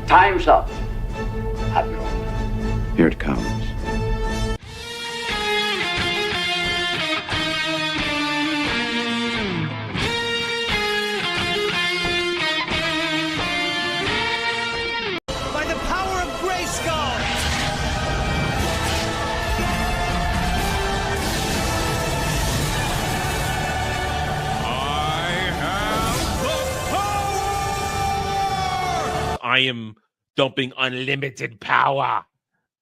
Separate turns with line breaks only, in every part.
Time's up, Admiral.
Here it comes.
By the power of Grayskull!
I am dumping unlimited power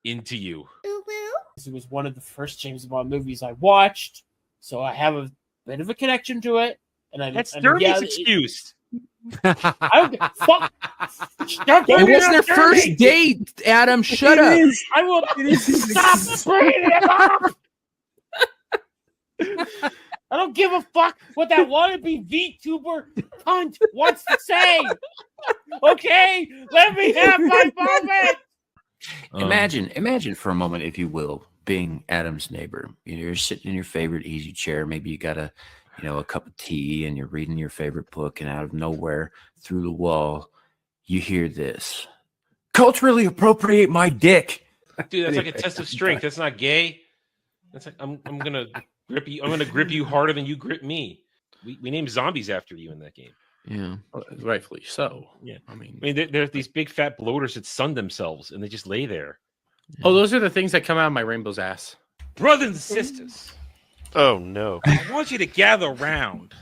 into you.
It was one of the first James Bond movies I watched, so I have a bit of a connection to it. And
That's Dermot's excuse.
I don't fuck.
It was their first date, Adam. Shut up.
I will stop bringing it up. I don't give a fuck what that wannabe VTuber cunt wants to say. Okay, let me have my moment.
Imagine for a moment, if you will, being Adam's neighbor. You're sitting in your favorite easy chair. Maybe you got a cup of tea, and you're reading your favorite book. And out of nowhere, through the wall, you hear this: "Culturally appropriate my dick."
Dude, that's like a test of strength. That's not gay. That's like I'm gonna grip you. I'm gonna grip you harder than you grip me. We named zombies after you in that game.
Yeah,
rightfully so.
Yeah, I mean, there's these big fat bloaters that sun themselves and they just lay there.
Oh, those are the things that come out of my rainbow's ass.
Brothers and sisters.
Oh no!
I want you to gather around.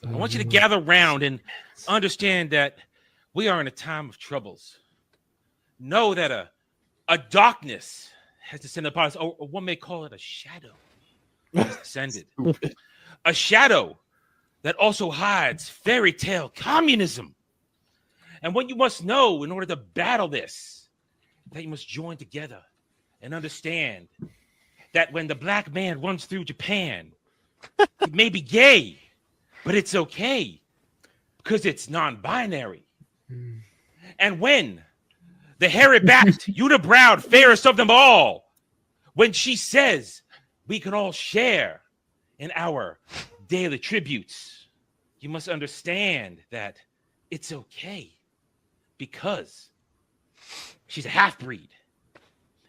I want you to gather around and understand that we are in a time of troubles. Know that a darkness has descended upon us, or one may call it a shadow has descended. A shadow that also hides fairy tale communism. And what you must know in order to battle this, that you must join together and understand that when the black man runs through Japan, it may be gay, but it's okay because it's non-binary. And when the hairy-backed, unibrowed, fairest of them all, when she says we can all share in our daily tributes, you must understand that it's okay because she's a half-breed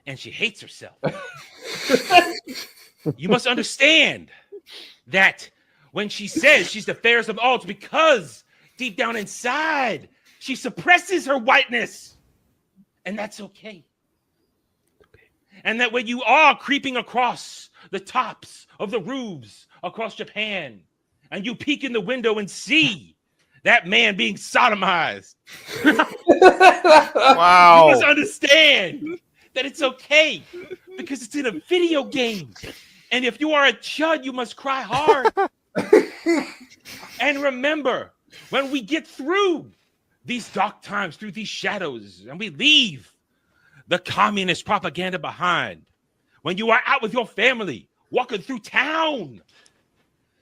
and she hates herself. You must understand that when she says she's the fairest of all, it's because deep down inside she suppresses her whiteness, and that's okay. And that when you are creeping across the tops of the roofs across Japan, and you peek in the window and see that man being sodomized,
wow,
you must understand that it's okay because it's in a video game. And if you are a chud, you must cry hard. And remember, when we get through these dark times, through these shadows, and we leave the communist propaganda behind, when you are out with your family, walking through town,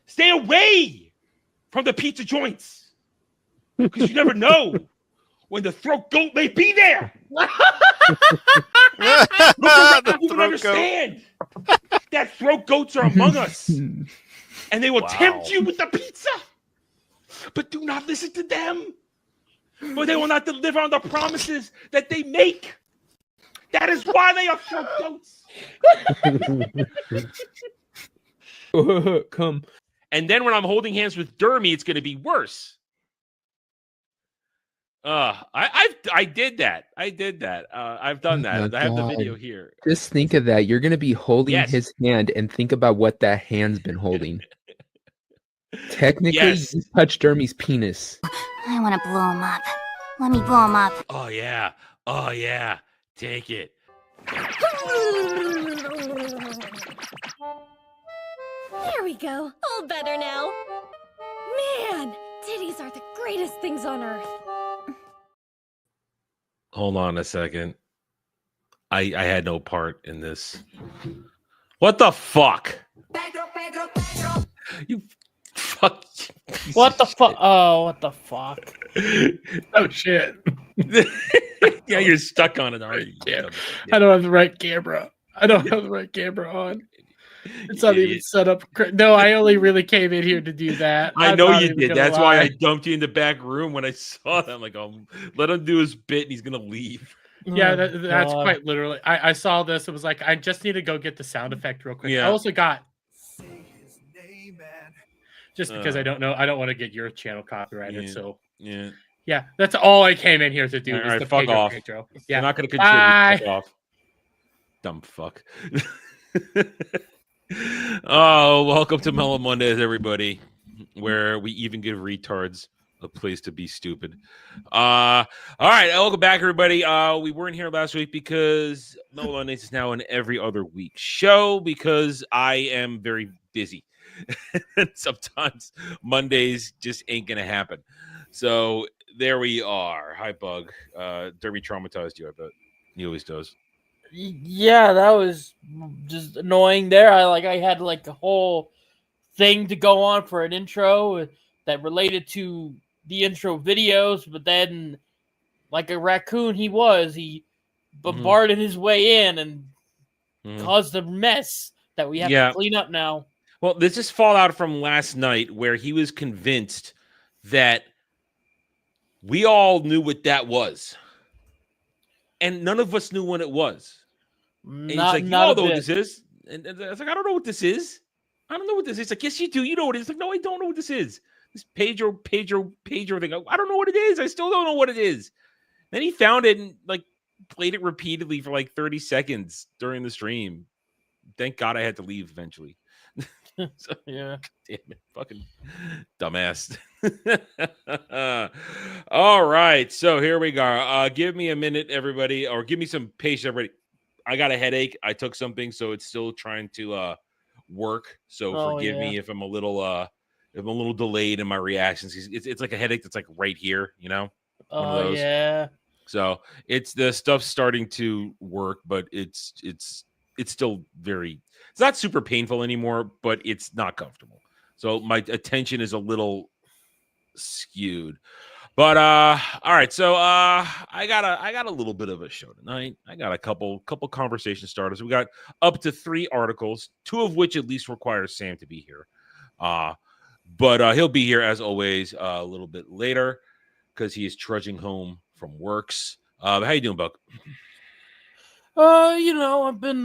stay away from the pizza joints because you never know when the throat goat may be there. You can understand that throat goats are among us, and they will tempt you with the pizza. But do not listen to them, for they will not deliver on the promises that they make. That is why they are throat goats.
Come.
And then when I'm holding hands with Dermy, it's going to be worse. I did that. I've done that. I have the video here.
Just think of that. You're going to be holding his hand and think about what that hand's been holding. Technically, you touched Dermy's penis.
I want to blow him up. Let me blow him up.
Oh, yeah. Take it.
There we go. All better now. Man, titties are the greatest things on earth.
Hold on a second. I had no part in this. What the fuck? You fuck.
What the fuck? Oh, what the fuck?
Oh, shit.
Yeah, you're stuck on it already.
Yeah. I don't have the right camera. on. It's not even set up. No, I only really came in here to do that.
I
I'm
know
not
you
even
did.
gonna
That's why I
lie.
dumped you in the back room when I saw that. I'm like, oh, let him do his bit and he's gonna leave.
Yeah,
Oh,
that's
God.
quite literally. I saw this. It was like, I just need to go get the sound effect real quick. I
Yeah.
also got,
Say his name, man.
just because I don't want to get your channel copyrighted.
Yeah.
So
Yeah.
yeah, that's all I came in here to do.
All
Was
right,
the
fuck
Pedro
off.
Pedro.
You're
Yeah,
not gonna contribute.
bye.
Fuck off. Dumb fuck. Oh, welcome to Mellow Mondays, everybody, where we even give retards a place to be stupid. All right, welcome back, everybody. We weren't here last week because Mellow Mondays is now an every other week show because I am very busy. Sometimes Mondays just ain't gonna happen. So there we are. Hi, Bug. Derby traumatized you, I bet. He always does.
Yeah, that was just annoying there. I had like a whole thing to go on for an intro that related to the intro videos, but then like a raccoon he bombarded his way in and caused a mess that we have to clean up now.
Well, this is fallout from last night where he was convinced that we all knew what that was. And none of us knew what it was. And he's like, you all know what this is. And I was like, I don't know what this is. I don't know what this is. He's like, yes, you do. You know what it is. Like, no, I don't know what this is. This pager thing. I don't know what it is. I still don't know what it is. Then he found it and like played it repeatedly for like 30 seconds during the stream. Thank God I had to leave eventually. So,
yeah.
Damn it. Fucking dumbass. All right. So here we go. Give me a minute, everybody, or give me some patience, everybody. I got a headache. I took something, so it's still trying to work. So forgive me if I'm a little delayed in my reactions. It's like a headache that's like right here, you know? One of those.
Yeah.
So it's the stuff's starting to work, but it's still it's not super painful anymore, but it's not comfortable. So my attention is a little skewed. But all right, so I got a little bit of a show tonight. I got a couple conversation starters. We got up to 3 articles, 2 of which at least require Sam to be here. But he'll be here as always a little bit later because he is trudging home from works. How you doing, Buck?
I've been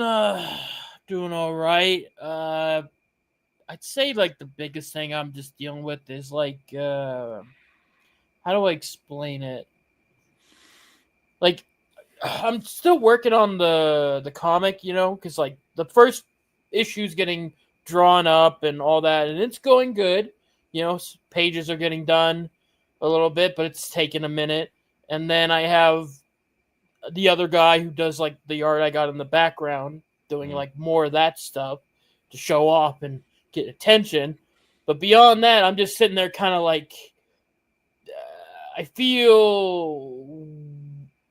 doing all right. I'd say like the biggest thing I'm just dealing with is like how do I explain it? Like I'm still working on the comic, because like the first issue's getting drawn up and all that, and it's going good. Pages are getting done a little bit, but it's taking a minute. And then I have the other guy who does like the art I got in the background doing like more of that stuff to show off and get attention. But beyond that, I'm just sitting there kind of like I feel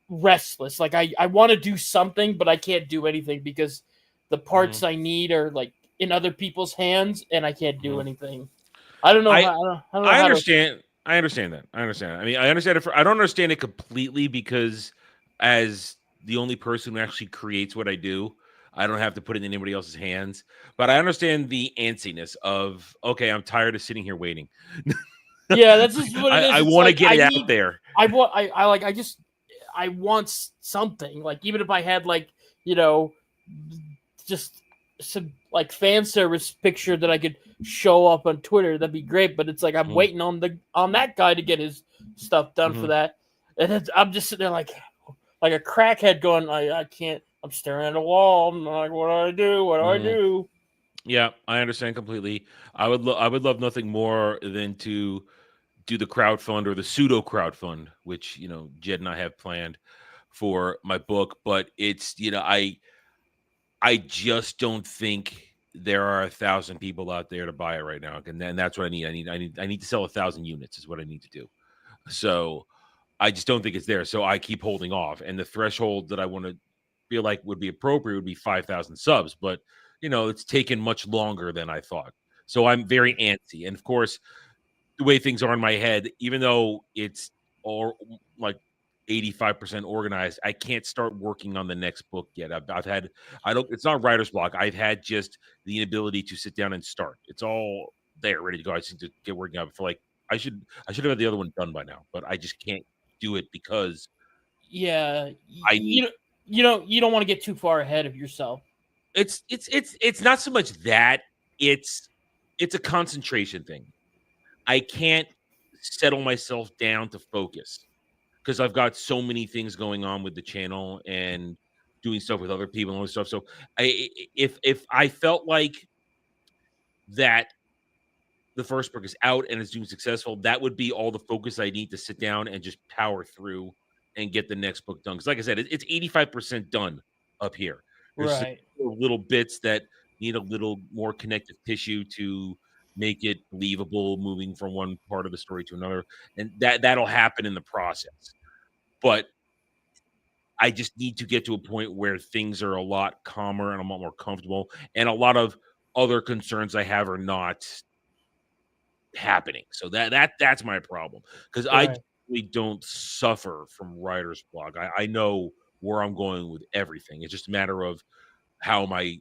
restless. Like I want to do something, but I can't do anything because the parts I need are like in other people's hands and I can't do anything. I don't know.
I understand. I understand that. I mean, I understand it. I don't understand it completely because as the only person who actually creates what I do, I don't have to put it in anybody else's hands. But I understand the antsiness of, okay, I'm tired of sitting here waiting.
Yeah, that's just what it is.
I want to get it out there.
I want something. Like even if I had like, just some like fan service picture that I could show up on Twitter, that'd be great. But it's like I'm waiting on that guy to get his stuff done for that, and I'm just sitting there like a crackhead going, I can't. I'm staring at a wall. I'm like, what do I do? What do I do?
Yeah, I understand completely. I would love nothing more than to do the crowdfund or the pseudo crowdfund, which Jed and I have planned for my book. But it's I just don't think there are 1,000 people out there to buy it right now, and that's what I need. I need to sell 1,000 units is what I need to do. So I just don't think it's there. So I keep holding off, and the threshold that I want to feel like would be appropriate would be 5,000 subs. But it's taken much longer than I thought. So I'm very antsy, and of course, the way things are in my head, even though it's all like 85% organized, I can't start working on the next book yet. It's not writer's block. I've had just the inability to sit down and start. It's all there, ready to go. I just need to get working on it. For like, I should have had the other one done by now, but I just can't do it because
Yeah,
I need.
you don't want to get too far ahead of yourself.
It's not so much that it's a concentration thing. I can't settle myself down to focus because I've got so many things going on with the channel and doing stuff with other people and all this stuff. So if I felt like that the first book is out and it's doing successful, that would be all the focus I need to sit down and just power through and get the next book done. Because like I said, it's 85% done up here. There's
Right.
little bits that need a little more connective tissue to make it believable, moving from one part of the story to another, and that'll happen in the process. But I just need to get to a point where things are a lot calmer and I'm a lot more comfortable, and a lot of other concerns I have are not happening. So that's my problem, because I
Right.
really don't suffer from writer's block. I know where I'm going with everything. It's just a matter of how am I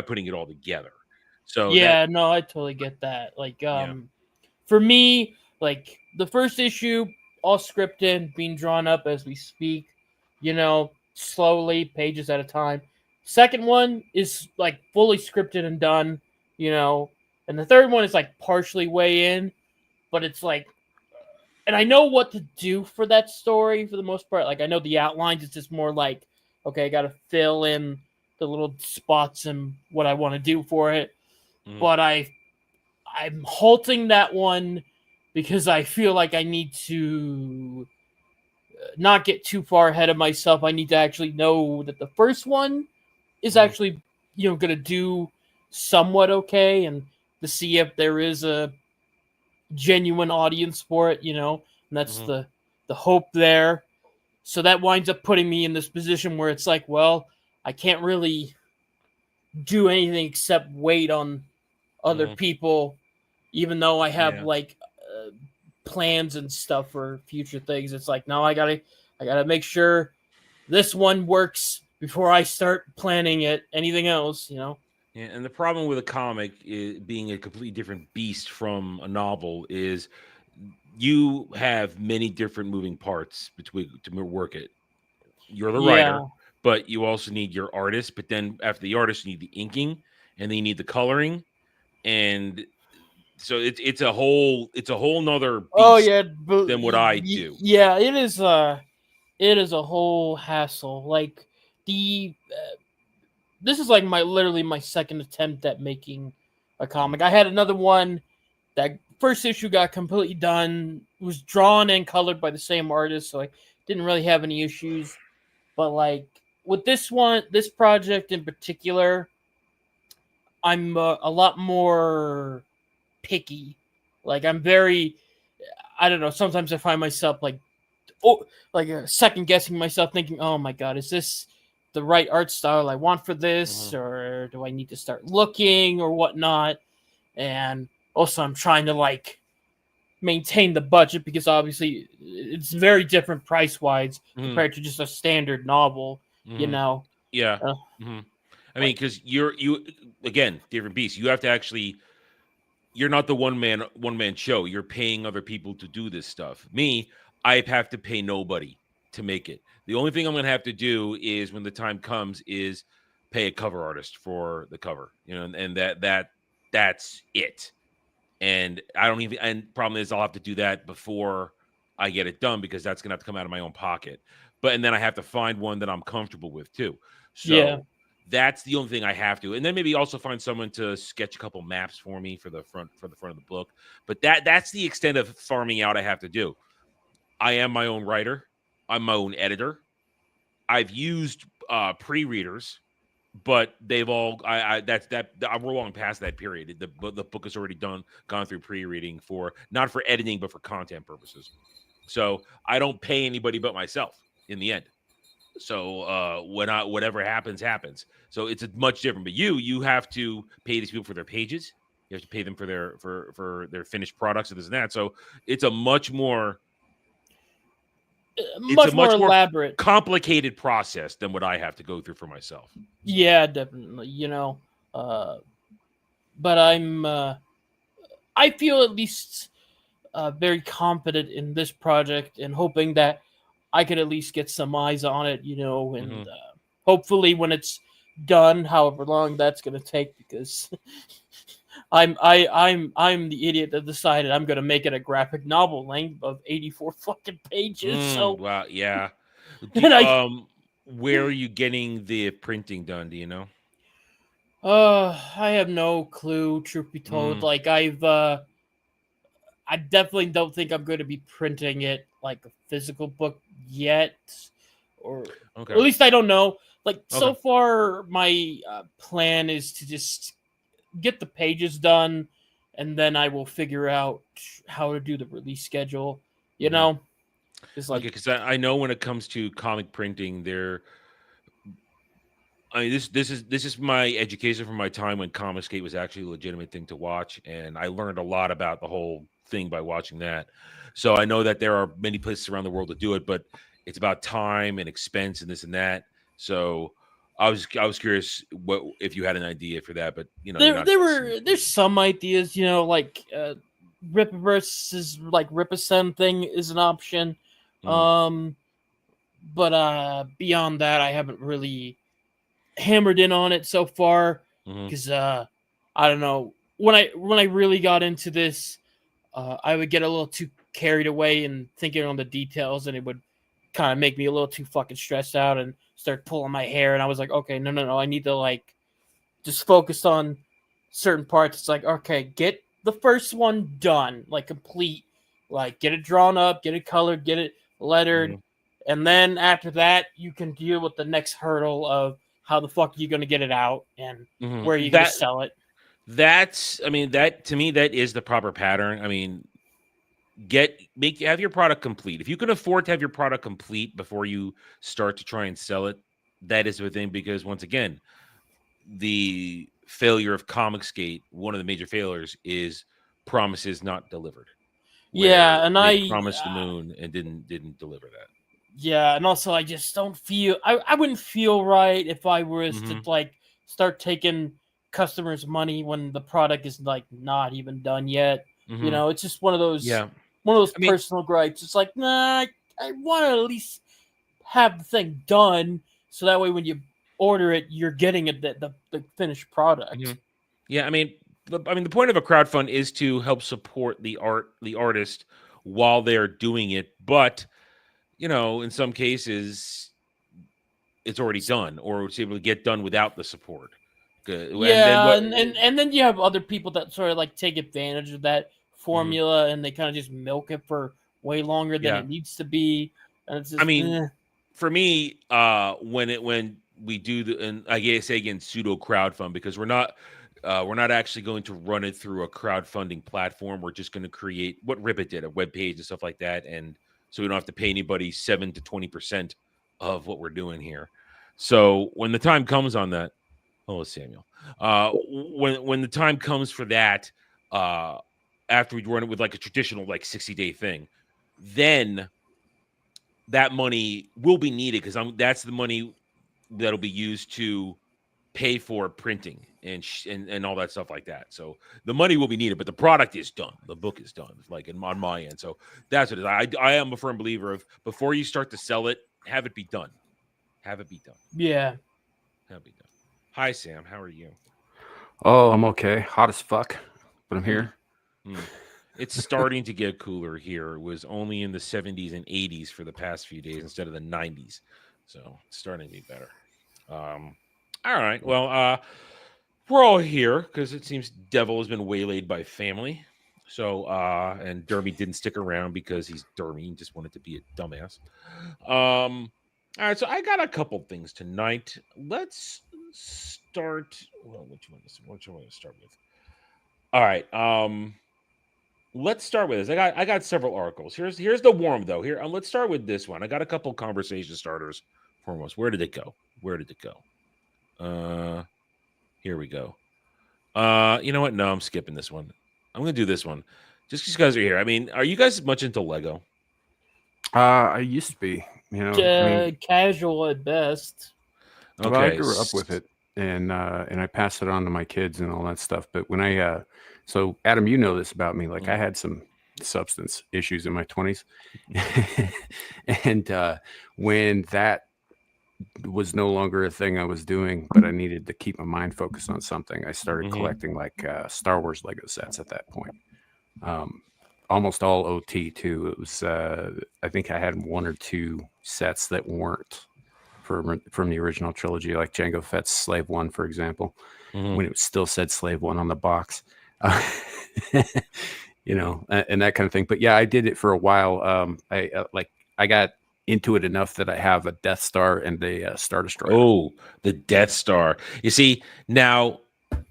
putting it all together. So
Yeah, no, I totally get that. Like,
Yeah.
for me, like the first issue, all scripted, being drawn up as we speak, slowly, pages at a time. Second one is like fully scripted and done, and the third one is like partially way in, but it's like, and I know what to do for that story for the most part. Like, I know the outlines. It's just more like, okay, I got to fill in the little spots and what I want to do for it.
Mhm.
But I'm halting that one because I feel like I need to not get too far ahead of myself. I need to actually know that the first one is
Mhm.
actually, going to do somewhat okay, and to see if there is a genuine audience for it, and that's
Mhm.
the hope there. So that winds up putting me in this position where it's like, well, I can't really do anything except wait on other
Mhm.
people, even though I have
Yeah.
like plans and stuff for future things. It's like, no, I gotta make sure this one works before I start planning it. Anything else,
Yeah, and the problem with a comic being a completely different beast from a novel is you have many different moving parts between to work it. You're the writer,
Yeah.
but you also need your artist. But then after the artist, you need the inking, and then you need the coloring, and so it's a whole nother
Oh
beast
yeah,
than what I do.
yeah. It is a whole hassle. Like this is like literally my second attempt at making a comic. I had another one that first issue got completely done. It was drawn and colored by the same artist, so I didn't really have any issues. But like with this project in particular, I'm a lot more picky. Like I'm very, I don't know. Sometimes I find myself second guessing myself, thinking, "Oh my god, is this the right art style I want for this,
Mhm.
or do I need to start looking or whatnot?" And also, I'm trying to like maintain the budget because obviously it's very different price wise
Mhm.
compared to just a standard novel. You
Mhm.
know,
Yeah.
uh,
Mhm. I mean,
like
because you again, different beast. You have to actually. You're not the one man show. You're paying other people to do this stuff. Me, I have to pay nobody to make it. The only thing I'm going to have to do is when the time comes is pay a cover artist for the cover. And that's it. And I don't even. And problem is, I'll have to do that before I get it done because that's going to have to come out of my own pocket. And then I have to find one that I'm comfortable with too.
yeah,
So that's the only thing I have to. And then maybe also find someone to sketch a couple maps for me for the front of the book. But that's the extent of farming out I have to do. I am my own writer. I'm my own editor. I've used pre-readers, but they've all we're long past that period. The book is already gone through pre-reading for not for editing but for content purposes. So I don't pay anybody but myself in the end. So whatever happens. So it's a much different. But you have to pay these people for their pages. You have to pay them for their finished products and this and that. So it's a much more
much more elaborate,
complicated process than what I have to go through for myself.
Yeah, definitely. But I feel at least very confident in this project and hoping that I could at least get some eyes on it, and hopefully when it's done, however long that's going to take, because I'm the idiot that decided I'm going to make it a graphic novel length of 84 fucking pages. So
wow, yeah.
And
where are you getting the printing done? Do you know?
I have no clue, truth be told. Like I definitely don't think I'm going to be printing it like a physical book yet, or
Okay.
at least I don't know. Like so
Okay.
far, my plan is to just get the pages done, and then I will figure out how to do the release schedule. You know, it's like,
okay, because I know when it comes to comic printing, I mean, this is my education from my time when Comicsgate was actually a legitimate thing to watch, and I learned a lot about the whole thing by watching that. So I know that there are many places around the world to do it, but it's about time and expense and this and that. So I was curious what if you had an idea for that, but
there's some ideas, like Rippaverse is like Ripasend thing is an option. But beyond that, I haven't really hammered in on it so far because I don't know, when I really got into this, I would get a little too carried away and thinking on the details, and it would kind of make me a little too fucking stressed out and start pulling my hair. And I was like, okay, no, I need to like just focus on certain parts. It's like, okay, get the first one done, like complete, like get it drawn up, get it colored, get it lettered, and then after that, you can deal with the next hurdle of how the fuck are you going to get it out and where are you going to sell it.
That to me, that is the proper pattern. I mean, have your product complete. If you can afford to have your product complete before you start to try and sell it, that is the thing. Because once again, the failure of Comicsgate, one of the major failures, is promises not delivered.
Yeah, and
they promised the moon and didn't deliver that.
Yeah, and also I just don't feel I wouldn't feel right if I was to like start taking customers' money when the product is like not even done yet. It's just one of those personal gripes. It's like, nah, I want to at least have the thing done so that way when you order it, you're getting it the finished product.
Yeah, I mean the point of a crowdfund is to help support the artist while they're doing it, but in some cases, it's already done, or it's able to get done without the support.
Yeah, and then you have other people that sort of like take advantage of that formula, and they kind of just milk it for way longer than it needs to be. And it's just,
for me, when we do and I say again, pseudo crowdfund, because we're not actually going to run it through a crowdfunding platform. We're just going to create what Ribbit did, a web page and stuff like that, and so we don't have to pay anybody 7 to 20% of what we're doing here. So when the time comes on that, Samuel, when the time comes for that, after we run it with like a traditional like 60-day thing, then that money will be needed because that's the money that'll be used to pay for printing and all that stuff like that. So the money will be needed, but the product is done. The book is done, like on my end. So that's what it is. I am a firm believer of before you start to sell it, have it be done. Have it be done.
Yeah.
Have it be done. Hi, Sam. How are you?
Oh, I'm okay. Hot as fuck, but I'm here.
It's starting to get cooler here. It was only in the 70s and 80s for the past few days instead of the 90s. So it's starting to be better. All right. Well, we're all here because it seems Devil has been waylaid by family. So, and Dermy didn't stick around because he's Dermy and just wanted to be a dumbass. All right. So I got a couple things tonight. Let's start. Well, what you want to start with? All right. Let's start with this. I got several articles. Here's the warm though. Here, let's start with this one. I got a couple conversation starters foremost. Where did it go? Here we go. You know what? No, I'm skipping this one. I'm gonna do this one. Just because you guys are here. I mean, are you guys much into Lego?
I used to be, I mean,
Casual at best.
well, I
Okay.
grew up with it, and I passed it on to my kids and all that stuff. But when so Adam, you know this about me. Like I had some substance issues in my 20s, and when that was no longer a thing I was doing, but I needed to keep my mind focused on something, I started collecting like Star Wars Lego sets at that point. Almost all OT too. It was I think I had one or two sets that weren't from the original trilogy, like Jango Fett's Slave One, for example, when it still said Slave One on the box, and that kind of thing. But yeah, I did it for a while. I got into it enough that I have a Death Star and a Star Destroyer.
Oh, the Death Star. You see, now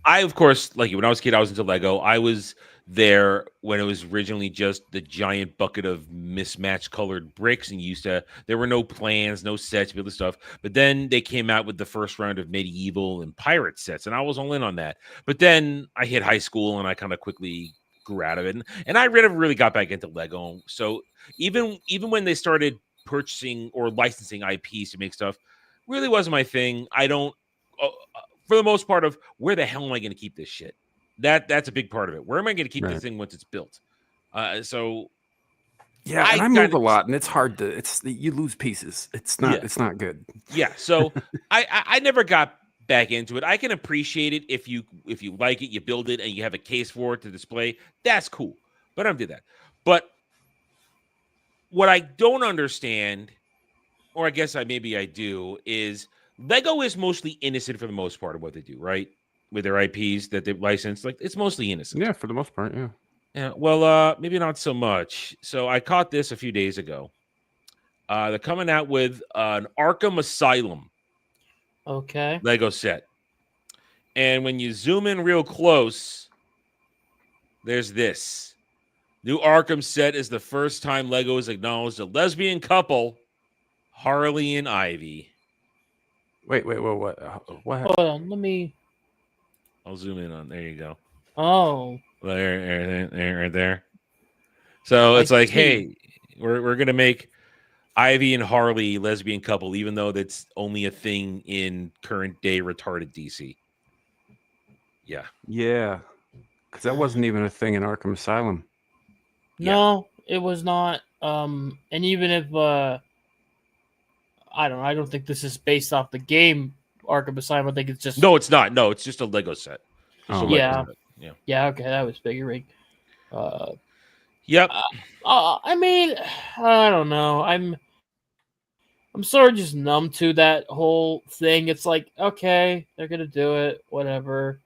I, of course, like when I was a kid, I was into Lego. I was there when it was originally just the giant bucket of mismatched colored bricks, and there were no plans, no sets, all this stuff. But then they came out with the first round of medieval and pirate sets, and I was all in on that. But then I hit high school, and I kind of quickly grew out of it, and I really got back into Lego. So even when they started purchasing or licensing IPs to make stuff, really wasn't my thing. I don't, for the most part, of where the hell am I going to keep this shit? That's a big part of it. Where am I going to keep this thing once it's built? So
yeah, and I move a lot, and it's hard to. You lose pieces. It's not good.
Yeah, so I never got back into it. I can appreciate it if you like it, you build it, and you have a case for it to display. That's cool, but I don't do that. But what I don't understand, or I guess maybe I do, is Lego is mostly innocent for the most part of what they do, right? With their IPs that they license, like it's mostly innocent.
Yeah, for the most part, yeah.
Yeah, well, maybe not so much. So I caught this a few days ago. They're coming out with an Arkham Asylum Lego set. And when you zoom in real close, there's this. New Arkham set is the first time Lego has acknowledged a lesbian couple, Harley and Ivy.
Wait, what?
Hold on, let me.
I'll zoom in on. There you go.
Oh,
there, right there. So it's like, hey, we're gonna make Ivy and Harley lesbian couple, even though that's only a thing in current day retarded DC. Yeah,
because that wasn't even a thing in Arkham Asylum.
No, it was not. And even if I don't think this is based off the game Arkham Asylum. I think it's just
it's not. No, it's just a Lego set.
Yeah. Okay, that was figuring.
Yep.
I mean, I don't know. I'm sort of just numb to that whole thing. It's like, okay, they're gonna do it, whatever.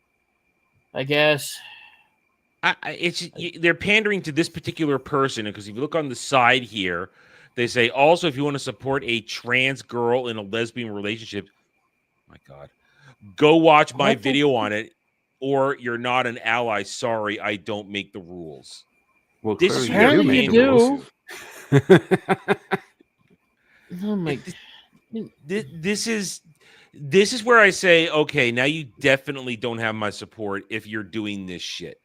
I guess.
They're pandering to this particular person, because if you look on the side here, they say also if you want to support a trans girl in a lesbian relationship, my God, go watch my video on it, or you're not an ally. Sorry, I don't make the rules.
Well,
this is
apparently you do. Oh my!
This is where I say, okay, now you definitely don't have my support if you're doing this shit,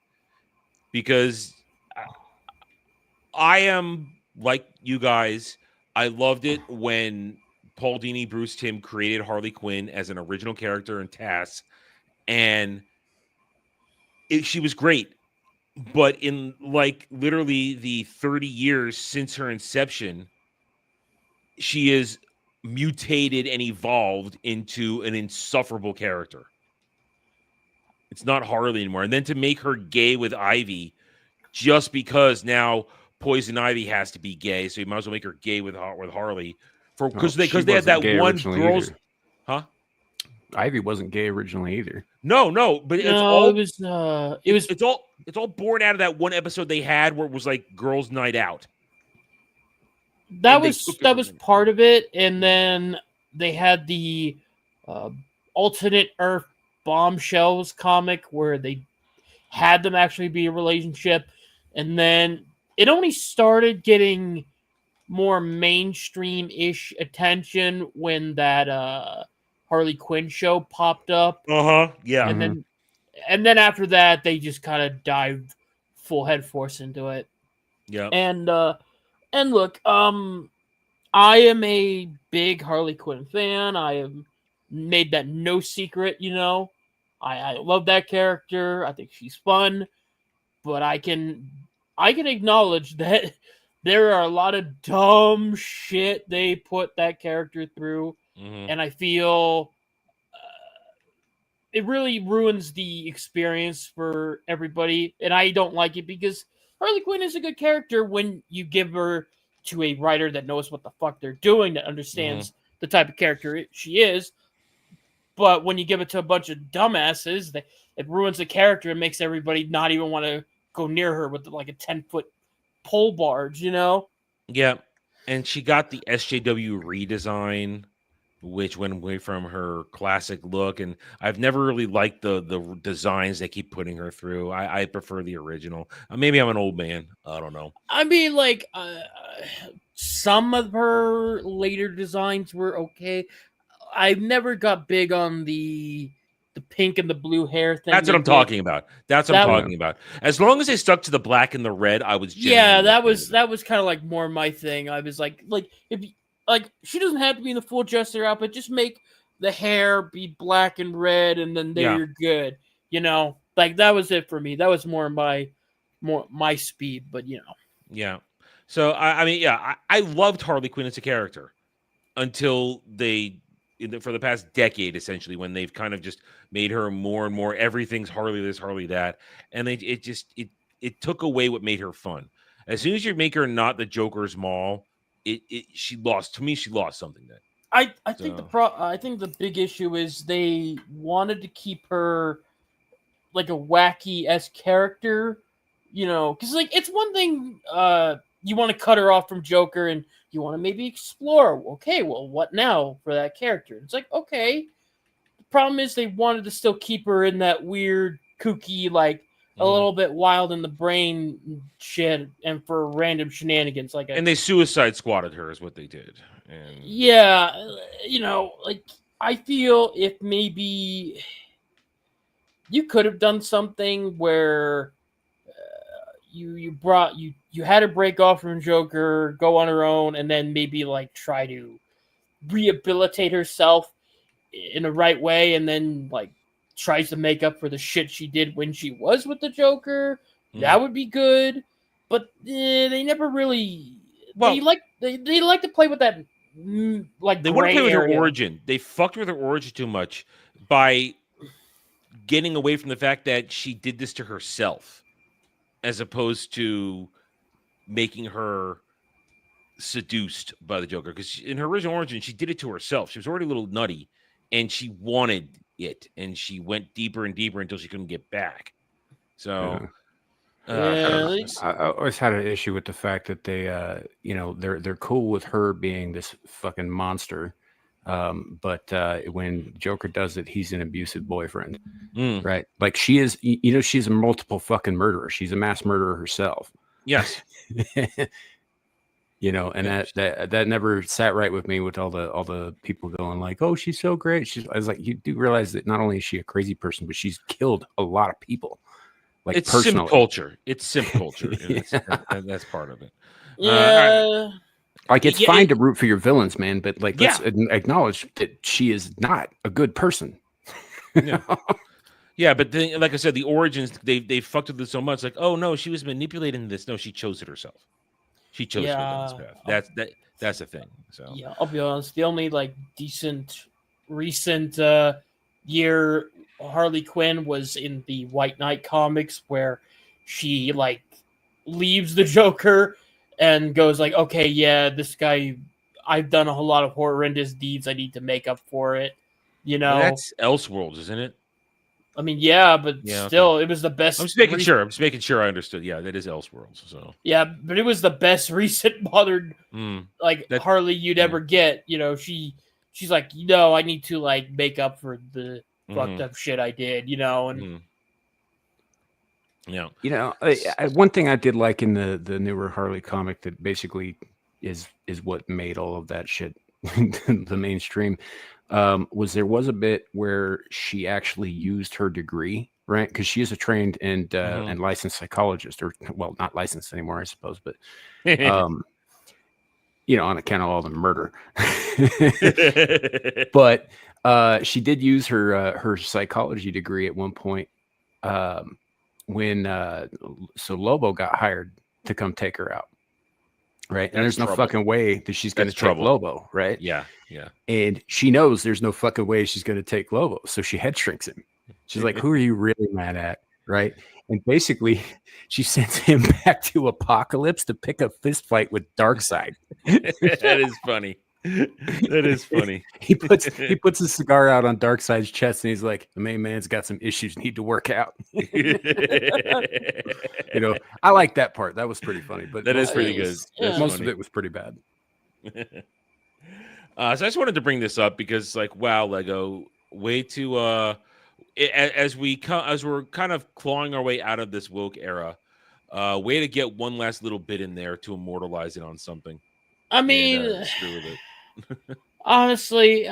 because I am like you guys. I loved it when Paul Dini, Bruce Timm created Harley Quinn as an original character in TAS, and she was great. But in like literally the 30 years since her inception, she is mutated and evolved into an insufferable character. It's not Harley anymore. And then to make her gay with Ivy, just because now Poison Ivy has to be gay, so you might as well make her gay with Harley, because they had that one girl's, huh?
Ivy wasn't gay originally either.
No, but it's all born out of that one episode they had where it was like girls' night out.
That was part of it, and then they had the alternate Earth Bombshells comic where they had them actually be a relationship, and then it only started getting more mainstream-ish attention when that Harley Quinn show popped up.
Yeah.
And then after that, they just kind of dived full head force into it.
Yeah.
And look, I am a big Harley Quinn fan. I have made that no secret, you know. I love that character. I think she's fun, but I can acknowledge that there are a lot of dumb shit they put that character through, and I feel it really ruins the experience for everybody, and I don't like it because Harley Quinn is a good character when you give her to a writer that knows what the fuck they're doing, that understands the type of character she is. But when you give it to a bunch of dumbasses, it ruins the character and makes everybody not even want to go near her with like a 10-foot pole barge, you know?
Yeah. And she got the SJW redesign, which went away from her classic look. And I've never really liked the designs they keep putting her through. I prefer the original. Maybe I'm an old man. I don't know.
I mean, like, some of her later designs were okay. I've never got big on the pink and the blue hair thing.
That's what I'm talking about. That's what I'm talking about. As long as they stuck to the black and the red, I was
that was kind of like more my thing. I was like if she doesn't have to be in the full Jester outfit, just make the hair be black and red, and then you're good. You know, like that was it for me. That was more my speed, but you know.
Yeah. So I mean, yeah, I loved Harley Quinn as a character until for the past decade, essentially, when they've kind of just made her more and more everything's Harley this, Harley that, and it took away what made her fun. As soon as you make her not the Joker's Maul, she lost something then.
I think the big issue is they wanted to keep her like a wacky-esque character, you know, because like it's one thing you want to cut her off from Joker and you want to maybe explore, okay, well, what now for that character? It's like, okay. The problem is they wanted to still keep her in that weird, kooky, like a little bit wild in the brain shit, and for random shenanigans. And
they Suicide Squatted her is what they did. And...
yeah, you know, like I feel if maybe you could have done something where you had her break off from Joker, go on her own, and then maybe like try to rehabilitate herself in the right way, and then like tries to make up for the shit she did when she was with the Joker. That would be good, but they never really. Well, they like to play with that. Like
they want to play with her origin. They fucked with her origin too much by getting away from the fact that she did this to herself, as opposed to making her seduced by the Joker. Because in her original origin, she did it to herself. She was already a little nutty, and she wanted it, and she went deeper and deeper until she couldn't get back. So,
I always had an issue with the fact that they, they're cool with her being this fucking monster. But when Joker does it, he's an abusive boyfriend, right? Like she is, she's a multiple fucking murderer. She's a mass murderer herself.
Yes.
And that never sat right with me, with all the people going like, "Oh, she's so great." I was like, you do realize that not only is she a crazy person, but she's killed a lot of people. Like
it's
personally.
simp culture. It's simp culture. That's part of it.
Yeah.
Like it's fine to root for your villains, man, but like let's acknowledge that she is not a good person.
Yeah, but like I said, the origins they fucked with it so much. Like, oh no, she was manipulating this. No, she chose it herself. She chose to go down this path. That's the thing. So
yeah, I'll be honest. The only like decent recent year Harley Quinn was in the White Knight comics, where she like leaves the Joker and goes like, okay, yeah, this guy, I've done a whole lot of horrendous deeds. I need to make up for it. You know,
that's Elseworlds, isn't it?
I mean, yeah, but still, it was the best.
I'm just making sure. I'm just making sure I understood. Yeah, that is Elseworlds. So
yeah, but it was the best recent modern Harley you'd ever get. You know, she's like, I need to like make up for the fucked up shit I did. You know, and
yeah,
one thing I did like in the newer Harley comic that basically is what made all of that shit the mainstream. Was there was a bit where she actually used her degree, right? Because she is a trained and licensed psychologist, or well, not licensed anymore, I suppose, but on account of all the murder. But she did use her psychology degree at one point when so Lobo got hired to come take her out. Right. And there's no fucking way that she's going to take Lobo. Right.
Yeah.
And she knows there's no fucking way she's going to take Lobo. So she head shrinks him. She's like, who are you really mad at? Right. And basically, she sends him back to Apocalypse to pick a fist fight with Darkseid.
That is funny. That is funny.
He puts a cigar out on Darkseid's chest, and he's like, "The main man's got some issues, need to work out." I like that part. That was pretty funny. But
that is pretty good.
Most of it was pretty bad.
So I just wanted to bring this up because, wow, Lego, way to as we're kind of clawing our way out of this woke era, way to get one last little bit in there to immortalize it on something.
I mean,
screw with it.
Honestly,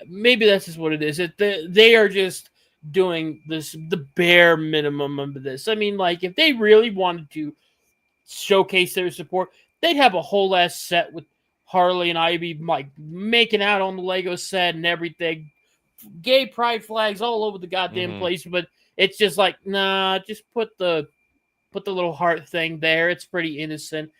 maybe that's just what it is. They are just doing the bare minimum of this. I mean, if they really wanted to showcase their support, they'd have a whole ass set with Harley and Ivy making out on the Lego set and everything. Gay pride flags all over the goddamn place, but it's just nah, just put the little heart thing there. It's pretty innocent,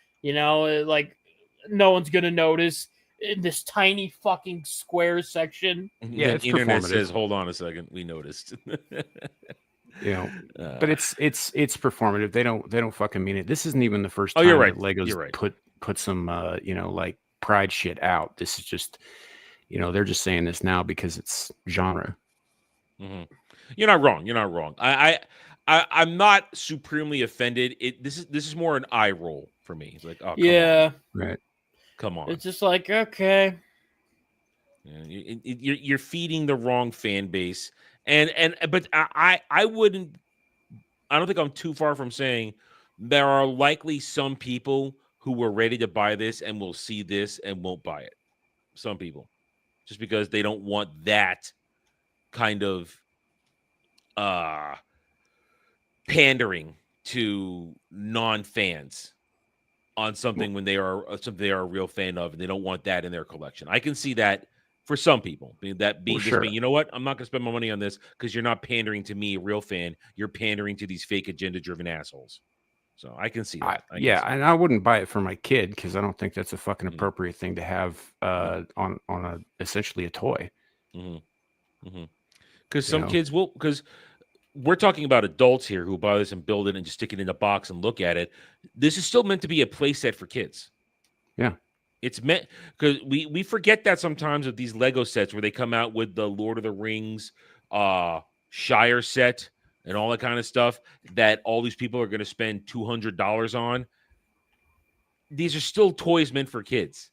no one's gonna notice in this tiny fucking square section.
Yeah, it's
internet says, hold on a second, we noticed.
But it's performative. They don't fucking mean it. This isn't even the first time
you're right.
that Legos put some pride shit out. This is just they're just saying this now because it's genre.
You're not wrong. I'm not supremely offended. This is more an eye roll for me. It's like, oh, come on.
Right.
Come on.
It's just okay.
Yeah, you're feeding the wrong fan base, but I wouldn't. I don't think I'm too far from saying there are likely some people who were ready to buy this and will see this and won't buy it. Some people, just because they don't want that kind of pandering to non-fans on something when they are something they are a real fan of, and they don't want that in their collection. I can see that for some people. Being you know what? I'm not going to spend my money on this because you're not pandering to me, a real fan. You're pandering to these fake agenda-driven assholes. So I can see that.
And I wouldn't buy it for my kid because I don't think that's a fucking appropriate thing to have on essentially a toy.
Because some kids will. Because we're talking about adults here who buy this and build it and just stick it in a box and look at it. This is still meant to be a play set for kids.
Yeah.
It's meant because we forget that sometimes with these Lego sets where they come out with the Lord of the Rings Shire set and all that kind of stuff that all these people are going to spend $200 on. These are still toys meant for kids.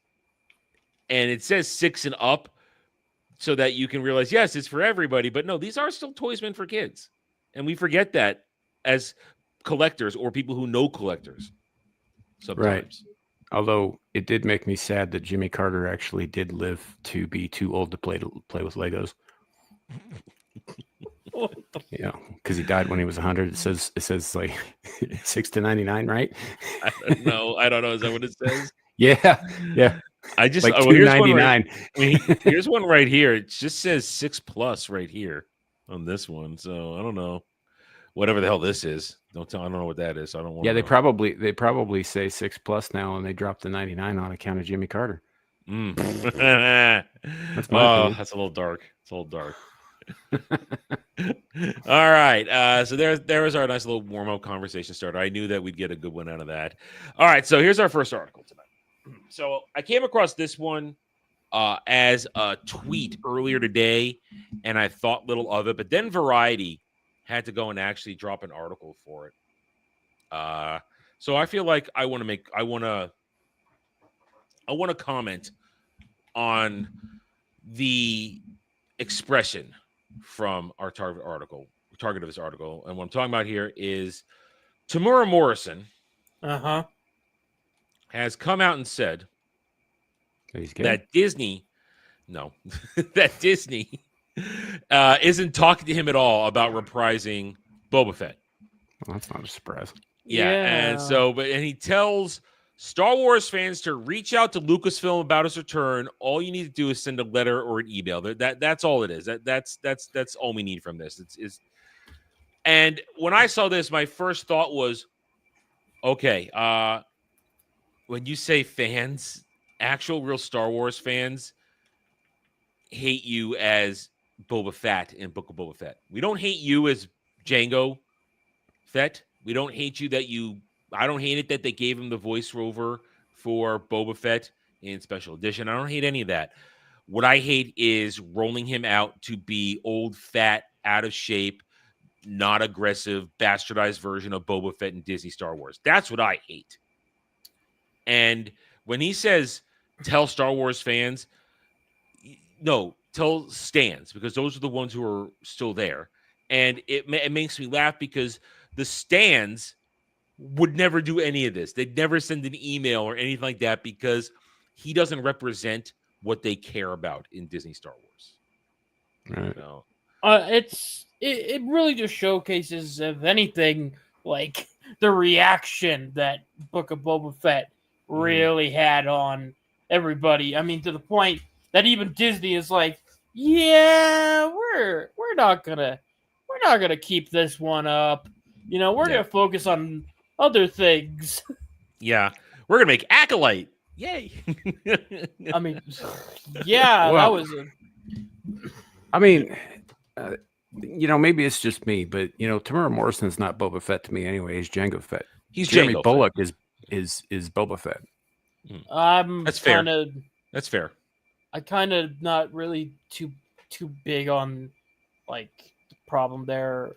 And it says 6 and up so that you can realize, yes, it's for everybody. But no, these are still toys meant for kids. And we forget that as collectors or people who know collectors sometimes.
Right. Although it did make me sad that Jimmy Carter actually did live to be too old to play with Legos. Because he died when he was 100. It says 6 to 99, right?
I don't know. Is that what it says?
Yeah.
I just
here's $2.99.
Here's one right here. It just says 6+ right here on this one. So I don't know. Whatever the hell this is. I don't know what that is. So I don't want.
Yeah, they probably say 6+ now, and they dropped the 99 on account of Jimmy Carter.
That's a little dark. It's a little dark. All right. So there was our nice little warm-up conversation starter. I knew that we'd get a good one out of that. All right. So here's our first article tonight. So I came across this one as a tweet earlier today, and I thought little of it, but then Variety had to go and actually drop an article for it. So I feel like I want to comment on the expression from our target of this article. And what I'm talking about here is Tamura Morrison has come out and said that Disney isn't talking to him at all about reprising Boba Fett.
Well, that's not a surprise.
Yeah. And so, and he tells Star Wars fans to reach out to Lucasfilm about his return. All you need to do is send a letter or an email. That's all it is. That's all we need from this. And when I saw this, my first thought was, okay, when you say fans, actual real Star Wars fans hate you as Boba Fett in Book of Boba Fett. We don't hate you as Jango Fett. We don't hate you I don't hate it that they gave him the voiceover for Boba Fett in Special Edition. I don't hate any of that. What I hate is rolling him out to be old, fat, out of shape, not aggressive, bastardized version of Boba Fett in Disney Star Wars. That's what I hate. And when he says, tell Star Wars fans, no, tell Stans, because those are the ones who are still there. And it makes me laugh because the Stans would never do any of this. They'd never send an email or anything like that because he doesn't represent what they care about in Disney Star Wars.
Right.
So,
it really just showcases, if anything, like the reaction that Book of Boba Fett really had on everybody. I mean, to the point that even Disney is like, yeah, we're not gonna keep this one up. You know, we're gonna focus on other things.
Yeah, we're gonna make Acolyte. Yay!
I mean, yeah,
Well,
that was.
I mean, maybe it's just me, but Tamara Morrison's not Boba Fett to me anyway. He's Jango Fett.
He's
Jeremy
Jango
Bullock is Boba Fett.
That's fair. That's fair.
I kind of not really too big on like the problem there.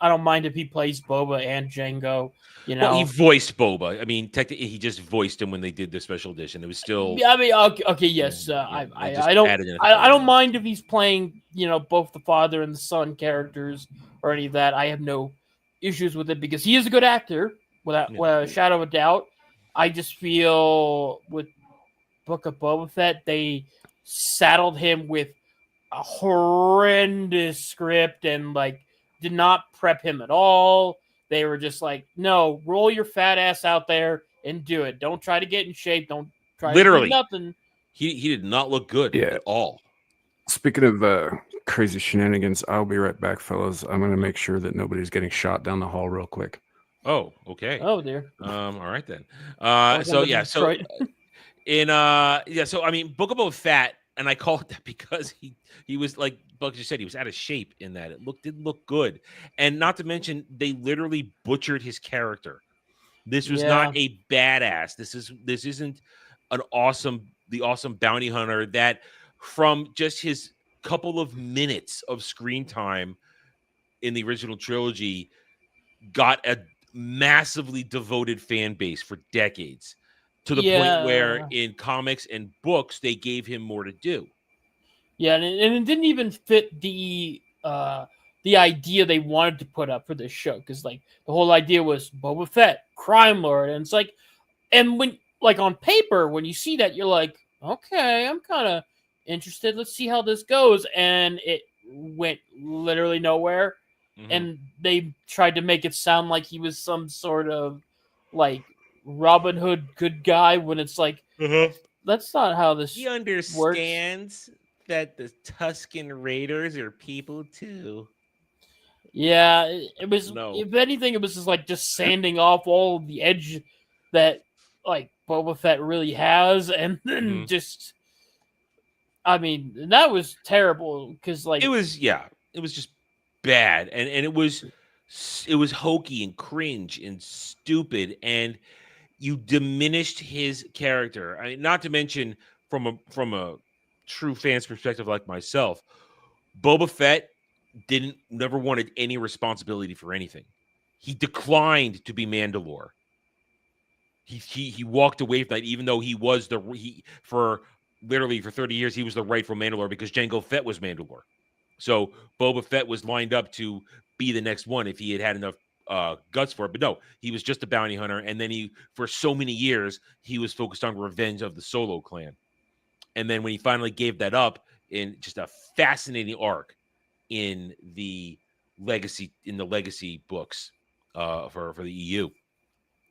I don't mind if he plays Boba and Jango.
Well, he voiced Boba. I mean, technically, he just voiced him when they did the special edition. It was still.
I mean, okay, yes. I don't mind if he's playing, both the father and the son characters or any of that. I have no issues with it because he is a good actor, without a shadow of a doubt. I just feel with Book of Boba Fett, they saddled him with a horrendous script and did not prep him at all. They were just like, no, roll your fat ass out there and do it. Don't try to get in shape. Don't try to do nothing.
He did not look good at all.
Speaking of crazy shenanigans, I'll be right back, fellas. I'm going to make sure that nobody's getting shot down the hall real quick.
Oh, okay.
Oh, dear.
All right then. So I mean, Book of Boba Fett, and I call it that because he was, like Buck just said, he was out of shape in that. It didn't look good. And not to mention, they literally butchered his character. This was not a badass. This isn't the awesome bounty hunter that from just his couple of minutes of screen time in the original trilogy got a massively devoted fan base for decades, to the point where in comics and books they gave him more to do.
Yeah, and it didn't even fit the idea they wanted to put up for this show, because the whole idea was Boba Fett, crime lord, and it's like, and when on paper when you see that, you're like, okay, I'm kind of interested. Let's see how this goes, and it went literally nowhere. And they tried to make it sound like he was some sort of Robin Hood good guy, when it's like, that's not how this
He understands that the Tusken Raiders are people too.
Yeah, it was. No. If anything, it was just sanding off all of the edge that Boba Fett really has, and then just. I mean, that was terrible because
it was just bad, and it was hokey and cringe and stupid, and you diminished his character. I mean, not to mention from a true fan's perspective like myself, Boba Fett never wanted any responsibility for anything. He declined to be Mandalore. He walked away from that, even though he was for 30 years he was the rightful Mandalore, because Jango Fett was Mandalore. So Boba Fett was lined up to be the next one if he had enough guts for it. But no, he was just a bounty hunter. And then for so many years, he was focused on revenge of the Solo clan. And then when he finally gave that up, in just a fascinating arc in the legacy books for the EU,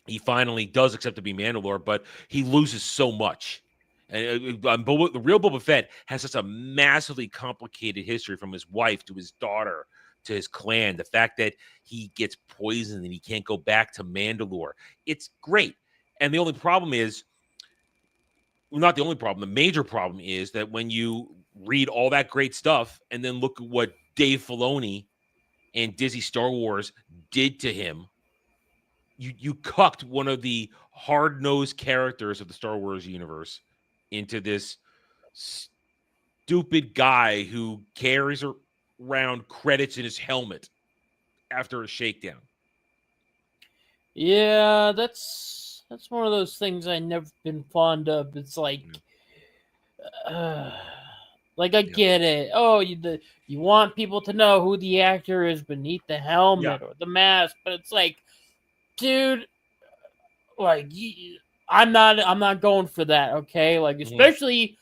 he finally does accept to be Mandalore, but he loses so much. And the real Boba Fett has such a massively complicated history, from his wife to his daughter to his clan. The fact that he gets poisoned and he can't go back to Mandalore, it's great. And the only problem is, well, not the only problem, the major problem is that when you read all that great stuff and then look at what Dave Filoni and Disney Star Wars did to him, you cucked one of the hard-nosed characters of the Star Wars universe into this stupid guy who carries around credits in his helmet after a shakedown.
Yeah, that's one of those things I never been fond of. It's like, like I get it. Oh, you want people to know who the actor is beneath the helmet or the mask, but it's like, dude, like I'm not going for that. Okay, like especially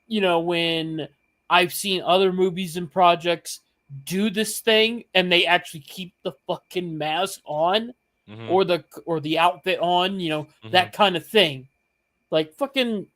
when I've seen other movies and projects do this thing and they actually keep the fucking mask on. Or the outfit on, that kind of thing. Like fucking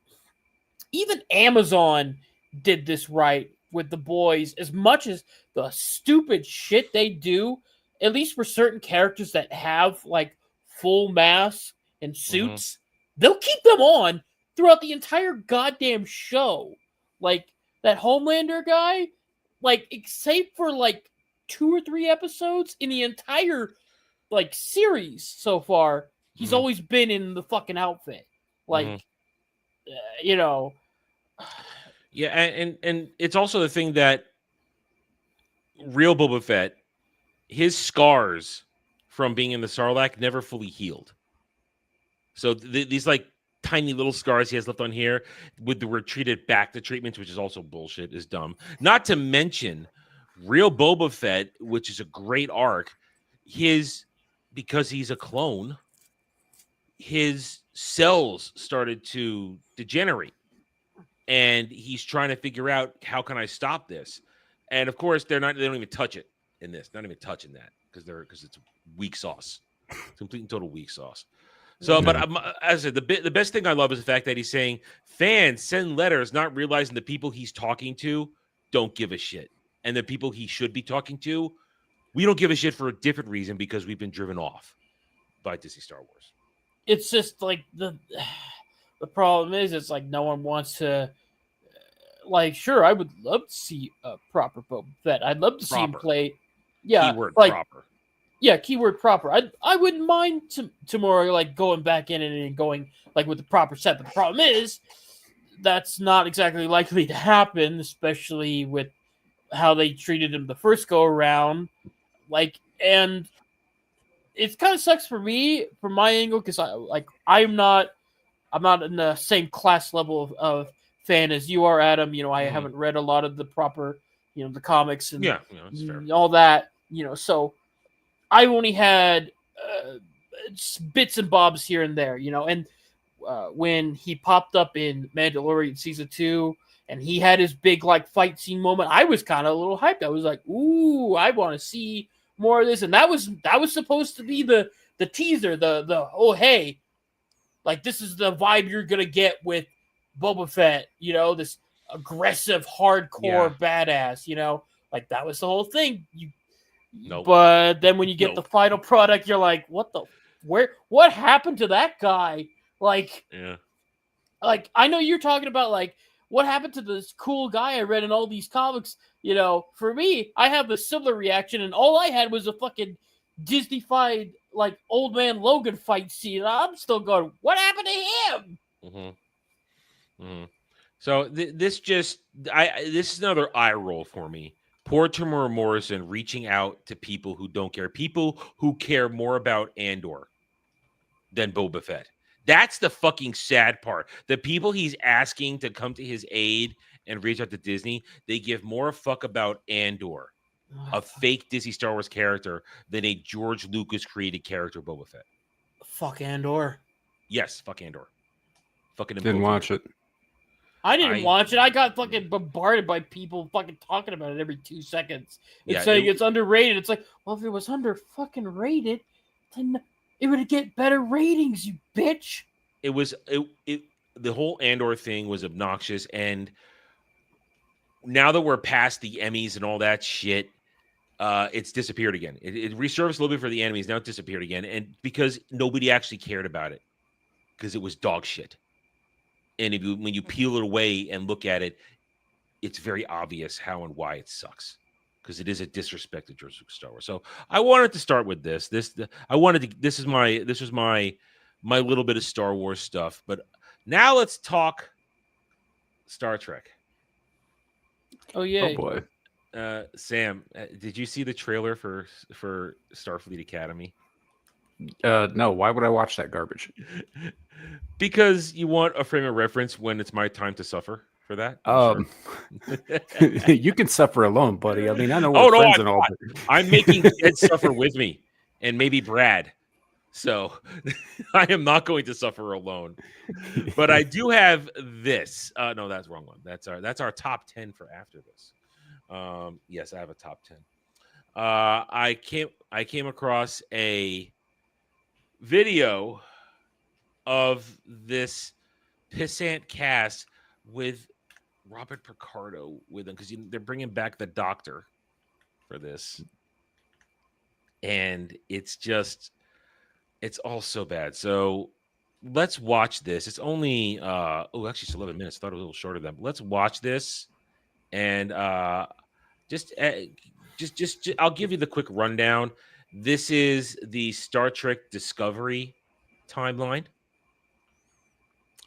even Amazon did this right with The Boys. As much as the stupid shit they do, at least for certain characters that have like full masks and suits, they'll keep them on throughout the entire goddamn show. Like that Homelander guy, like except for like 2 or 3 episodes in the entire like series so far, he's always been in the fucking outfit. Like, Yeah,
and it's also the thing that real Boba Fett, his scars from being in the Sarlacc never fully healed. So these like tiny little scars he has left on here with the retreated back to treatments, which is also bullshit, is dumb. Not to mention real Boba Fett, which is a great arc, because he's a clone, his cells started to degenerate. And he's trying to figure out, how can I stop this? And of course, they don't even touch it in this. Not even touching that because it's weak sauce. Complete and total weak sauce. So, but as I said, the best thing I love is the fact that he's saying fans send letters, not realizing the people he's talking to don't give a shit. And the people he should be talking to, we don't give a shit for a different reason, because we've been driven off by Disney Star Wars.
It's just like the problem is, it's like no one wants to. Like, sure, I would love to see a proper Boba Fett. I'd love to see him play. Yeah,
keyword
like,
proper.
Yeah, keyword proper. I wouldn't mind tomorrow like going back in and going like with the proper set. But the problem is, that's not exactly likely to happen, especially with how they treated him the first go around. Like, and it kind of sucks for me from my angle, because I'm not in the same class level of fan as you are, Adam. I haven't read a lot of the proper, the comics and all that. So I only had bits and bobs here and there. And when he popped up in Mandalorian season 2. And he had his big like fight scene moment, I was kind of a little hyped. I was like, "Ooh, I want to see more of this." And that was supposed to be the teaser, the oh hey, like this is the vibe you're gonna get with Boba Fett. This aggressive, hardcore badass. Like that was the whole thing.
Nope.
But then when you get the final product, you're like, what happened to that guy? Like, like I know you're talking about like, what happened to this cool guy I read in all these comics? For me, I have a similar reaction, and all I had was a fucking Disney-fied, like, old man Logan fight scene. I'm still going, what happened to him?
So this is another eye roll for me. Poor Tamora Morrison reaching out to people who don't care, people who care more about Andor than Boba Fett. That's the fucking sad part. The people he's asking to come to his aid and reach out to Disney, they give more a fuck about Andor, a fake Disney Star Wars character, than a George Lucas created character, Boba Fett.
Fuck Andor.
Yes, fuck Andor. Fucking
didn't watch it.
I didn't watch it. I got fucking bombarded by people fucking talking about it every 2 seconds. It's saying it's underrated. It's like, well, if it was under fucking rated, then It would get better ratings, you bitch.
It was the whole Andor thing was obnoxious, and now that we're past the Emmys and all that shit, it's disappeared again. It resurfaced a little bit for the Emmys, now it disappeared again, and because nobody actually cared about it, because it was dog shit. And when you peel it away and look at it, it's very obvious how and why it sucks, because it is a disrespect to Star Wars. So I wanted to start with this. This was my little bit of Star Wars stuff. But now let's talk Star Trek.
Oh yeah.
Oh boy.
Sam, did you see the trailer for Starfleet Academy?
No, why would I watch that garbage?
Because you want a frame of reference when it's my time to suffer for that.
Sure. You can suffer alone, buddy. I mean, I know we're friends and all.
I'm making kids suffer with me, and maybe Brad. So I am not going to suffer alone. But I do have this. No, that's the wrong one. That's our top 10 for after this. Yes, I have a top 10. I came across a video of this pissant cast with Robert Picardo with them, because they're bringing back the Doctor for this, and it's all so bad. So let's watch this. It's only actually it's 11 minutes. I thought it was a little shorter than that. But let's watch this, and just I'll give you the quick rundown. This is the Star Trek Discovery timeline.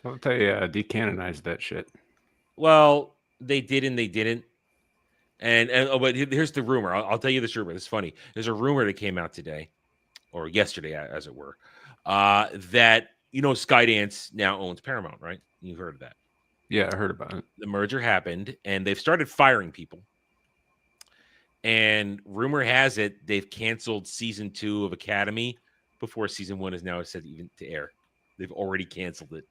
I'll tell you, decanonized that shit.
Well, they did and they didn't. But here's the rumor. I'll tell you this rumor. It's funny. There's a rumor that came out today, or yesterday, as it were, that Skydance now owns Paramount, right? You've heard of that?
Yeah, I heard about it.
The merger happened, and they've started firing people. And rumor has it they've canceled season 2 of Academy before season 1 is now set even to air. They've already canceled it.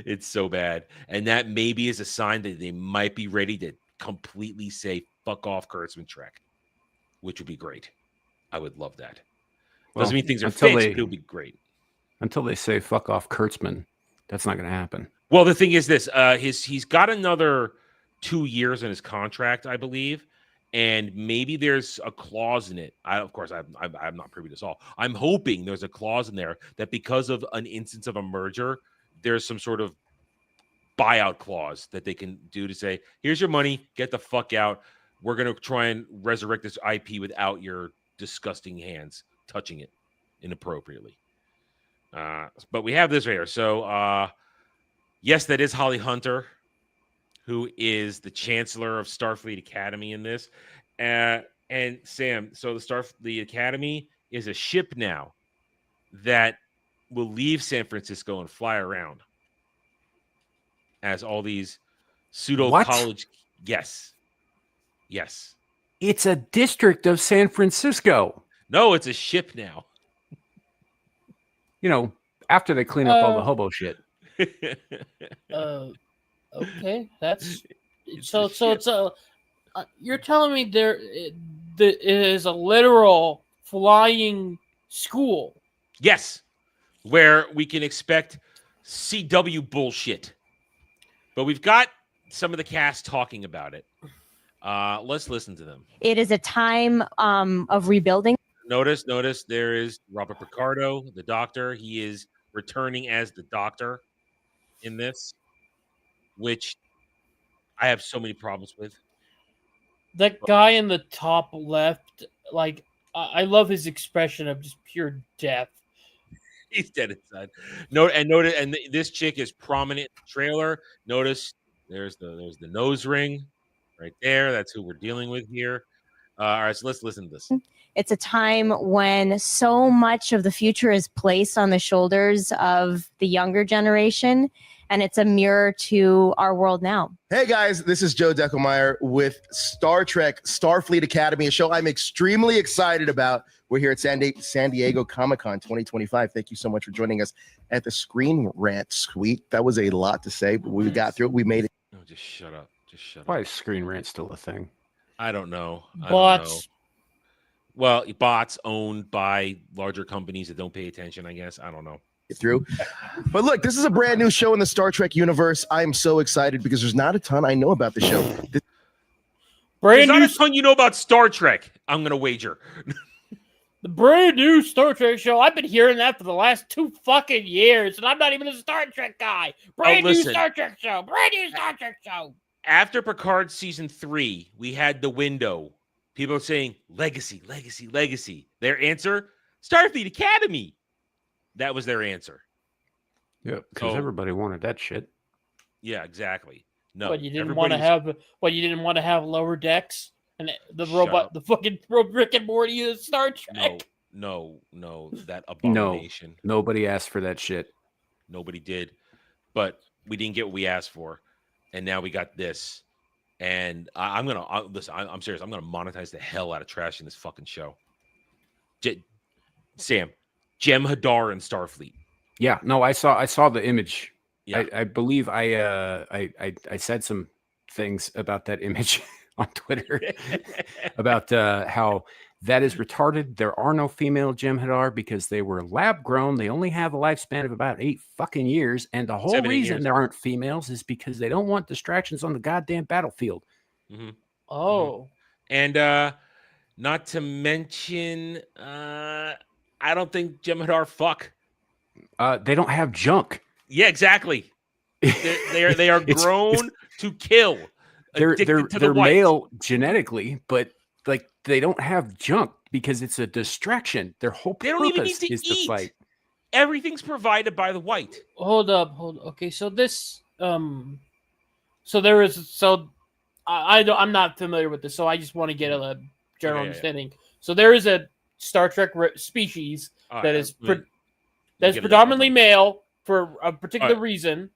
It's so bad. And that maybe is a sign that they might be ready to completely say, fuck off Kurtzman Trek, which would be great. I would love that. Doesn't mean things are fixed, but it would be great.
Until they say, fuck off Kurtzman, that's not going to happen.
Well, the thing is this. He's got another 2 years in his contract, I believe. And maybe there's a clause in it. I'm not privy to this all. I'm hoping there's a clause in there that because of an instance of a merger, there's some sort of buyout clause that they can do to say, here's your money, get the fuck out. We're going to try and resurrect this IP without your disgusting hands touching it inappropriately. But we have this right here. So, yes, that is Holly Hunter, who is the Chancellor of Starfleet Academy in this. And Sam, so the Academy is a ship now that will leave San Francisco and fly around as all these pseudo college. Yes.
It's a district of San Francisco.
No, it's a ship now.
After they clean up all the hobo shit.
Okay, that's so. You're telling me there is a literal flying school?
Yes, where we can expect CW bullshit. But we've got some of the cast talking about it. Let's listen to them.
It is a time of rebuilding.
Notice there is Robert Picardo, the Doctor. He is returning as the Doctor in this, which I have so many problems with.
That guy in the top left, I love his expression of just pure death.
He's dead inside. Notice, this chick is prominent in the trailer. Notice there's the nose ring right there. That's who we're dealing with here. All right, so let's listen to this.
It's a time when so much of the future is placed on the shoulders of the younger generation, and it's a mirror to our world now.
Hey guys, this is Joe Deckelmeyer with Star Trek Starfleet Academy, a show I'm extremely excited about. We're here at San Diego Comic-Con 2025. Thank you so much for joining us at the Screen Rant Suite. That was a lot to say, but we got through it. We made it.
No, just shut up.
Why is Screen Rant still a thing?
I don't know. Well, bots owned by larger companies that don't pay attention, I guess. I don't know.
Through. But look, this is a brand new show in the Star Trek universe. I'm so excited because there's not a ton I know about the show.
There's not a ton you know about Star Trek, I'm going to wager.
The brand new Star Trek show. I've been hearing that for the last 2 fucking years, and I'm not even a Star Trek guy. Brand new Star Trek show. Brand new Star Trek show.
After Picard season 3, we had the window. People are saying legacy, legacy, legacy. Their answer, Starfleet Academy. That was their answer.
Yeah, because everybody wanted that shit.
Yeah, exactly. No,
but you didn't want to have. Well, you didn't want to have lower decks and the robot, the fucking Rick and Morty of Star Trek.
No, that abomination.
No, nobody asked for that shit.
Nobody did, but we didn't get what we asked for, and now we got this. And I'm listen. I'm serious. I'm gonna monetize the hell out of trashing this fucking show. Sam, Jem Hadar and Starfleet.
Yeah, no, I saw the image.
Yeah.
I believe I said some things about that image on Twitter about how that is retarded. There are no female Jem Hadar because they were lab grown. They only have a lifespan of about 8 fucking years, and the whole reason there aren't females is because they don't want distractions on the goddamn battlefield.
Mm-hmm.
Oh,
and not to mention, I don't think Jem Hadar fuck.
They don't have junk.
Yeah, exactly. They are grown to kill.
They're male genetically, but like they don't have junk because it's a distraction. Their whole purpose is to fight.
Everything's provided by the white.
Hold up. Okay, so this so there is I'm not familiar with this, so I just want to get a general understanding. So there is a Star Trek species that is predominantly male for a particular reason,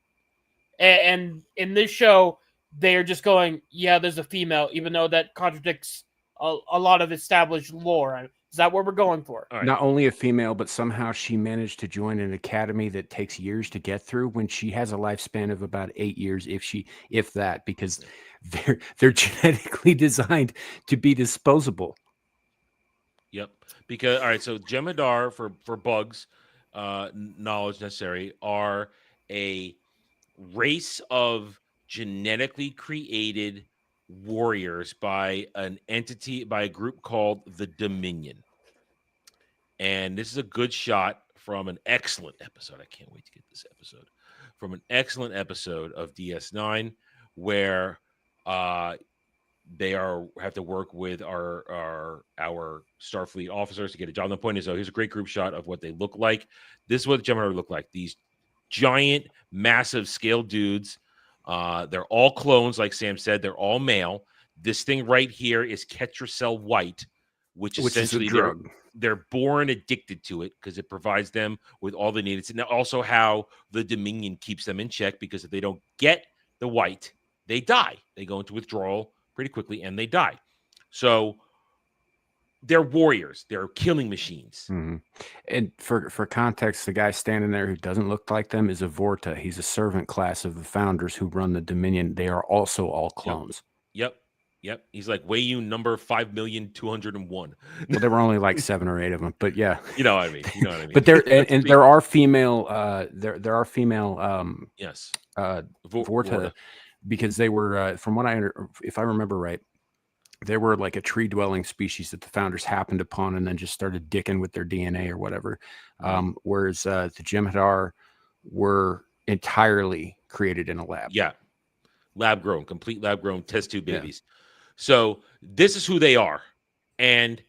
and in this show they are just going, yeah, there's a female, even though that contradicts a lot of established lore. Is that what we're going for?
Not only a female, but somehow she managed to join an academy that takes years to get through when she has a lifespan of about 8 years, if that, because they're genetically designed to be disposable.
Yep. Because all right, so Jem Hadar for bugs, knowledge necessary, are a race of genetically created warriors by a group called the Dominion. And this is a good shot from an excellent episode. I can't wait to get this episode. From an excellent episode of DS9 where they have to work with our Starfleet officers to get a job. The point is, here's a great group shot of what they look like. This is what Jem Hadar look like. These giant, massive scale dudes. They're all clones, like Sam said. They're all male. This thing right here is Ketracel White, which essentially they're born addicted to it because it provides them with all they need. It's also how the Dominion keeps them in check, because if they don't get the white, they die. They go into withdrawal pretty quickly and they die. So they're warriors. They're killing machines.
Mm-hmm. And for context, the guy standing there who doesn't look like them is a Vorta. He's a servant class of the founders who run the Dominion. They are also all clones.
Yep. He's like Wayu number 5,201,000.
Well, there were only like 7 or 8 of them, but yeah,
you know what I mean.
But there are female. There are female. Vorta, because they were from what if I remember right, they were like a tree dwelling species that the founders happened upon and then just started dicking with their DNA or whatever. Whereas the Jem Hadar were entirely created in a lab.
Yeah. Lab grown, complete lab grown test tube babies. Yeah. So this is who they are. And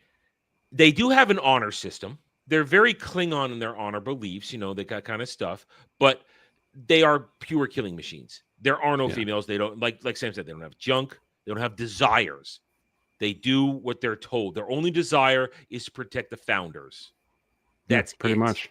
they do have an honor system. They're very Klingon in their honor beliefs, they got kind of stuff, but they are pure killing machines. There are no females. They don't, like Sam said, they don't have junk. They don't have desires. They do what they're told. Their only desire is to protect the founders. That's
pretty much.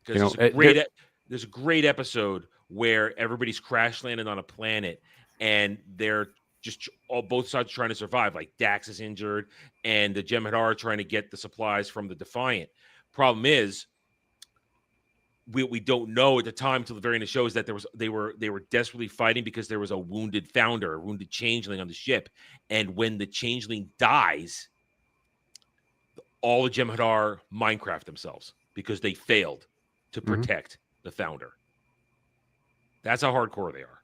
Because there's a great episode where everybody's crash landed on a planet and they're just both sides trying to survive. Like Dax is injured and the Jem Hadar are trying to get the supplies from the Defiant. Problem is, we don't know at the time till the very end of the show is that they were desperately fighting because there was a wounded founder, a wounded changeling on the ship. And when the changeling dies, all the Jem'Hadar Minecraft themselves because they failed to protect the founder. That's how hardcore they are.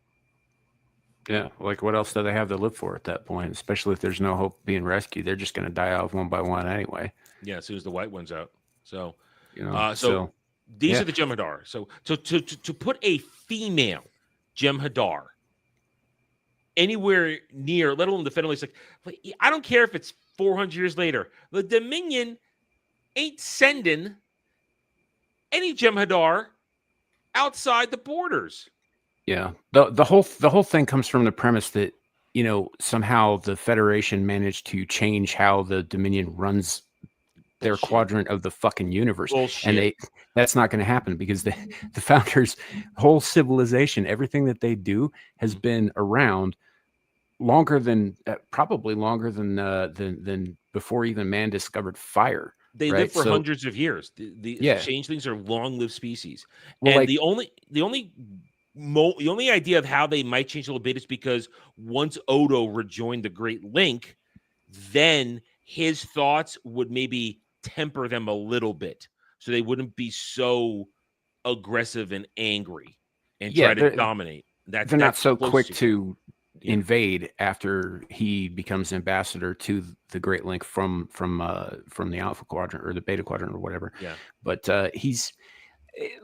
Yeah, like what else do they have to live for at that point? Especially if there's no hope of being rescued, they're just going to die off one by one anyway.
Yeah, as soon as the white one's out. So, these
yeah.
are the Jem'Hadar. So to put a female Jem'Hadar anywhere near, let alone the Federal, it's like, I don't care if it's 400 years later. The Dominion ain't sending any Jem'Hadar outside the borders.
Yeah, the whole thing comes from the premise that somehow the Federation managed to change how the Dominion runs their quadrant of the fucking universe.
Bullshit.
And that's not going to happen because the founders' whole civilization, everything that they do has been around longer than probably longer than before even man discovered fire.
They live for hundreds of years. The changelings are long-lived species, and the only idea of how they might change a little bit is because once Odo rejoined the Great Link, then his thoughts would maybe temper them a little bit, so they wouldn't be so aggressive and angry and try to dominate.
They're not so quick to invade after he becomes ambassador to the Great Link from the Alpha Quadrant or the Beta Quadrant or whatever.
Yeah,
but he's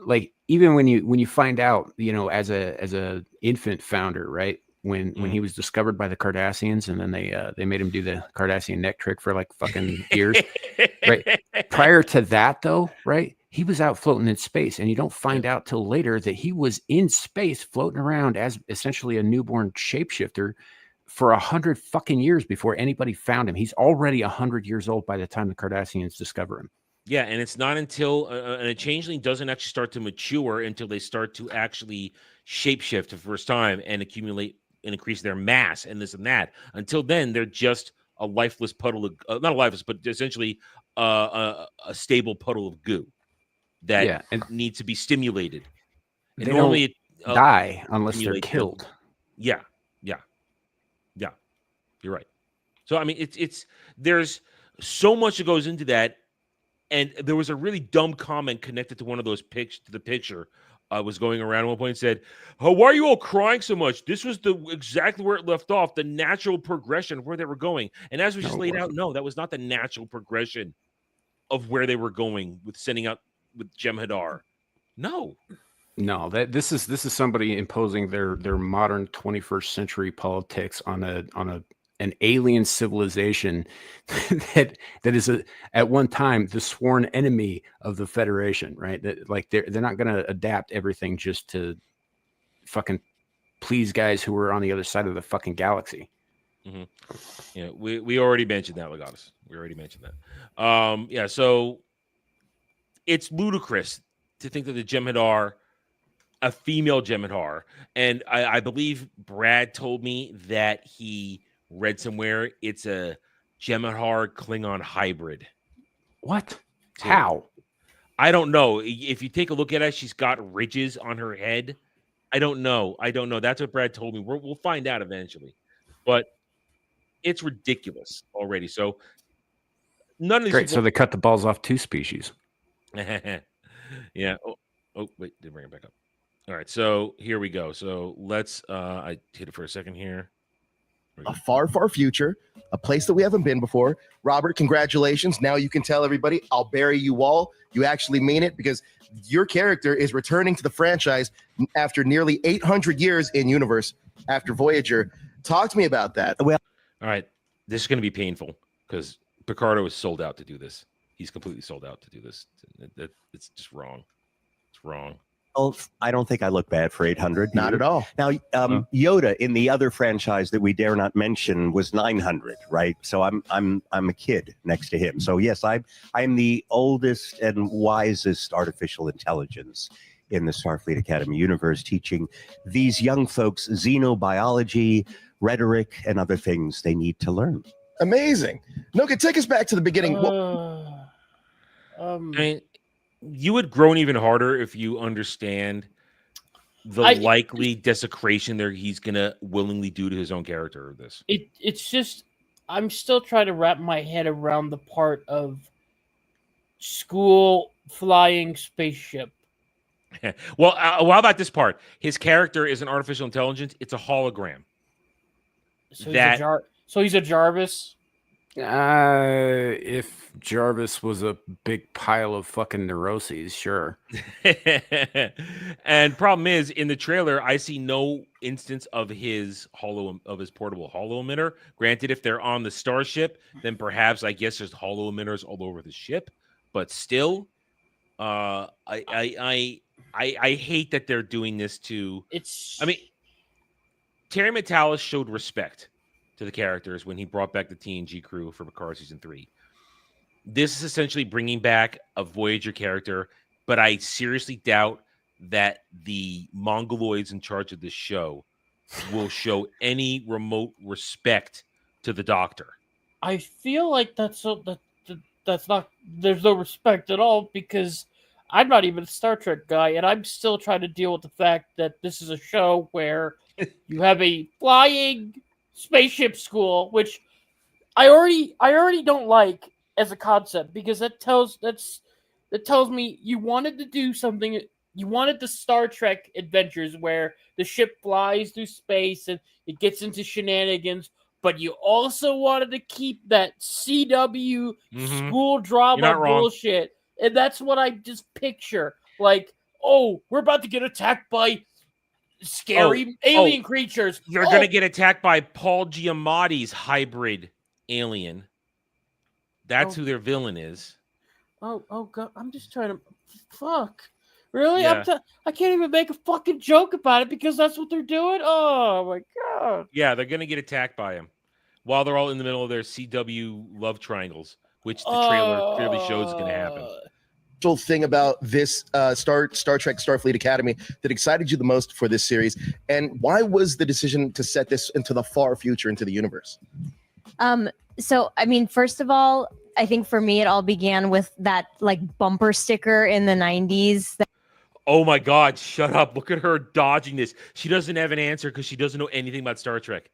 like, even when you find out, as a infant founder, right? When he was discovered by the Cardassians, and then they made him do the Cardassian neck trick for like fucking years, right? Prior to that, though, right? He was out floating in space, and you don't find out till later that he was in space floating around as essentially a newborn shapeshifter for 100 fucking years before anybody found him. He's already 100 years old by the time the Cardassians discover him.
Yeah, and it's not until a changeling doesn't actually start to mature until they start to actually shapeshift for the first time and accumulate and increase their mass and this and that. Until then, they're just a lifeless puddle of not a lifeless, but essentially a stable puddle of goo that needs to be stimulated. And
they
normally
don't die unless they're killed.
Yeah. You're right. So I mean, it's there's so much that goes into that. And there was a really dumb comment connected to one of those the picture was going around at one point and said, "Oh, why are you all crying so much? This was exactly where it left off, the natural progression of where they were going." And as we just laid out, no, that was not the natural progression of where they were going with sending out with Jem'Hadar. No,
this is somebody imposing their modern 21st century politics on an alien civilization that is at one time the sworn enemy of the Federation, right? That like they're not going to adapt everything just to fucking please guys who are on the other side of the fucking galaxy.
Mm-hmm. Yeah, we already mentioned that, Legatus. We already mentioned that. So it's ludicrous to think that the Jem'Hadar, a female Jem'Hadar, and I believe Brad told me that he read somewhere it's a Jem'Hadar Klingon hybrid.
What? How?
I don't know. If you take a look at it, she's got ridges on her head. I don't know. That's what Brad told me. We'll find out eventually. But it's ridiculous already. So none of these
great. So they cut the balls off two species.
Yeah. Oh, wait. They bring it back up. All right. So here we go. So let's. I hit it for a second here.
A far, far future, a place that we haven't been before. Robert, congratulations. Now you can tell everybody, I'll bury you all. You actually mean it, because your character is returning to the franchise after nearly 800 years in universe after Voyager. Talk to me about that. Well,
all right. This is going to be painful because Picardo is sold out to do this. He's completely sold out to do this. It's just wrong. It's wrong.
Well, I don't think I look bad for 800.
Not at all.
Now, Yoda in the other franchise that we dare not mention was 900, right? So I'm a kid next to him. So yes, I am the oldest and wisest artificial intelligence in the Starfleet Academy universe, teaching these young folks xenobiology, rhetoric, and other things they need to learn.
Amazing. Noka, take us back to the beginning.
I mean, you would groan even harder if you understand the likely desecration there he's gonna willingly do to his own character of this.
It's just I'm still trying to wrap my head around the part of school flying spaceship.
Well, how about this part? His character is an artificial intelligence. It's a hologram.
So he's a Jarvis.
If Jarvis was a big pile of fucking neuroses, sure.
And problem is, in the trailer, I see no instance of his portable holo emitter. Granted, if they're on the starship, then perhaps I guess there's holo emitters all over the ship. But still, I hate that they're doing this to. I mean, Terry Matalas showed respect to the characters when he brought back the TNG crew for Picard season 3. This is essentially bringing back a Voyager character, but I seriously doubt that the Mongoloids in charge of this show will show any remote respect to the Doctor.
I feel like that's not. There's no respect at all because I'm not even a Star Trek guy, and I'm still trying to deal with the fact that this is a show where you have a flying spaceship school, which I already don't like as a concept because that tells me you wanted to do something. You wanted the Star Trek adventures where the ship flies through space and it gets into shenanigans, but you also wanted to keep that CW school drama bullshit. And that's what I just picture. Like, oh, we're about to get attacked by scary alien creatures.
You're going to get attacked by Paul Giamatti's hybrid alien. That's who their villain is.
Oh God! I'm just trying to. Fuck. Really?
Yeah.
I can't even make a fucking joke about it because that's what they're doing. Oh my God.
Yeah, they're going to get attacked by him while they're all in the middle of their CW love triangles, which the trailer clearly shows is going to happen.
Thing about this Star Trek Starfleet Academy that excited you the most for this series, and why was the decision to set this into the far future, into the universe?
So I mean, first of all, I think for me it all began with that like bumper sticker in the 90s.
Oh my God, shut up. Look at her dodging this. She doesn't have an answer because she doesn't know anything about Star Trek.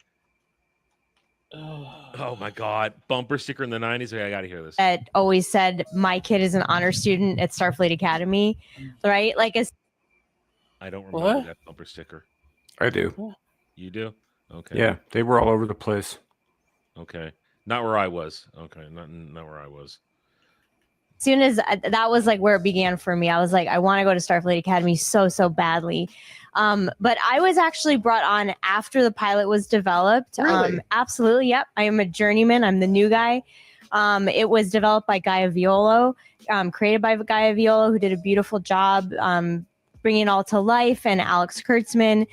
Oh my God. Bumper sticker in the 90s. Okay, I got to hear this.
That always said, my kid is an honor student at Starfleet Academy, right? Like,
I don't remember that bumper sticker.
I do.
You do? Okay.
Yeah, they were all over the place.
Okay. Not where I was. Okay, not where I was.
As soon as that was like where it began for me, I was like, I want to go to Starfleet Academy so badly. But I was actually brought on after the pilot was developed.
Really?
Absolutely. Yep. I am a journeyman. I'm the new guy. It was developed by Gaia Violo, created by Gaia Violo, who did a beautiful job bringing it all to life, and Alex Kurtzman.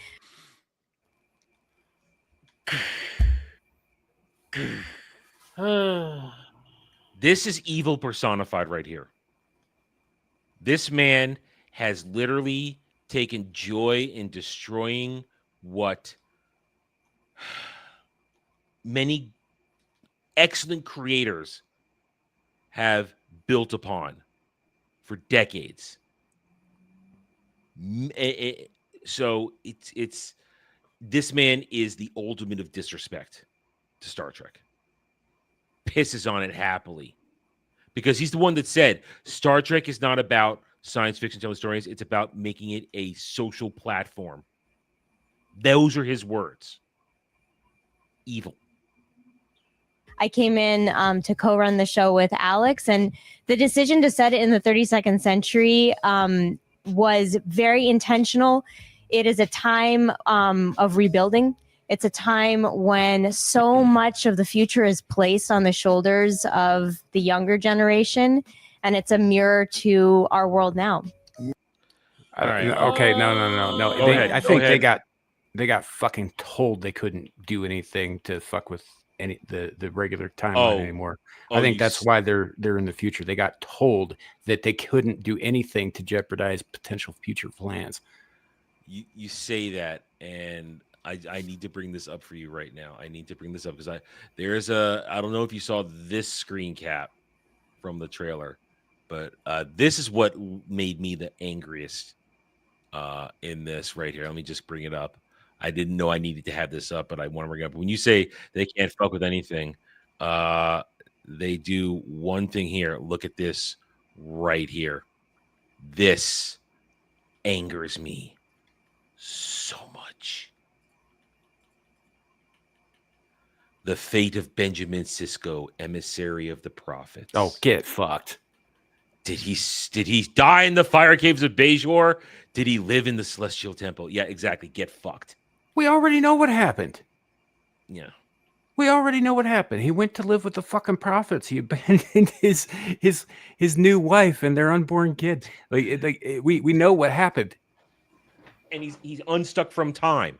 This is evil personified right here. This man has literally taken joy in destroying what many excellent creators have built upon for decades. So it's this man is the ultimate of disrespect to Star Trek. Pisses on it happily because he's the one that said Star Trek is not about science fiction telling stories. It's about making it a social platform. Those are his words. Evil.
I came in to co-run the show with Alex, and the decision to set it in the 32nd century was very intentional. It is a time of rebuilding. It's a time when so much of the future is placed on the shoulders of the younger generation, and it's a mirror to our world now.
Okay, no. I think they got fucking told they couldn't do anything to fuck with the regular timeline anymore. I think that's why they're in the future. They got told that they couldn't do anything to jeopardize potential future plans.
You say that, and I need to bring this up for you right now. I need to bring this up because I don't know if you saw this screen cap from the trailer, but this is what made me the angriest in this right here. Let me just bring it up. I didn't know I needed to have this up, but I want to bring it up. When you say they can't fuck with anything, they do one thing here. Look at this right here. This angers me so much. The fate of Benjamin Sisko, emissary of the prophets.
Oh, get fucked.
Did he die in the fire caves of Bajor? Did he live in the Celestial Temple? Yeah, exactly. Get fucked.
We already know what happened.
Yeah.
We already know what happened. He went to live with the fucking prophets. He abandoned his new wife and their unborn kid. We know what happened.
And he's unstuck from time.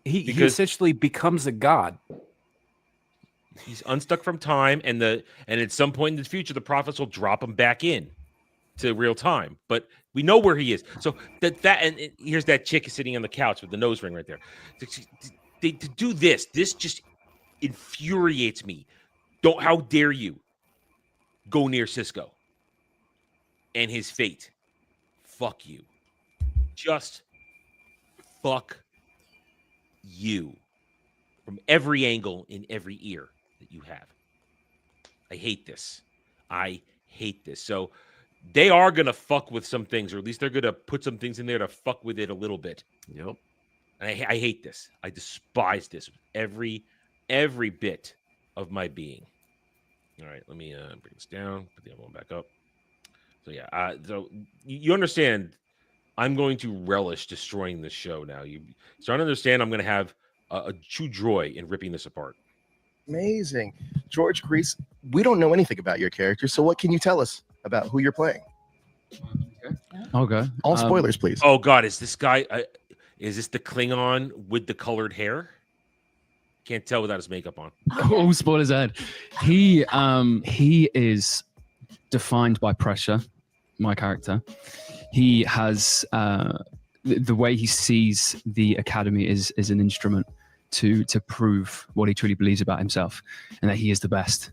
He essentially becomes a god.
He's unstuck from time, and at some point in the future, the prophets will drop him back in to real time. But we know where he is. So and here's that chick sitting on the couch with the nose ring right there. To do this just infuriates me. How dare you go near Sisko and his fate? Fuck you. Just fuck you from every angle in every ear that you have. I hate this. So they are going to fuck with some things, or at least they're going to put some things in there to fuck with it a little bit.
Yep.
And I hate this. I despise this with every bit of my being. All right, let me bring this down, put the other one back up. So yeah, so you understand, I'm going to relish destroying this show now. You starting to understand I'm going to have a true joy in ripping this apart.
Amazing. George Grease, we don't know anything about your character, so what can you tell us about who you're playing?
Okay.
All spoilers, please.
Oh God, is this guy? Is this the Klingon with the colored hair? Can't tell without his makeup on.
All spoilers ahead. He is defined by pressure. My character. He has the way he sees the academy is an instrument to prove what he truly believes about himself and that he is the best.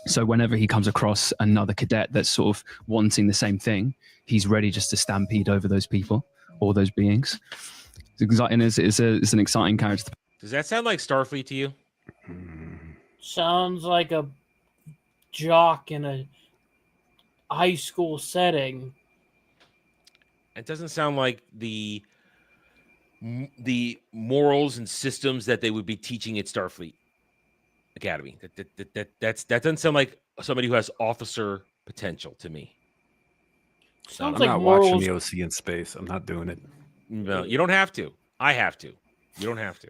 So whenever he comes across another cadet that's sort of wanting the same thing, he's ready just to stampede over those people or those beings. It's exciting. It's an exciting character.
Does that sound like Starfleet to you?
Sounds like a jock in a high school setting.
It doesn't sound like the morals and systems that they would be teaching at Starfleet Academy. That doesn't sound like somebody who has officer potential to me.
I'm not watching the OC in space. I'm not doing it.
No, you don't have to. I have to. You don't have to.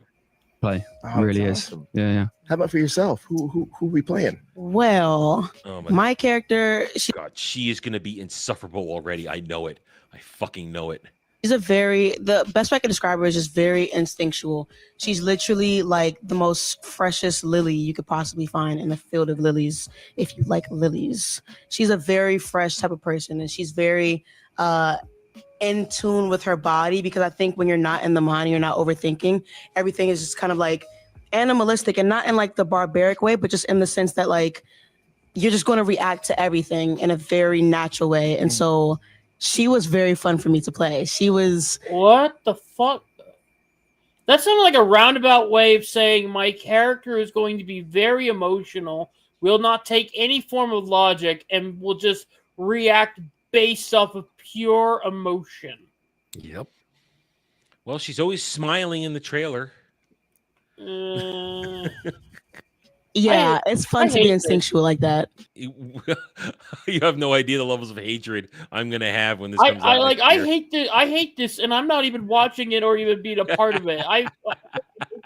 Play.
Oh,
Really
that's
is.
awesome.
Yeah.
How about for yourself? Who are we playing?
Well, my character,
God, she is going to be insufferable already. I know it. I fucking know it.
she's the best way I can describe her is just very instinctual. She's literally like the most freshest lily you could possibly find in the field of lilies, if you like lilies. She's a very fresh type of person, and she's very in tune with her body, because I think when you're not in the mind, you're not overthinking, everything is just kind of like animalistic, and not in like the barbaric way, but just in the sense that like you're just going to react to everything in a very natural way. And so she was very fun for me to play. She was...
What the fuck? That sounded like a roundabout way of saying my character is going to be very emotional, will not take any form of logic, and will just react based off of pure emotion.
Yep.
Well, she's always smiling in the trailer.
Yeah, it's fun to be instinctual like that.
You have no idea the levels of hatred I'm gonna have when this comes out.
I hate this, and I'm not even watching it or even being a part of it. I hate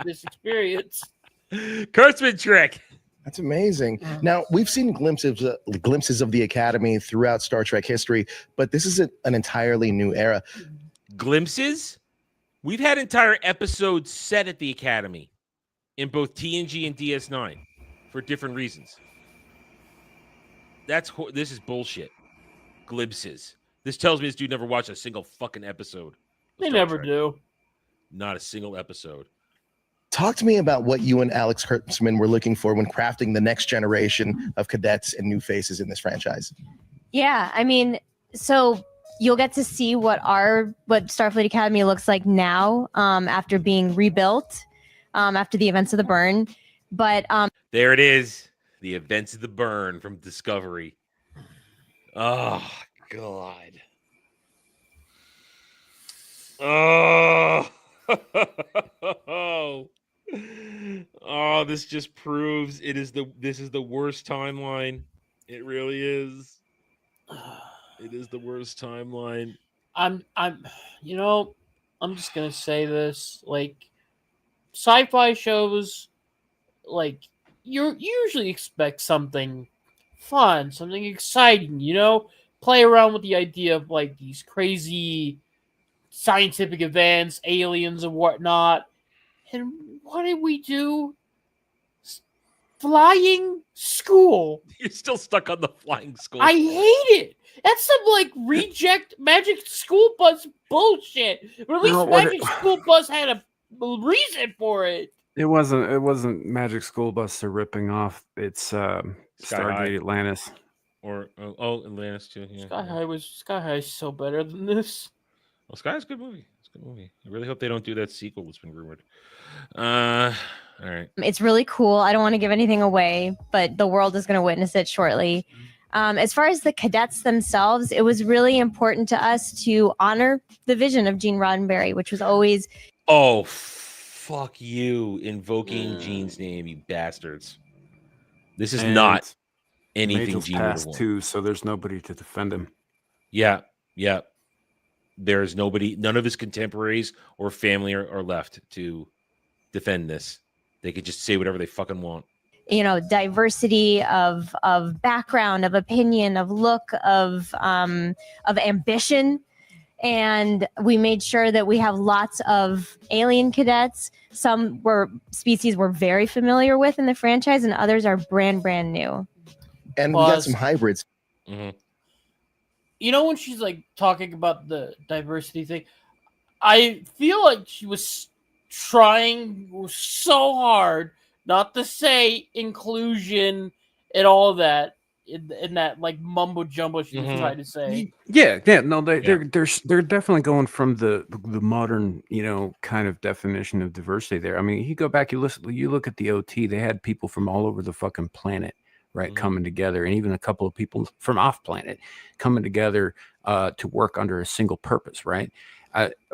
this experience.
Kurtzman trick.
That's amazing. Now, we've seen glimpses of the Academy throughout Star Trek history, but this is an entirely new era.
Glimpses? We've had entire episodes set at the Academy in both TNG and DS9 for different reasons. This is bullshit. Glimpses. This tells me this dude never watched a single fucking episode.
They never do.
Not a single episode.
Talk to me about what you and Alex Kurtzman were looking for when crafting the next generation of cadets and new faces in this franchise.
Yeah, I mean, so you'll get to see what Starfleet Academy looks like now, after being rebuilt, after the events of the burn. But
there it is, the events of the burn from Discovery. Oh God. Oh. Oh, this just proves this is the worst timeline. It really is. It is the worst timeline.
I'm I'm just gonna say this, like, sci-fi shows, like, you usually expect something fun, something exciting, play around with the idea of like these crazy scientific events, aliens and whatnot. And what did we do? Flying school.
You're still stuck on the flying school.
I hate it. That's some like reject Magic School Bus bullshit. But at least Magic School Bus had a reason for it.
It wasn't Magic School Bus they're ripping off. It's Stargate Atlantis.
Or Atlantis too. Yeah.
Sky High is so better than this.
Well, Sky is a good movie. It's a good movie. I really hope they don't do that sequel that's been rumored. All right.
It's really cool. I don't want to give anything away, but the world is going to witness it shortly. As far as the cadets themselves, it was really important to us to honor the vision of Gene Roddenberry, which was always...
Oh, fuck you, invoking Gene's name, you bastards. This is not anything
Angel's
Gene would
passed
want.
too, so there's nobody to defend him.
Yeah. There's nobody, none of his contemporaries or family are left to defend this. They could just say whatever they fucking want.
Diversity of background, of opinion, of look, of ambition. And we made sure that we have lots of alien cadets. Some species we're very familiar with in the franchise, and others are brand new.
And we got some hybrids.
Mm-hmm.
When she's like talking about the diversity thing, I feel like she was trying so hard not to say inclusion and all of that in that like mumbo jumbo she was trying to say.
Yeah, no, they're definitely going from the modern, kind of definition of diversity there. I mean, you go back, you look at the OT, they had people from all over the fucking planet, right, coming together, and even a couple of people from off planet coming together to work under a single purpose, right?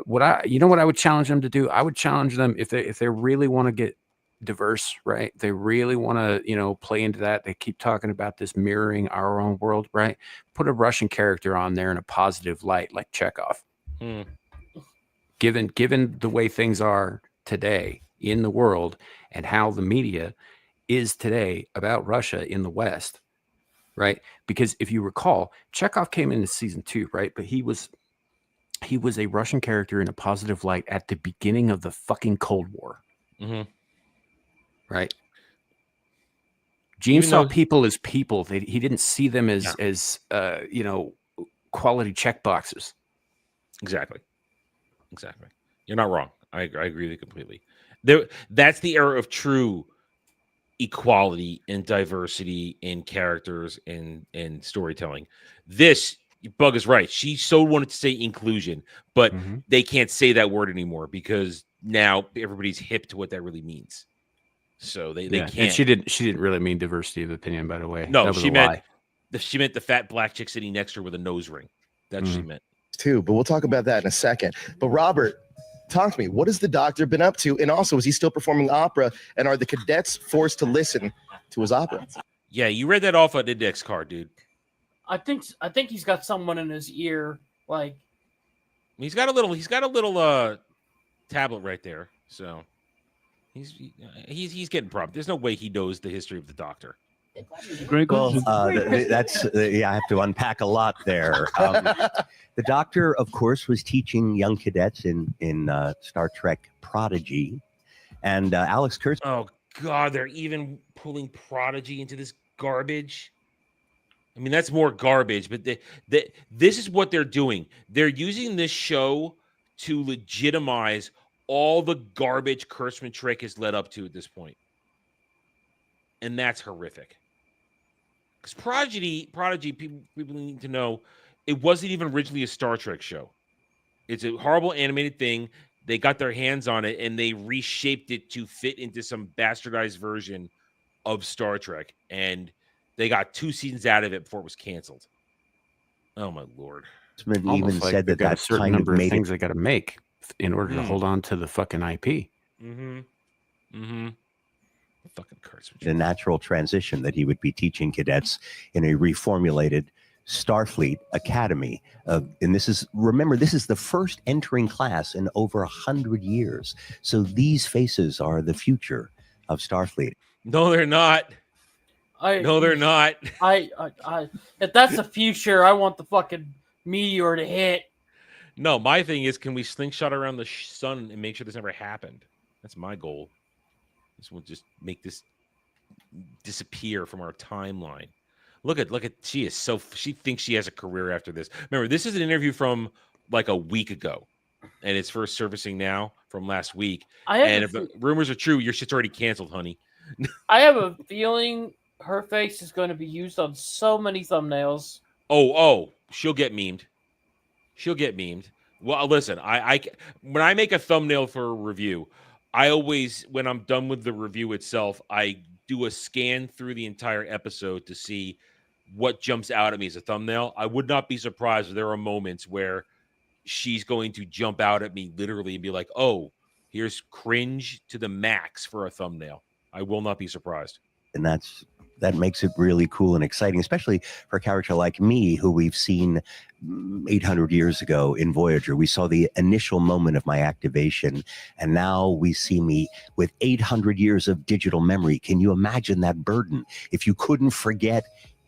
What I would challenge them to do? I would challenge them if they really want to get diverse, right? They really want to, play into that. They keep talking about this mirroring our own world, right? Put a Russian character on there in a positive light, like Chekhov. Given the way things are today in the world and how the media is today about Russia in the West, right? Because if you recall, Chekhov came into season 2, right? But he was a Russian character in a positive light at the beginning of the fucking Cold War. Right. Gene saw people as people. He didn't see them as quality check boxes.
Exactly. You're not wrong. I agree with you completely. That's the era of true equality and diversity in characters and storytelling. This Bug is right. She so wanted to say inclusion, but they can't say that word anymore because now everybody's hip to what that really means. So they can't.
And she didn't really mean diversity of opinion, by the way.
No, she meant the fat black chick sitting next to her with a nose ring. That's what she meant.
Too, but we'll talk about that in a second. But Robert, talk to me. What has the Doctor been up to? And also, is he still performing opera? And are the cadets forced to listen to his opera?
Yeah, you read that off an index card, dude.
I think he's got someone in his ear. Like
he's got a little tablet right there. So he's getting problems. There's no way he knows the history of the Doctor.
Well, that's I have to unpack a lot there. The Doctor, of course, was teaching young cadets in Star Trek Prodigy, and Alex Kurtzman.
Oh God, they're even pulling Prodigy into this garbage. I mean, that's more garbage, but this is what they're doing. They're using this show to legitimize all the garbage Kurtzman Trek has led up to at this point. And that's horrific. Because Prodigy, people need to know, it wasn't even originally a Star Trek show. It's a horrible animated thing. They got their hands on it, and they reshaped it to fit into some bastardized version of Star Trek. And they got 2 seasons out of it before it was canceled. Oh my lord!
Even
Almost like
said
they've
that
got a
that
certain
kind of
number of
made
things
it.
they got to make in order to
Mhm.
hold on to the fucking IP.
Fucking curse.
The natural transition that he would be teaching cadets in a reformulated Starfleet Academy. And this is the first entering class in over 100 years. So these faces are the future of Starfleet.
No, they're not. No, they're not.
If that's the future, I want the fucking meteor to hit.
No, my thing is, can we slingshot around the sun and make sure this never happened? That's my goal. This will just make this disappear from our timeline. Look at she thinks she has a career after this. Remember, this is an interview from like a week ago, and it's first surfacing now from last week. And if rumors are true, your shit's already canceled, honey.
I have a feeling her face is going to be used on so many thumbnails.
Oh, she'll get memed. She'll get memed. Well, listen, I when I make a thumbnail for a review, I always, when I'm done with the review itself, I do a scan through the entire episode to see what jumps out at me as a thumbnail. I would not be surprised if there are moments where she's going to jump out at me literally and be like, oh, here's cringe to the max for a thumbnail. I will not be surprised.
And that makes it really cool and exciting, especially for a character like me, who we've seen 800 years ago in Voyager. We saw the initial moment of my activation, and now we see me with 800 years of digital memory. Can you imagine that burden if you couldn't forget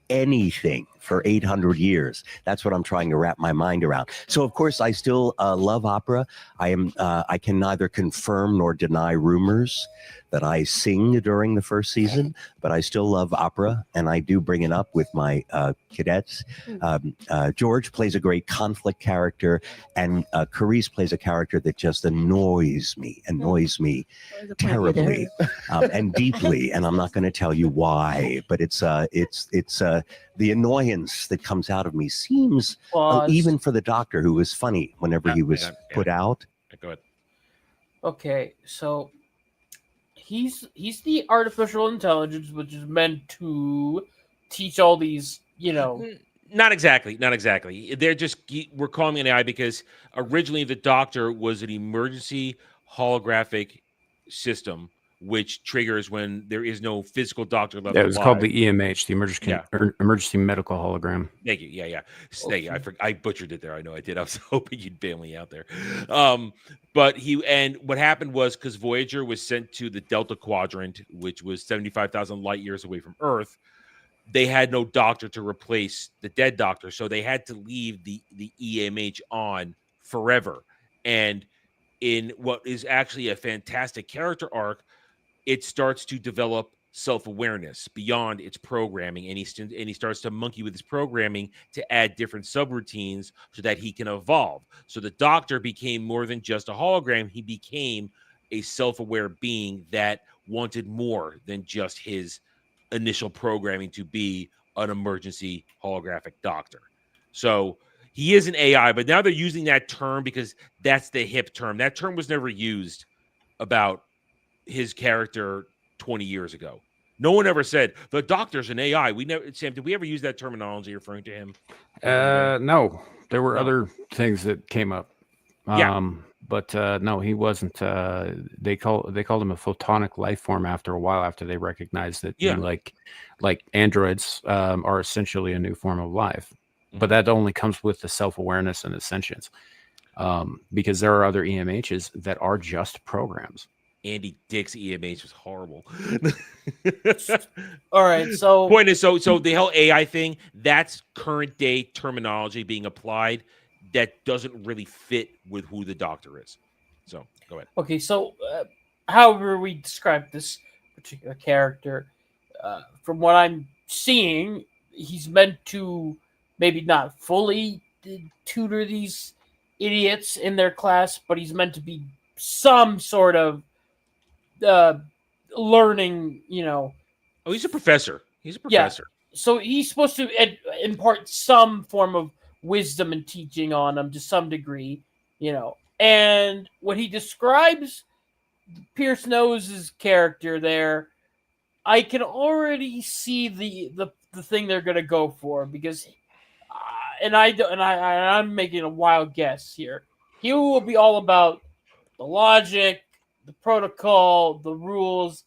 anything for 800 years? That's what I'm trying to wrap my mind around. So of course I still love opera. I can neither confirm nor deny rumors that I sing during the first season, but I still love opera, and I do bring it up with my cadets. George plays a great conflict character, and Carice plays a character that just annoys me terribly and deeply. And I'm not going to tell you why, but it's the annoyance that comes out of me seems even for the Doctor, who was funny whenever he was put out.
Go ahead.
Okay, so he's the artificial intelligence which is meant to teach all these,
Not exactly. They're just, we're calling it an AI because originally the Doctor was an emergency holographic system which triggers when there is no physical doctor left alive.
It's called the EMH, the emergency medical hologram.
Thank you. Yeah. Thank you. I butchered it there. I know I did. I was hoping you'd bail me out there. But what happened was, because Voyager was sent to the Delta Quadrant, which was 75,000 light years away from Earth, they had no doctor to replace the dead doctor, so they had to leave the EMH on forever. And in what is actually a fantastic character arc, it starts to develop self-awareness beyond its programming, and he starts to monkey with his programming to add different subroutines so that he can evolve. So the Doctor became more than just a hologram. He became a self-aware being that wanted more than just his initial programming to be an emergency holographic doctor. So he is an AI, but now they're using that term because that's the hip term. That term was never used about his character 20 years ago. No one ever said the Doctor's an AI. Sam, did we ever use that terminology referring to him?
No, there were other things that came up. But no, he wasn't. They called him a photonic life form after a while, after they recognized that like androids are essentially a new form of life. But that only comes with the self-awareness and the sentience, because there are other EMHs that are just programs.
Andy Dick's EMH was horrible.
All right, so
point is, so the whole AI thing, that's current day terminology being applied that doesn't really fit with who the Doctor is. So go ahead.
Okay, so however we describe this particular character, from what I'm seeing, he's meant to maybe not fully tutor these idiots in their class, but he's meant to be some sort of learning,
Oh, he's a professor. He's a professor.
Yeah. So he's supposed to impart some form of wisdom and teaching on them to some degree, And when he describes Pierce Nose's character there, I can already see the thing they're going to go for, because I'm making a wild guess here. He will be all about the logic, the protocol, the rules,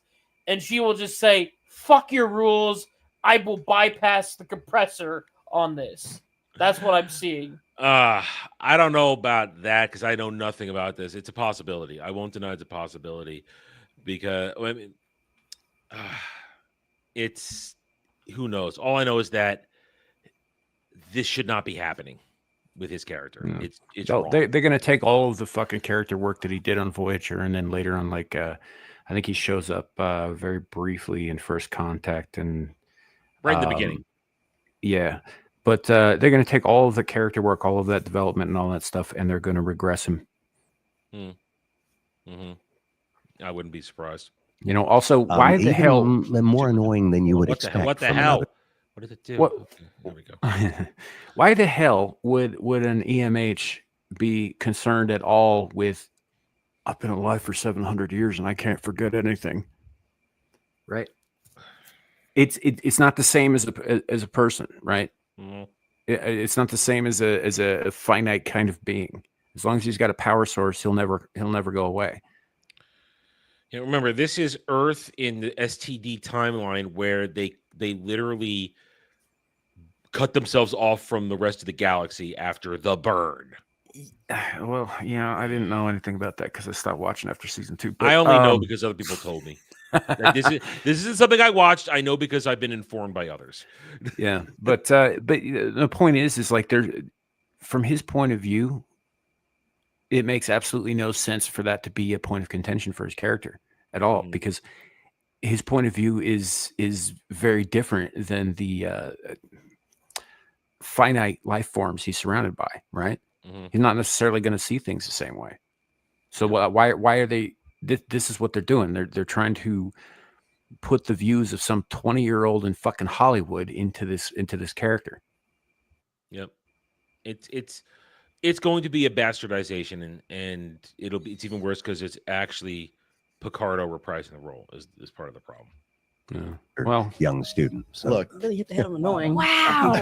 and she will just say, "Fuck your rules. I will bypass the compressor on this." That's what I'm seeing.
I don't know about that because I know nothing about this. It's a possibility. I won't deny it's a possibility because it's who knows. All I know is that this should not be happening with his character.
Yeah.
It's wrong.
They're going to take all of the fucking character work that he did on Voyager, and then later on, like I think he shows up very briefly in First Contact and
right in the beginning.
Yeah. But they're going to take all of the character work, all of that development and all that stuff, and they're going to regress him.
I wouldn't be surprised.
You know, also, why the hell?
More annoying than you would expect.
What the hell? What did it do?
What?
Okay, there we go.
Why the hell would an EMH be concerned at all with, I've been alive for 700 years and I can't forget anything? Right? It's not the same as a person, right?
Mhm.
It's not the same as a finite kind of being. As long as he's got a power source, he'll never go away.
You know, remember, this is Earth in the STD timeline where they literally cut themselves off from the rest of the galaxy after the burn.
Well, yeah, I didn't know anything about that because I stopped watching after season 2. But,
I only know because other people told me. Like, this isn't something I watched. I know because I've been informed by others.
Yeah, but the point is like from his point of view, it makes absolutely no sense for that to be a point of contention for his character at all, because his point of view is very different than the finite life forms he's surrounded by, right? He's not necessarily going to see things the same way. So why are they? This is what they're doing. They're trying to put the views of some 20-year-old in fucking Hollywood into this character.
Yep, it's going to be a bastardization, and it's even worse because it's actually Picardo reprising the role is part of the problem.
Yeah. Well,
young student. So.
Look,
really hit the head of annoying.
Wow.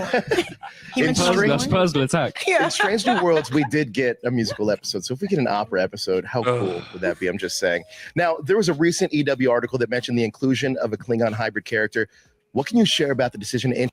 That's personal attack.
In Strange New Worlds, we did get a musical episode. So if we get an opera episode, how cool would that be? I'm just saying. Now, there was a recent EW article that mentioned the inclusion of a Klingon hybrid character. What can you share about the decision to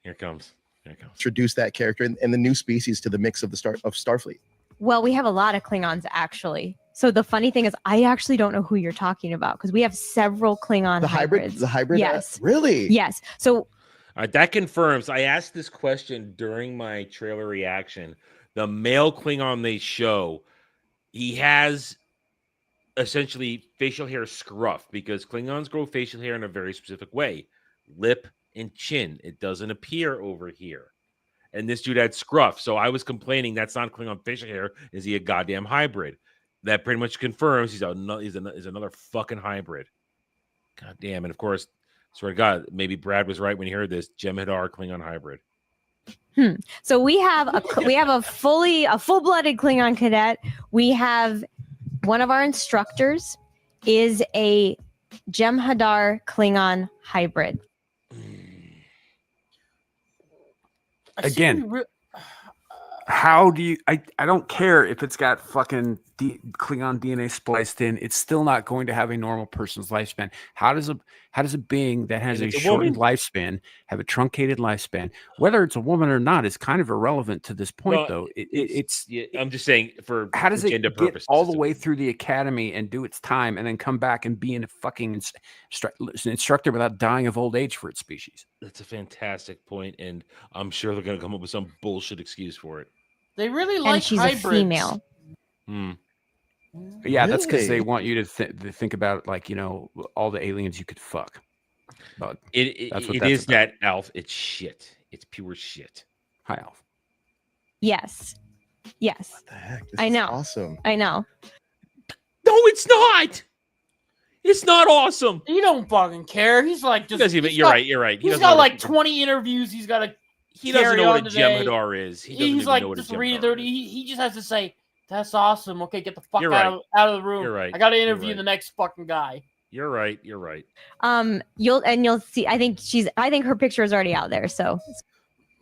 Here it comes.
introduce that character and the new species to the mix of Starfleet?
Well, we have a lot of Klingons, actually. So the funny thing is, I actually don't know who you're talking about because we have several Klingon hybrids.
The hybrid?
Yes.
Really?
Yes. So
that confirms. I asked this question during my trailer reaction. The male Klingon they show, he has essentially facial hair scruff because Klingons grow facial hair in a very specific way. Lip and chin. It doesn't appear over here. And this dude had scruff. So I was complaining that's not Klingon facial hair. Is he a goddamn hybrid? That pretty much confirms he's another fucking hybrid. God damn. And of course, swear to God, maybe Brad was right when he heard this. Jem'Hadar Klingon hybrid.
So we have a full-blooded Klingon cadet. We have one of our instructors is a Jem'Hadar Klingon hybrid.
Again, how do you? I don't care if it's got fucking Klingon DNA spliced in. It's still not going to have a normal person's lifespan. How does a being that has a shortened lifespan have a truncated lifespan? Whether it's a woman or not is kind of irrelevant to this point, though.
I'm just saying
how does it
gender
get
purposes,
all the way through the academy and do its time and then come back and be a fucking instructor without dying of old age for its species?
That's a fantastic point, and I'm sure they're going to come up with some bullshit excuse for it.
They really like
and she's
hybrids.
a female.
Yeah, that's because they want you to think about, like, you know, all the aliens you could fuck. But
that's that, Alf. It's shit. It's pure shit.
Hi, Alf.
Yes. What
the heck?
I know.
Awesome.
I know.
No, it's not. It's not awesome.
You don't fucking care. He's like just.
You're right.
He's got like 20 interviews. He's got to.
He doesn't know what a Jem'Hadar is.
He's like just read it. He just has to say, "That's awesome." Okay, get the fuck out of the room.
You're right.
I got to interview the next fucking guy.
You're right.
You'll see. I think her picture is already out there. So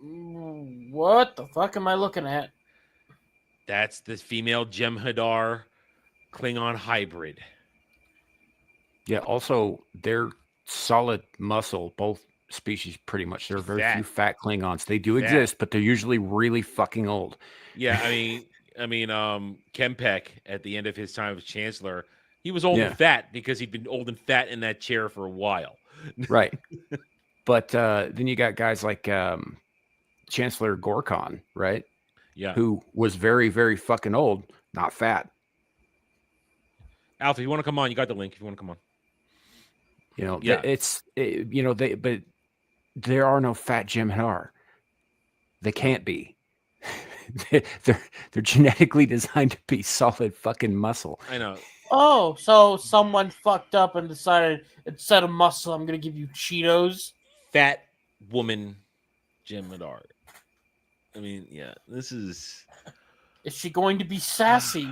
What the fuck am I looking at?
That's the female Jem'Hadar Klingon hybrid.
Yeah. Also, they're solid muscle. Both species, pretty much. There are very few fat Klingons. They do exist, but they're usually really fucking old.
Yeah, I mean, Kempek at the end of his time as Chancellor, he was old and fat because he'd been old and fat in that chair for a while.
Right. But then you got guys like Chancellor Gorkon, right?
Yeah.
Who was very, very fucking old, not fat.
Alpha, you want to come on? You got the link. If you want to come on,
you know, but there are no fat Jem'Hadar. They can't be. they're genetically designed to be solid fucking muscle.
I know.
Oh, so someone fucked up and decided instead of muscle, I'm gonna give you Cheetos.
Fat woman Jem'Hadar. I mean, yeah, this is.
Is she going to be sassy?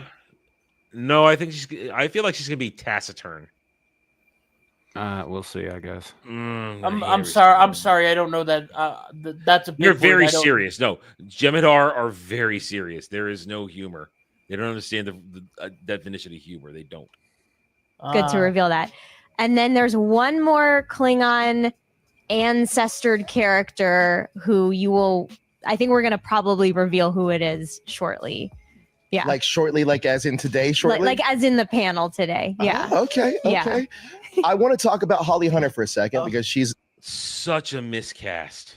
No, I feel like she's gonna be taciturn.
We'll see, I guess.
I'm sorry. I'm sorry. I don't know that. That's a big
You're
word.
very serious. No, Jem'Hadar are very serious. There is no humor. They don't understand the definition of humor. They don't.
Good to reveal that. And then there's one more Klingon ancestored character who you will. I think we're going to probably reveal who it is shortly. Yeah.
Like shortly, like as in today, shortly?
Like as in the panel today. Yeah.
Okay.
Yeah.
I want to talk about Holly Hunter for a second because she's
such a miscast.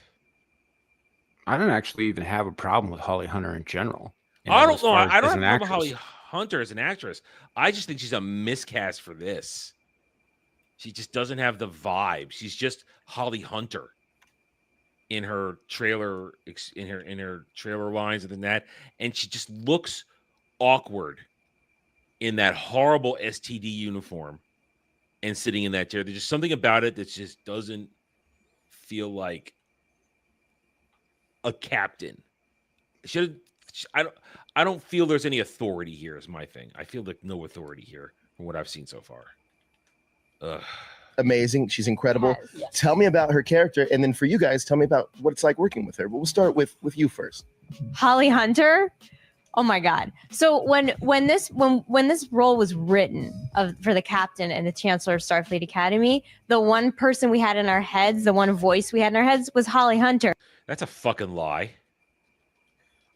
I don't actually even have a problem with Holly Hunter in general.
I don't know. I don't have a problem with Holly Hunter as an actress. I just think she's a miscast for this. She just doesn't have the vibe. She's just Holly Hunter in her trailer, in her trailer lines and that, and she just looks awkward in that horrible STD uniform and sitting in that chair. There's just something about it that just doesn't feel like a captain. I don't feel there's any authority here is my thing. I feel like no authority here from what I've seen so far. Ugh.
Amazing. She's incredible. Yes. Tell me about her character, and then for you guys, tell me about what it's like working with her. But we'll start with you first.
Holly Hunter. Oh my God. So when this role was written for the captain and the Chancellor of Starfleet Academy, the one person we had in our heads, the one voice we had in our heads was Holly Hunter.
That's a fucking lie.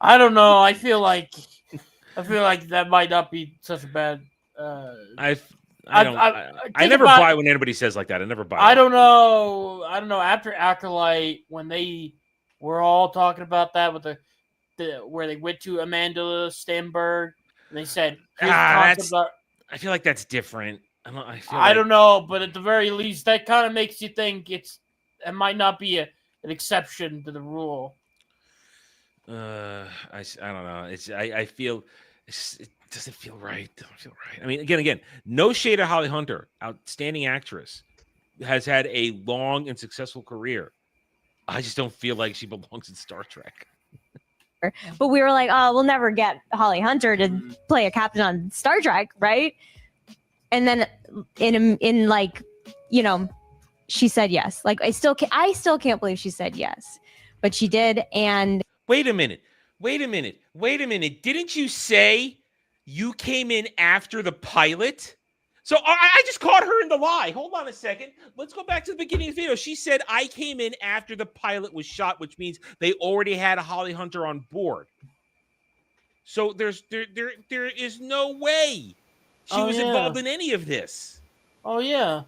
I don't know. I feel like that might not be such a bad.
I never buy when anybody says like that. I never buy.
I don't know. After Acolyte, when they were all talking about that with the where they went to Amanda Stenberg and they said,
I feel like that's different.
I don't know, but at the very least, that kind of makes you think it might not be an exception to the rule.
I don't know. I feel it doesn't feel right. Doesn't feel right. I mean, again, no shade of Holly Hunter, outstanding actress, has had a long and successful career. I just don't feel like she belongs in Star Trek.
But we were like, oh, we'll never get Holly Hunter to play a captain on Star Trek, right? And then in like, you know, she said yes. Like I still can't believe she said yes, but she did. And
wait a minute. Didn't you say you came in after the pilot? So I just caught her in the lie. Hold on a second. Let's go back to the beginning of the video. She said, I came in after the pilot was shot, which means they already had a Holly Hunter on board. So there is no way she was involved in any of this.
Oh, yeah.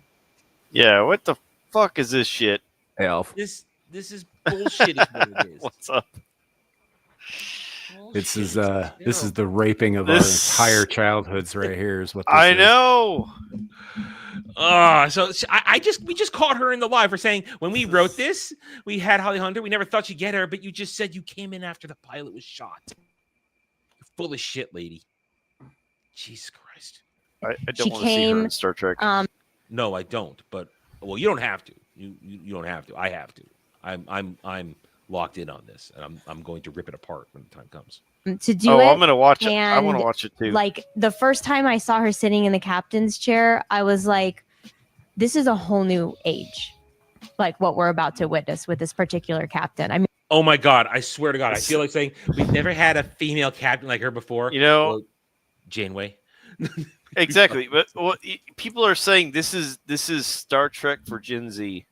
Yeah, what the fuck is this shit?
Hey, Alf.
This is bullshit is what it is.
What's up?
This is the raping of our entire childhoods right here is what this
I
is.
know.
So we just caught her in the lie for saying when we wrote this, we had Holly Hunter. We never thought she'd get her, but you just said you came in after the pilot was shot. You're full of shit, lady. Jesus Christ.
I don't want to see her in Star Trek.
No, I don't. But well, you don't have to. You don't have to. I have to. I'm locked in on this, and I'm going to rip it apart when the time comes.
To do it.
I'm gonna watch it. I want to watch it too.
Like the first time I saw her sitting in the captain's chair, I was like, "This is a whole new age." Like what we're about to witness with this particular captain. I mean,
Oh my God! I swear to God, I feel like saying we've never had a female captain like her before.
You know,
well, Janeway.
Exactly, but people are saying this is Star Trek for Gen Z.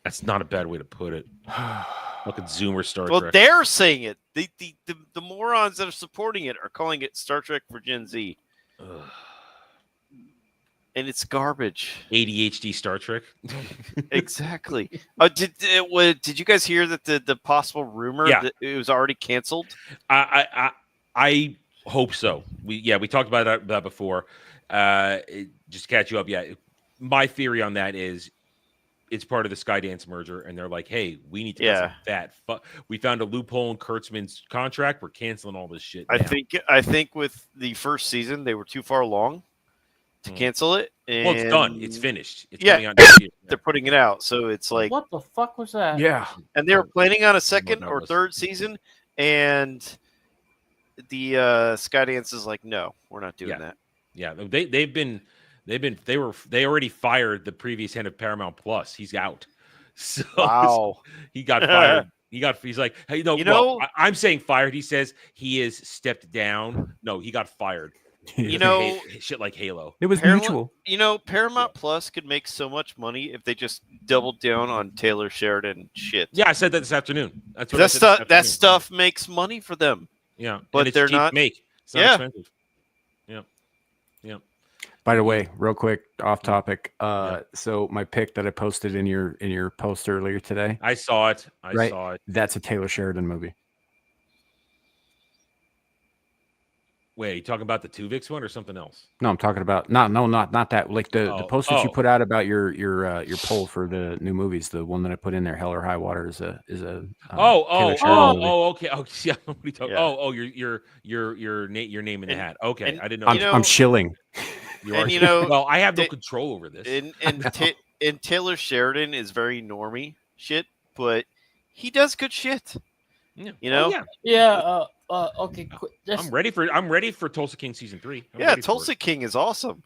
That's not a bad way to put it. Look at Zoomer Star
Well,
Trek.
they're saying it. The morons that are supporting it are calling it Star Trek for Gen Z.
Ugh.
And it's garbage.
ADHD Star Trek.
Exactly. Did you guys hear that the possible rumor that it was already canceled?
I hope so. We talked about that before. Just to catch you up. Yeah, my theory on that is it's part of the Skydance merger, and they're like, "Hey, we need to get some fat. We found a loophole in Kurtzman's contract. We're canceling all this shit."
I think with the first season they were too far along to cancel it. And
well, it's done. It's finished. It's coming out next year.
They're putting it out, so it's like,
what the fuck was that?
Yeah,
and they were planning on a second or third season, and the Skydance is like, no, we're not doing that.
Yeah, they already fired the previous head of Paramount Plus. He's out. So
wow,
he got fired. He's like, hey, I'm saying fired. He says he is stepped down. No, he got fired. Shit like Halo.
It was mutual.
Paramount Plus could make so much money if they just doubled down on Taylor Sheridan shit.
Yeah, I said that this afternoon.
That stuff makes money for them.
Yeah,
but they're not.
It's not expensive. Yeah.
By the way, real quick, off topic. So my pick that I posted in your post earlier today.
I saw it. I saw it.
That's a Taylor Sheridan movie.
Wait, are you talking about the Tuvix one or something else?
No, I'm talking about not that. Like the post that you put out about your poll for the new movies. The one that I put in there, Hell or High Water, is a Taylor Sheridan movie.
Okay. Oh, yeah. What are you talking? Your name in the hat. Okay, I didn't know.
I'm shilling.
You are. Well, I have no control over this.
And Taylor Sheridan is very normie shit, but he does good shit.
Yeah.
Okay.
I'm ready for Tulsa King season 3.
Tulsa King is awesome.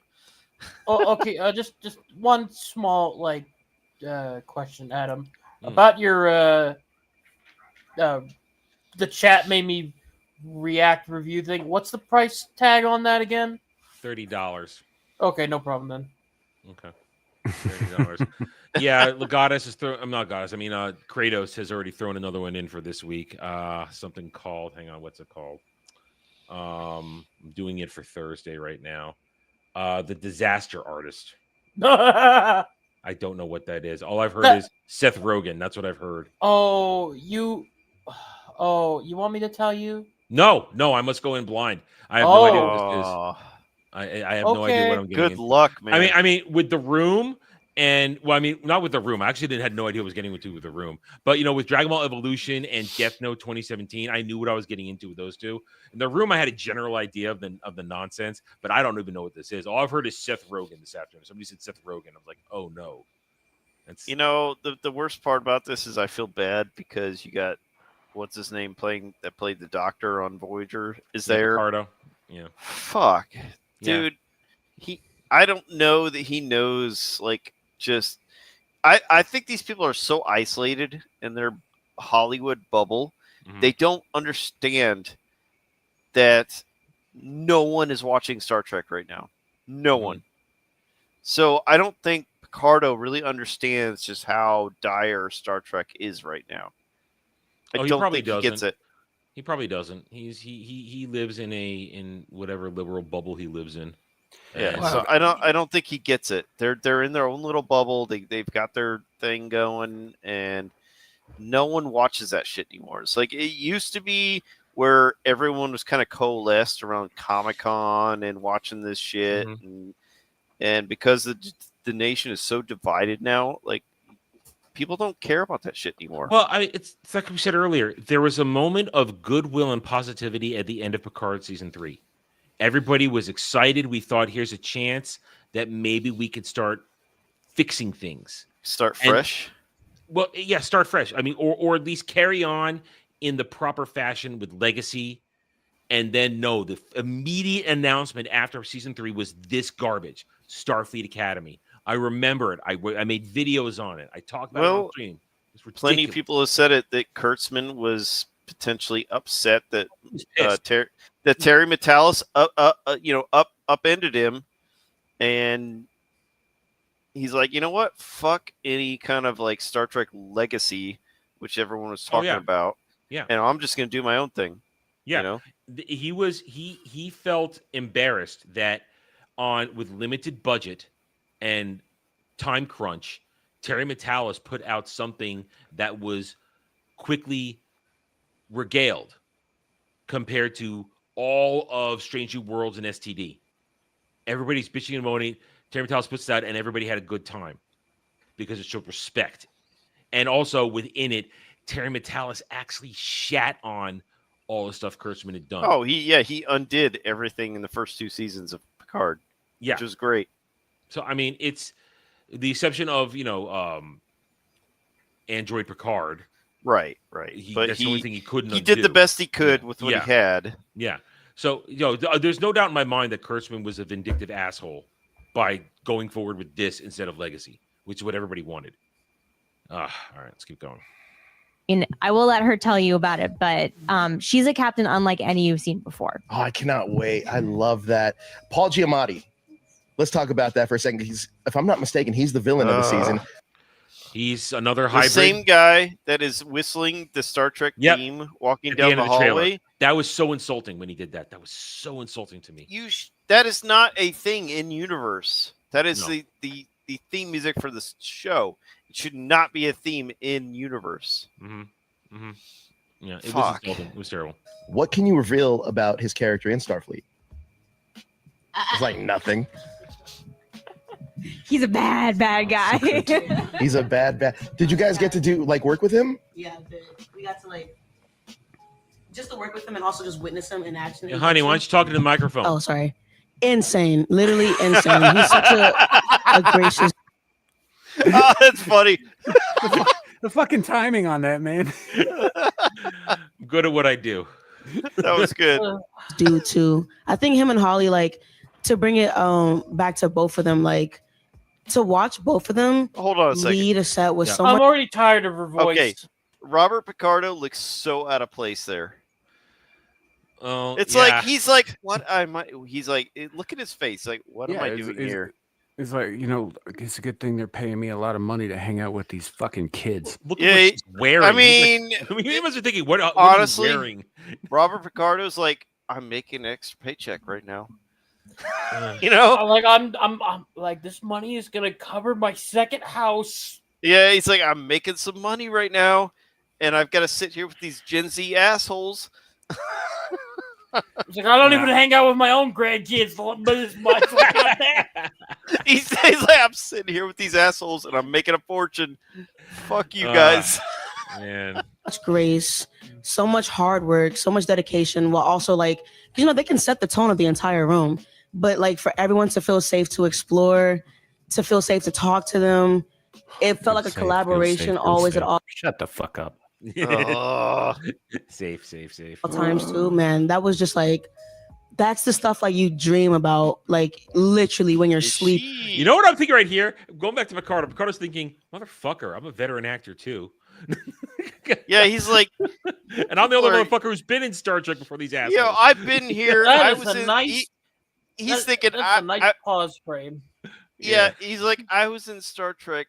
Okay. Just one small question, Adam, about your the chat made me react review thing. What's the price tag on that again?
$30.
Okay, no problem then.
Okay. $30. Yeah, Legatus is throwing. I'm not Goddess. I mean, Kratos has already thrown another one in for this week. Something called. Hang on, what's it called? I'm doing it for Thursday right now. The Disaster Artist. I don't know what that is. All I've heard is Seth Rogen. That's what I've heard.
You want me to tell you?
No, I must go in blind. I have no idea what this is. I have no idea what I'm getting.
Good luck, man.
I mean, with The Room, and not with The Room. I actually had no idea what I was getting into with The Room. But with Dragon Ball Evolution and Death Note 2017, I knew what I was getting into with those two. In The Room, I had a general idea of the nonsense, but I don't even know what this is. All I've heard is Seth Rogen this afternoon. Somebody said Seth Rogen. I was like, oh no.
The worst part about this is I feel bad because you got what's his name played the Doctor on Voyager is there.
Ricardo. Yeah.
Fuck. Dude, I don't know that he knows, I think these people are so isolated in their Hollywood bubble.
Mm-hmm.
They don't understand that no one is watching Star Trek right now. No one. So I don't think Picardo really understands just how dire Star Trek is right now. I don't think he gets it.
He probably doesn't. He lives in whatever liberal bubble he lives in.
Yeah, so I don't think he gets it. They're in their own little bubble. They've got their thing going, and no one watches that shit anymore. It's like it used to be where everyone was kind of coalesced around Comic-Con and watching this shit, and because the nation is so divided now, people don't care about that shit anymore.
Well, it's like we said earlier. There was a moment of goodwill and positivity at the end of Picard season 3. Everybody was excited. We thought, here's a chance that maybe we could start fixing things.
Start fresh?
Start fresh. I mean, or at least carry on in the proper fashion with Legacy. And then, the immediate announcement after season 3 was this garbage, Starfleet Academy. I remember it. I made videos on it. I talked about it on stream.
Plenty of people have said it that Kurtzman was potentially upset that that Terry Metalis upended him, and he's like, you know what? Fuck any kind of like Star Trek legacy, which everyone was talking about.
Yeah,
and I'm just gonna do my own thing.
Yeah,
you know?
he felt embarrassed that with limited budget and time crunch, Terry Metalis put out something that was quickly regaled compared to all of Strange New Worlds and STD. Everybody's bitching and moaning. Terry Metalis puts it out, and everybody had a good time because it showed respect. And also within it, Terry Metalis actually shat on all the stuff Kurtzman had done.
Oh, he undid everything in the first 2 seasons of Picard.
Yeah,
which was great.
So I mean, it's the exception of Android Picard.
Right.
But that's the only thing he couldn't.
He did the best he could with what he had.
Yeah. So there's no doubt in my mind that Kurtzman was a vindictive asshole by going forward with this instead of Legacy, which is what everybody wanted. All right, let's keep going.
And I will let her tell you about it, but she's a captain unlike any you've seen before.
Oh, I cannot wait. I love that. Paul Giamatti. Let's talk about that for a second. If I'm not mistaken, he's the villain of the season.
He's another
The
hybrid.
same guy that is whistling the Star Trek theme walking
At
down
end
the
of trailer.
hallway.
That was so insulting when he did that. That was so insulting to me.
That is not a thing in universe. That is the theme music for the show. It should not be a theme in universe.
Yeah, it was insulting. It was terrible.
What can you reveal about his character in Starfleet? It's like nothing.
He's a bad guy.
He's a bad. Did you guys get to work with him?
Yeah, we got to just to work with him and also just witness him in action.
Yeah, honey, why don't you talk into the microphone?
Oh, sorry. Insane. Literally insane. He's such a gracious.
Oh, that's funny.
The fucking timing on that, man.
I'm good at what I do.
That was good.
Dude, too. I think him and Holly, to bring it back to both of them, to watch both of them
hold on a second.
lead a set with so
I'm
much.
already tired of her voice.
Okay, Robert Picardo looks so out of place there.
Oh,
It's like he's like, what am I? He's like, look at his face. Like, what am I doing here?
It's like, it's a good thing they're paying me a lot of money to hang out with these fucking kids.
Look at what she's wearing.
I mean,
he must be thinking, what
honestly,
are you wearing?
Robert Picardo's like, I'm making an extra paycheck right now.
I'm like, this money is gonna cover my second house.
Yeah, he's like, I'm making some money right now, and I've got to sit here with these Gen Z assholes.
He's like, I don't even hang out with my own grandkids but as much.
He's like, I'm sitting here with these assholes, and I'm making a fortune. Fuck you guys.
Man.
Much grace, so much hard work, so much dedication, while also they can set the tone of the entire room. But for everyone to feel safe to explore, to feel safe to talk to them, it felt like a collaboration always at all
Shut the fuck up.
Safe.
times too, man. That was just that's the stuff you dream about, literally when you're sleeping.
You know what I'm thinking right here? Going back to Picardo. Picardo's thinking, motherfucker, I'm a veteran actor too.
Yeah, he's like,
and I'm the only motherfucker who's been in Star Trek before these assholes.
Yo, I've been here. He's thinking,
that's a nice pause frame.
Yeah, he's like, I was in Star Trek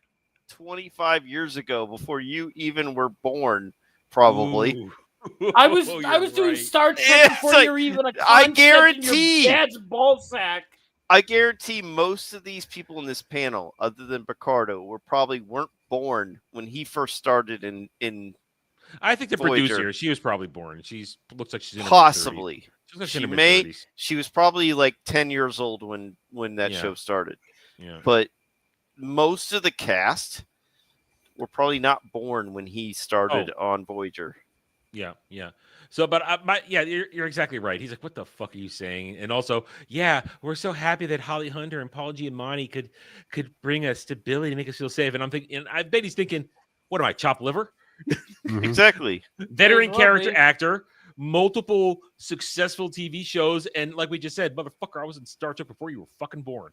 25 years ago before you even were born, probably.
Ooh.
I was doing Star Trek before you were even a concept in your dad's ball sack.
I guarantee most of these people in this panel, other than Picardo, weren't born when he first started in
I think the
Voyager.
producer, she was probably born. Looks like she's in her
Possibly.
30s.
She was probably 10 years old when that show started.
Yeah.
But most of the cast were probably not born when he started on Voyager.
Yeah. So, but you're exactly right. He's like, what the fuck are you saying? And also, we're so happy that Holly Hunter and Paul Giamatti could bring us stability to make us feel safe. And I'm thinking, and I bet he's thinking, what am I, chopped liver?
Exactly.
Veteran character actor, multiple successful TV shows, and like we just said, motherfucker, I was in Star Trek before you were fucking born.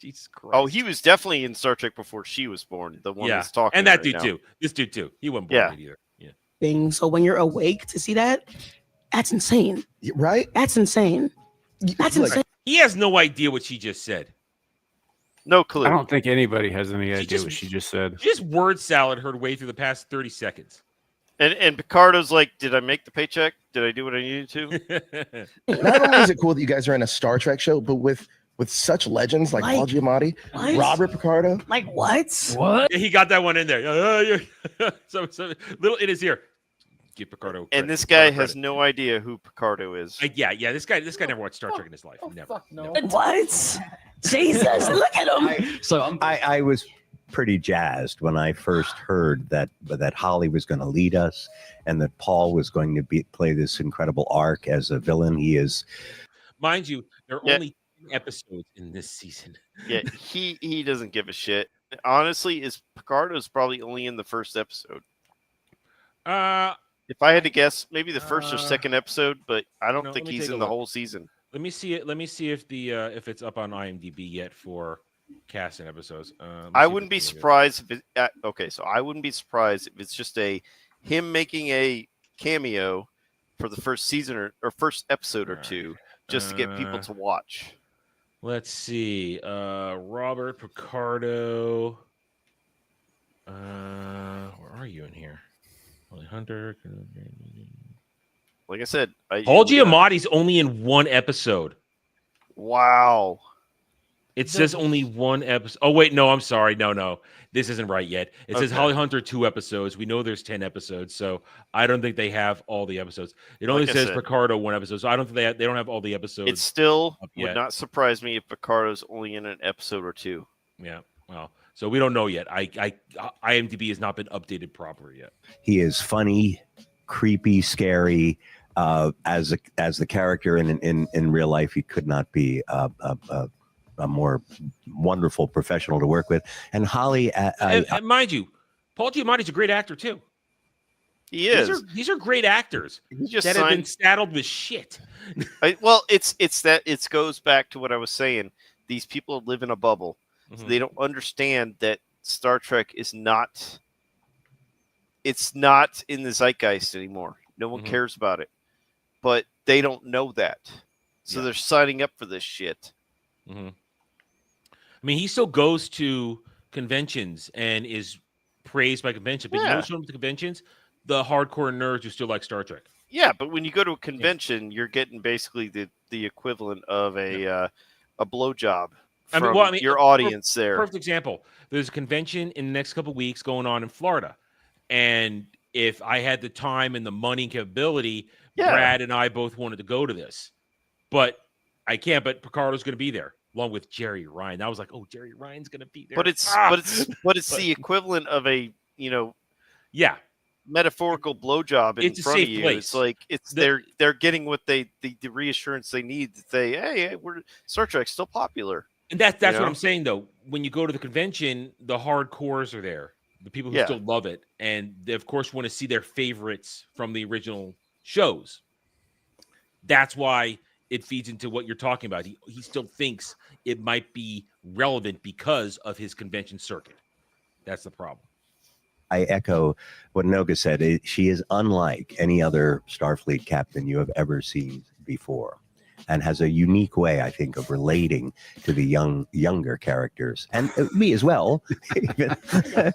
Jesus Christ.
Oh, he was definitely in Star Trek before she was born. The one that's talking.
And that
right
dude
now.
too. This dude too. He wasn't born yet either. Yeah.
Thing. So when you're awake to see that, that's insane.
Right?
That's insane. That's insane.
He has no idea what she just said.
No clue.
I don't think anybody has any idea what she just said.
Just word salad her way through the past 30 seconds.
And Picardo's like, did I make the paycheck? Did I do what I needed to?
Not only is it cool that you guys are in a Star Trek show, but with such legends like Paul Giamatti, Robert Picardo.
Like what?
What?
Yeah, he got that one in there. So little in his ear. Give Picardo.
And this guy has no idea who Picardo is.
Yeah. This guy never watched Star Trek in his life. Never.
No. What? Jesus, look at him.
I was pretty jazzed when I first heard that Holly was going to lead us and that Paul was going to play this incredible arc as a villain. He is,
mind you, there are only 10 episodes in this season.
Yeah, he doesn't give a shit. Honestly, Picardo's probably only in the first episode. If I had to guess, maybe the first or second episode, but I don't think he's in the whole season.
Let me see it. Let me see if if it's up on IMDb yet for cast and episodes.
I wouldn't be surprised if it. Okay, so I wouldn't be surprised if it's just him making a cameo for the first season or first episode or two, just to get people to watch.
Let's see. Robert Picardo. Where are you in here? Hunter.
Like I said,
Paul Giamatti's only in one episode.
Wow.
It says only one episode. Oh, wait, no, I'm sorry. No. This isn't right yet. It says Holly Hunter 2 episodes. We know there's 10 episodes, so I don't think they have all the episodes. It only says Picardo 1 episode, so I don't think they don't have all the episodes.
It still would not surprise me if Picardo's only in an episode or two.
Yeah, well, so we don't know yet. IMDb has not been updated properly yet.
He is funny, creepy, scary. As the character in real life, he could not be a more wonderful professional to work with. And Holly,
and mind you, Paul Giamatti's a great actor too.
He is.
These are great acters that have been saddled with shit.
It goes back to what I was saying. These people live in a bubble. So they don't understand that Star Trek is not. It's not in the zeitgeist anymore. No one cares about it, but they don't know that, so they're signing up for this shit.
I mean, he still goes to conventions and is praised by convention, but you know what's wrong with the conventions? The hardcore nerds who still like Star Trek.
Yeah, but when you go to a convention, you're getting basically the equivalent of a blowjob from your audience there.
Perfect example. There's a convention in the next couple of weeks going on in Florida. And if I had the time and the money and capability, Brad and I both wanted to go to this. But I can't, but Picardo's going to be there along with Jerry Ryan. I was like, oh, Jerry Ryan's going to be there.
But it's the equivalent of a, metaphorical blowjob in front of you.
Place.
It's like they're getting what the reassurance they need that hey, we're Star Trek's still popular.
And that's what I'm saying though. When you go to the convention, the hardcores are there, the people who still love it, and they of course want to see their favorites from the original shows. That's why it feeds into what you're talking about. He still thinks it might be relevant because of his convention circuit. That's the problem.
I echo what Noga said. She is unlike any other Starfleet captain you have ever seen before, and has a unique way, I think, of relating to the younger characters, and me as well,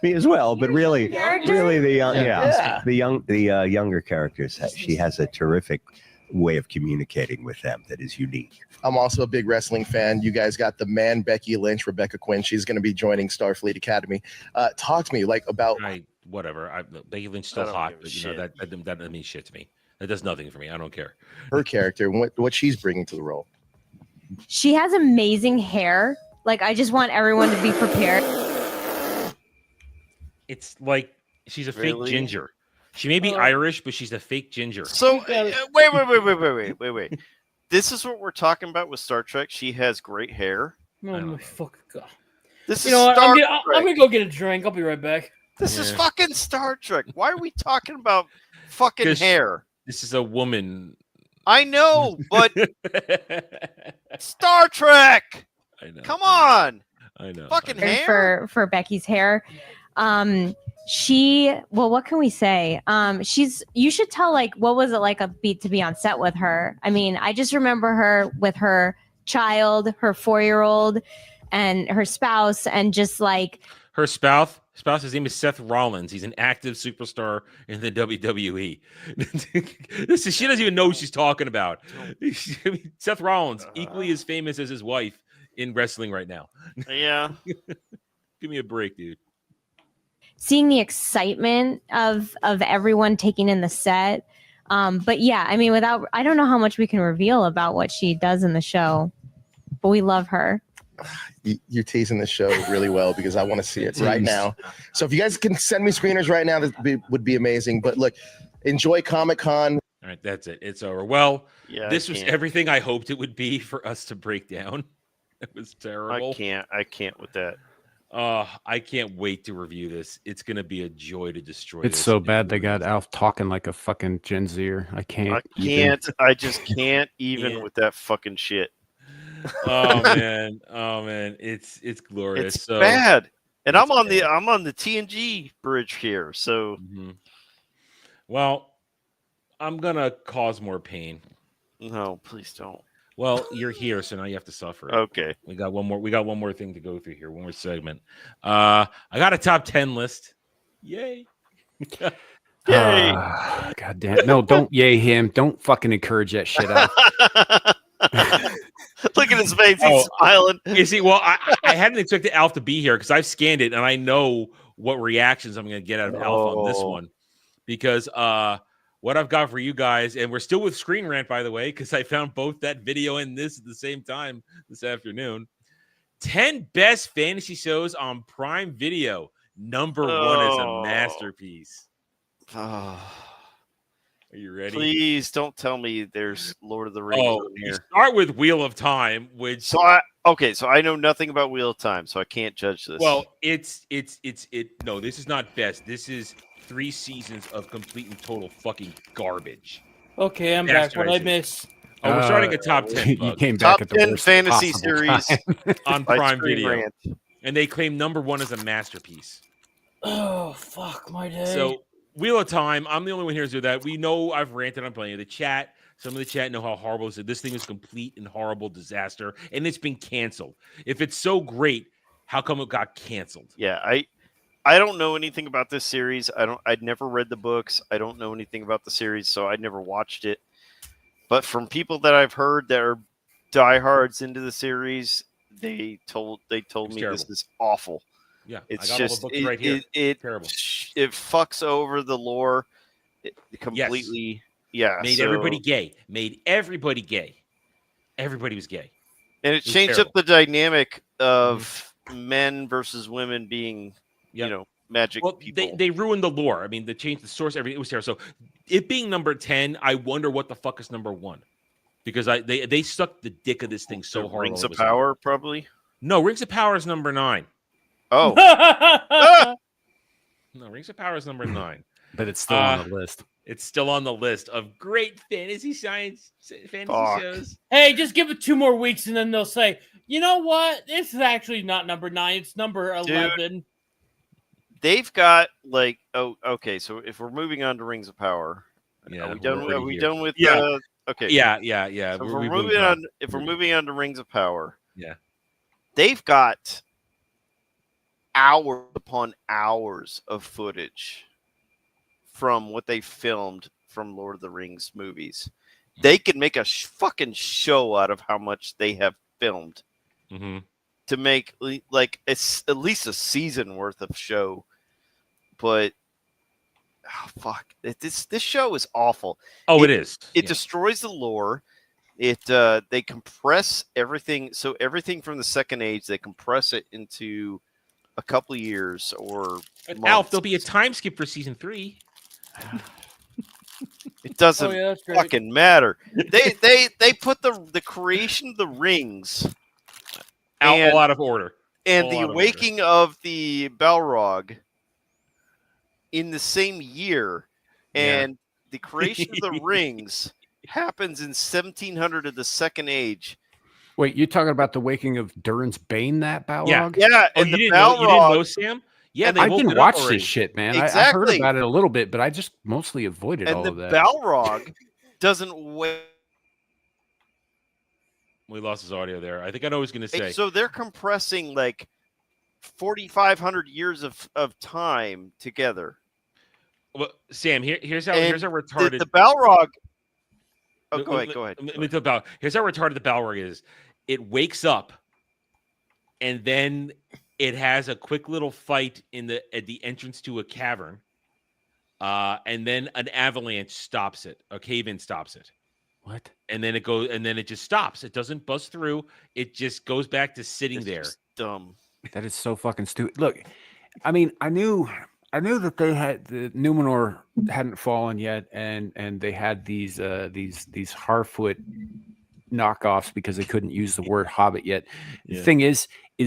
me as well. But really the younger characters. She has a terrific way of communicating with them that is unique.
I'm also a big wrestling fan. You guys got the man Becky Lynch, Rebecca Quinn. She's going to be joining Starfleet Academy. Talk to me about
whatever. Becky Lynch still hot, but that doesn't mean shit to me. That does nothing for me. I don't care.
Her character and what she's bringing to the role.
She has amazing hair. Like, I just want everyone to be prepared.
It's like she's a fake ginger. She may be Irish, but she's a fake ginger.
So wait. This is what we're talking about with Star Trek. She has great hair.
Oh, fuck God.
This is
I'm
Star Trek.
gonna go get a drink. I'll be right back.
This is fucking Star Trek. Why are we talking about fucking hair?
This is a woman.
I know, but Star Trek.
I know.
Come on.
I know.
Fucking hair
for Becky's hair. What can we say? You should tell, like, what was it like to be on set with her? I mean, I just remember her with her child, her 4-year-old, and her spouse, and just like
her spouse. His name is Seth Rollins. He's an active superstar in the WWE. She doesn't even know what she's talking about. Seth Rollins, equally as famous as his wife in wrestling right now.
Yeah.
Give me a break, dude.
Seeing the excitement of everyone taking in the set. But yeah, I mean, I don't know how much we can reveal about what she does in the show, but we love her.
You're teasing the show really well because I want to see it right now. So if you guys can send me screeners right now, that would be amazing. But look, enjoy Comic-Con.
All right, that's it. It's over. Well,
Yeah,
this was everything I hoped it would be for us to break down. It was terrible.
I can't with that.
I can't wait to review this. It's gonna be a joy to destroy.
It's
this.
so bad they got Alf talking like a fucking Gen Zer. I can't.
I just can't even with that fucking shit.
Oh man, it's glorious.
It's bad, and I'm on the TNG bridge here. So,
well, I'm gonna cause more pain.
No, please don't.
Well, you're here, so now you have to suffer.
Okay,
we got one more thing to go through here. One more segment. I got a top 10 list. Yay!
Yay!
God damn! No, don't yay him. Don't fucking encourage that shit out.
Look at his face. He's smiling.
You see, well, I hadn't expected Alf to be here because I've scanned it and I know what reactions I'm going to get out of Alf on this one. Because what I've got for you guys, and we're still with Screen Rant, by the way, because I found both that video and this at the same time this afternoon. 10 best fantasy shows on Prime Video. Number one is a masterpiece. Are you ready?
Please don't tell me there's Lord of the Rings on here.
Start with Wheel of Time, which
so I know nothing about Wheel of Time, so I can't judge this.
Well, no, this is not best. This is 3 seasons of complete and total fucking garbage.
Okay, I'm back. What I miss?
Oh, we're starting a top 10.
You came back
top
at the
10
worst
fantasy
possible
series
time.
on
by
Prime
Screen
Video,
Rant.
and they claim number one as a masterpiece.
Oh fuck my day.
So Wheel of Time, I'm the only one here to do that. We know I've ranted on plenty of the chat. Some of the chat know how horrible it is. This thing is complete and horrible disaster, and it's been canceled. If it's so great, how come it got canceled?
Yeah, I don't know anything about this series. I'd never read the books. I don't know anything about the series, so I never watched it. But from people that I've heard that are diehards into the series, they told me
terrible.
this is awful.
Yeah,
it's
I got
just
all the books right here.
Terrible. It fucks over the lore completely.
Yes.
Yeah,
made everybody gay. Made everybody gay. Everybody was gay.
And it changed
terrible.
up the dynamic of men versus women being, magic people.
They ruined the lore. I mean, they changed the source. Everything. It was terrible. So, it being number 10, I wonder what the fuck is number 1, because they sucked the dick of this thing so hard.
Rings of Power, probably.
No, Rings of Power is number 9.
Oh,
no, Rings of Power is number 9,
but it's still on the list.
It's still on the list of great fantasy shows.
Hey, just give it 2 more weeks, and then they'll say, you know what? This is actually not number 9. It's number 11.
Dude, they've got okay. So if we're moving on to Rings of Power, are we done with?
Yeah.
Okay.
Yeah.
So if we're moving on to Rings of Power,
yeah,
they've got hours upon hours of footage from what they filmed from Lord of the Rings movies. They can make a fucking show out of how much they have filmed to make it's at least a season worth of show. But this show is awful.
Oh, it is.
It destroys the lore. They compress everything. So everything from the Second Age, they compress it into a couple of years or months.
Alf, there'll be a time skip for season 3.
It doesn't fucking matter. They put the creation of the rings
all out of order,
and the awakening of the Balrog in the same year, and the creation of the rings happens in 1700 of the Second Age.
Wait, you're talking about the waking of Durin's Bane, that Balrog?
Yeah,
Oh,
and
you
the
didn't know,
Balrog,
Sam? Yeah,
and
they
I
woke
didn't
it up
watch
already.
this shit, man. I heard
Exactly.
about it a little bit, but I just mostly avoided
and
all
the
of that.
Balrog doesn't wait.
We lost his audio there. I think I know what he's going to say.
So they're compressing like 4,500 years of time together.
Well, Sam, here's how
And
retarded
the Balrog. Oh, go ahead.
Let me tell about. Here's how retarded the Balrog is. It wakes up, and then it has a quick little fight at the entrance to a cavern, and then an avalanche stops it. A cave-in stops it.
What?
And then it just stops. It doesn't bust through. It just goes back to sitting there.
Dumb.
That is so fucking stupid. Look, I mean, I knew that they had the Numenor hadn't fallen yet, and they had these Harfoot knockoffs because they couldn't use the word Hobbit yet. The thing is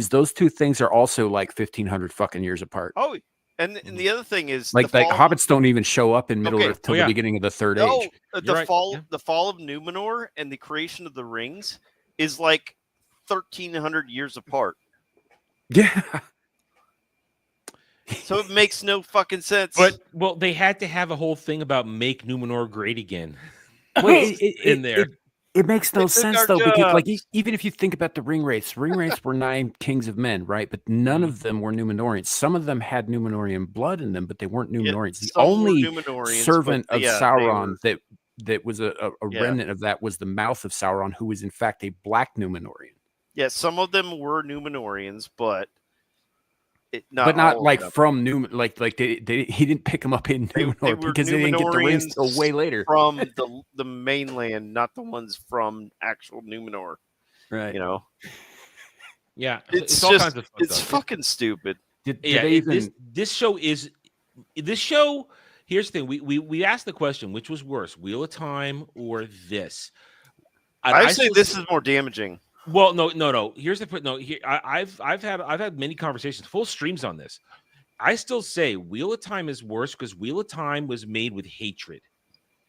those two things are also like 1,500 fucking years apart.
Oh, and the other thing is
like hobbits don't even show up in Middle Earth till the beginning of the Third Age.
The fall of Numenor and the creation of the rings is like 1,300 years apart.
Yeah.
So it makes no fucking sense.
But they had to have a whole thing about make Numenor great again.
Wait,
in there.
It makes no sense though, because like even if you think about the ring wraiths were 9 kings of men, right? But none of them were Numenorians. Some of them had Numenorian blood in them, but they weren't Numenorians. The only servant of Sauron that was a remnant of that was the mouth of Sauron, who was in fact a black Numenorian.
Yeah, some of them were Numenorians, but
not like from Numenor. Like he didn't pick them up in Numenor because they didn't get the rings till way later.
From the mainland, not the ones from actual Numenor.
Right.
You know.
Yeah,
it's
all
just
kinds of
fucking stupid.
This show. Here's the thing: we asked the question, which was worse, Wheel of Time or this?
I say this is more damaging.
Well, no. Here's the point. No, I've had many conversations, full streams on this. I still say Wheel of Time is worse because Wheel of Time was made with hatred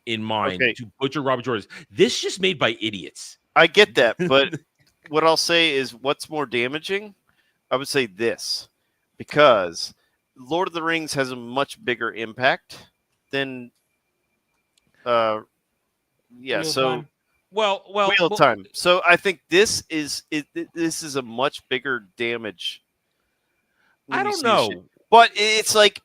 in mind to butcher Robert Jordan. This just made by idiots.
I get that, but what I'll say is, what's more damaging? I would say this, because Lord of the Rings has a much bigger impact than,
Wheel of
Time. So I think this is a much bigger damage.
I don't know,
but it's like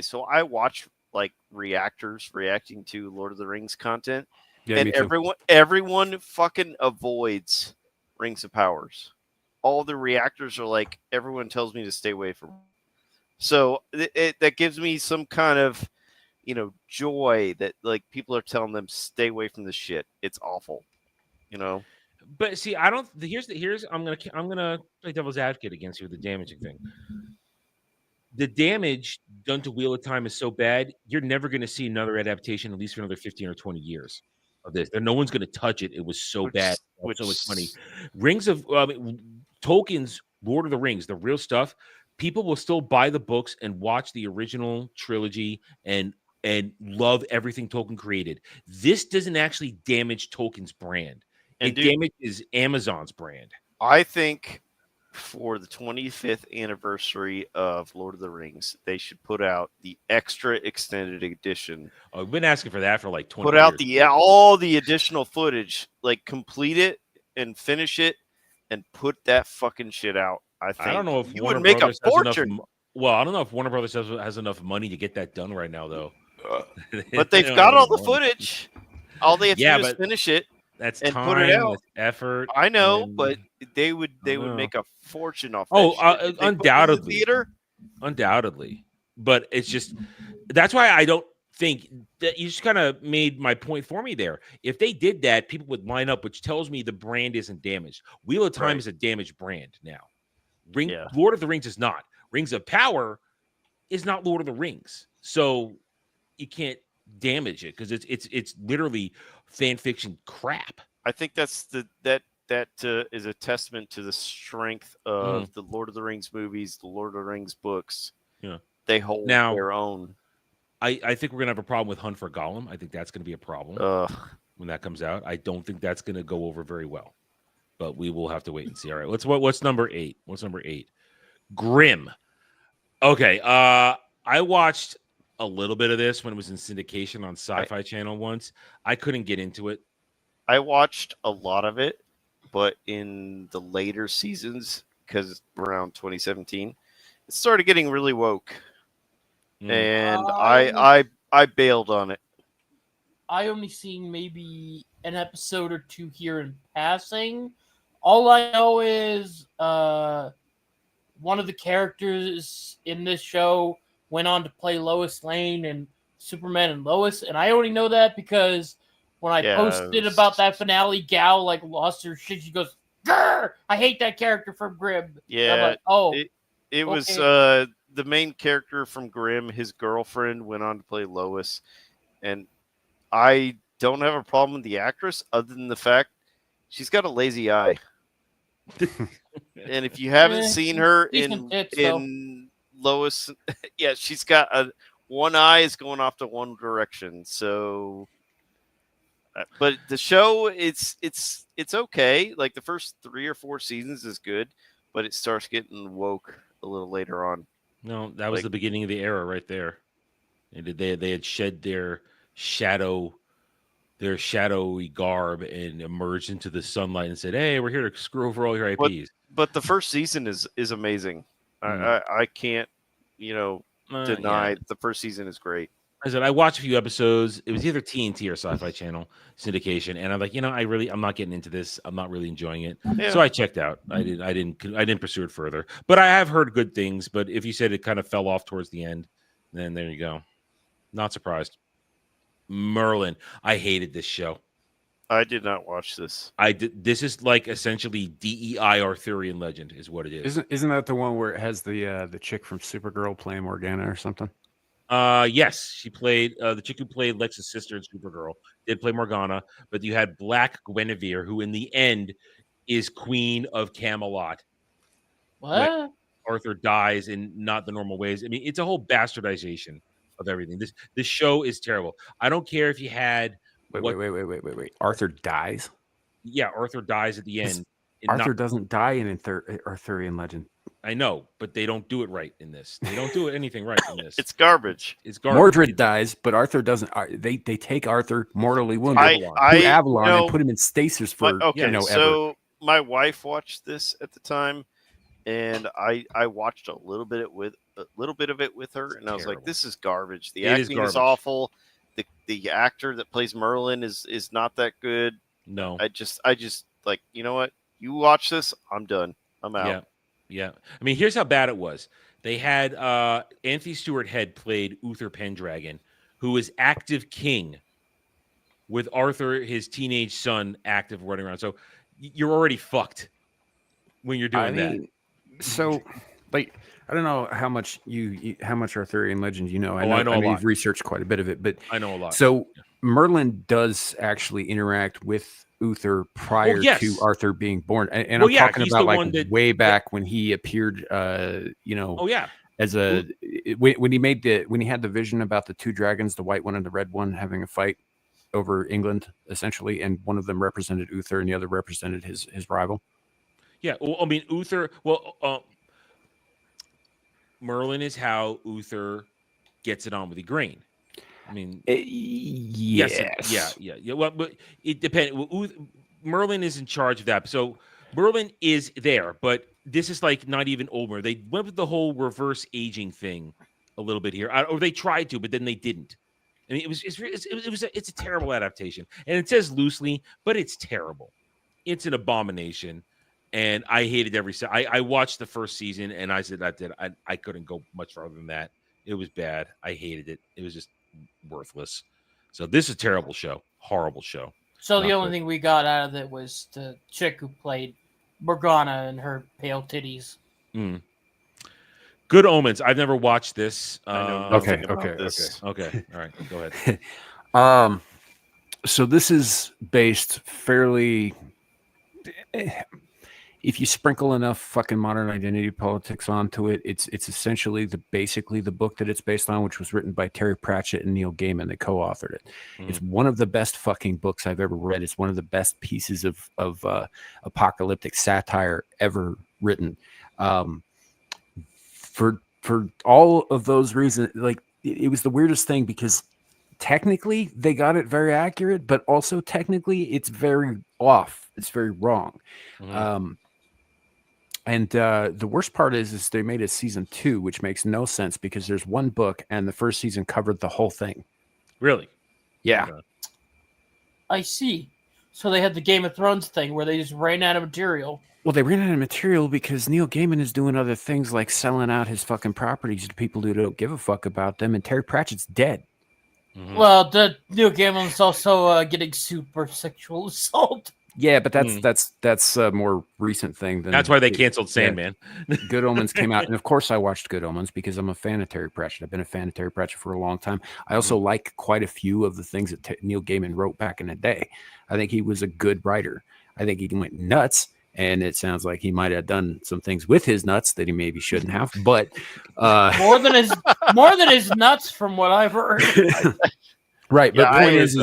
so I watch like reactors reacting to Lord of the Rings content, and everyone fucking avoids Rings of Powers. All the reactors are like, everyone tells me to stay away from. So that gives me some kind of joy that like people are telling them stay away from this shit. It's awful,
But see, I don't. Here's I'm gonna play devil's advocate against you with the damaging thing. The damage done to Wheel of Time is so bad, you're never going to see another adaptation, at least for another 15 or 20 years of this. No one's going to touch it. It was so bad. So much money. Tolkien's Lord of the Rings, the real stuff. People will still buy the books and watch the original trilogy and love everything Tolkien created. This doesn't actually damage Tolkien's brand. It damages Amazon's brand.
I think for the 25th anniversary of Lord of the Rings, they should put out the extra extended edition.
Oh, I've been asking for that for like 20
Put out
years.
all the additional footage, like complete it and finish it and put that fucking shit out. I don't
know if
you
Warner
would make
Brothers
a
has enough
fortune.
I don't know if Warner Brothers has enough money to get that done right now, though.
But they've got all the footage. All they have to do is finish it.
That's
and
time,
put it out.
that's effort.
I know, but they would make a fortune off.
Undoubtedly, undoubtedly. But it's just that's why I don't think that you just kind of made my point for me there. If they did that, people would line up, which tells me the brand isn't damaged. Wheel of Time is a damaged brand now. Lord of the Rings is not. Rings of Power is not Lord of the Rings, so you can't damage it because it's literally fan fiction crap.
I think that's that is a testament to the strength of the Lord of the Rings movies, the Lord of the Rings books.
Yeah,
they hold their own.
I think we're gonna have a problem with Hunt for Gollum. I think that's gonna be a problem when that comes out. I don't think that's gonna go over very well. but we will have to wait and see. All right, what's number 8? What's number 8? Grimm. Okay, I watched a little bit of this when it was in syndication on Sci-Fi Channel once. I couldn't get into it.
I watched a lot of it, but in the later seasons, because around 2017, it started getting really woke, and I bailed on it.
I only seen maybe an episode or two here in passing. All I know is one of the characters in this show went on to play Lois Lane in Superman and Lois, and I only know that because when I posted about that finale, Gal like lost her shit. She goes, "Grr! I hate that character from Grimm."
Yeah,
I'm like, oh,
it was
okay.
the main character from Grimm. His girlfriend went on to play Lois, and I don't have a problem with the actress other than the fact she's got a lazy eye. And if you haven't seen her in Lois, yeah, she's got one eye is going off to one direction. So, but the show, it's okay. Like the first 3 or 4 seasons is good, but it starts getting woke a little later on.
No, that was the beginning of the era right there. And they had shed their shadowy garb and emerged into the sunlight and said, "Hey, we're here to screw over all your IPs."
But the first season is amazing. I can't, deny the first season is great.
I said I watched a few episodes. It was either TNT or Sci-Fi Channel syndication, and I'm like, I'm not getting into this. I'm not really enjoying it, so I checked out. I didn't pursue it further. But I have heard good things. But if you said it kind of fell off towards the end, then there you go. Not surprised. Merlin, I hated this show.
I did not watch this.
I did. This is like essentially DEI Arthurian legend, is what it is.
Isn't that the one where it has the chick from Supergirl playing Morgana or something?
Yes, she played the chick who played Lex's sister in Supergirl did play Morgana, but you had Black Guinevere, who in the end is Queen of Camelot.
What?
When Arthur dies in not the normal ways. I mean, it's a whole bastardization of everything. This show is terrible. I don't care if you had
wait. Arthur dies?
Yeah, Arthur dies at the end.
Arthur doesn't die in Arthurian legend.
I know, but they don't do it right in this. They don't do anything right in this.
It's garbage.
It's garbage.
Mordred dies, but Arthur doesn't. They take Arthur mortally wounded to Avalon and put him in stasis for
So
ever.
my wife watched this at the time, and I watched a little bit of it with her, and I was like, "This is garbage. The acting is awful. The actor that plays Merlin is not that good.
No,
I just like, you know what? You watch this, I'm done. I'm out."
Yeah. I mean, here's how bad it was. They had Anthony Stewart Head played Uther Pendragon, who was active king with Arthur, his teenage son, active running around. So you're already fucked when you're doing that.
So, like, I don't know how much how much Arthurian legend you know.
I know a lot.
You've researched quite a bit of it, but
I know a lot.
So Merlin does actually interact with Uther prior to Arthur being born, and I'm talking about like way back when he appeared. As when he had the vision about the 2 dragons, the white one and the red one, having a fight over England, essentially, and one of them represented Uther and the other represented his rival.
Yeah, well, I mean, Uther. Well, Merlin is how Uther gets it on with Igraine. I mean,
yes.
Yeah. Well, but it depends. Merlin is in charge of that. So Merlin is there, but this is like not even old Merlin. They went with the whole reverse aging thing a little bit here, or they tried to, but then they didn't. I mean, it's a terrible adaptation, and it says loosely, but it's terrible. It's an abomination, and I hated every. I watched the first season, and I said I couldn't go much farther than that. It was bad. I hated it. It was just worthless. So this is a terrible show. Horrible show.
So the only thing we got out of it was the chick who played Morgana and her pale titties.
Good Omens. I've never watched this.
Okay.
All right, go ahead.
So this is based fairly. if you sprinkle enough fucking modern identity politics onto it, it's essentially basically the book that it's based on, which was written by Terry Pratchett and Neil Gaiman. They co-authored it. It's one of the best fucking books I've ever read. It's one of the best pieces of apocalyptic satire ever written. For all of those reasons, like it was the weirdest thing because technically they got it very accurate, but also technically it's very off. It's very wrong. And the worst part is they made a season 2, which makes no sense because there's one book and the first season covered the whole thing.
Really?
Yeah.
I see. So they had the Game of Thrones thing where they just ran out of material.
Well, they ran out of material because Neil Gaiman is doing other things like selling out his fucking properties to people who don't give a fuck about them, and Terry Pratchett's dead.
Well, the Neil Gaiman is also getting sued for sexual assault.
Yeah, but that's a more recent thing.
That's why they canceled Sandman.
Good Omens came out, and of course I watched Good Omens because I'm a fan of Terry Pratchett. I've been a fan of Terry Pratchett for a long time. I also like quite a few of the things that Neil Gaiman wrote back in the day. I think he was a good writer. I think he went nuts, and it sounds like he might have done some things with his nuts that he maybe shouldn't have. But
more than his nuts, from what I've heard.
Right,
Yeah,
but the point is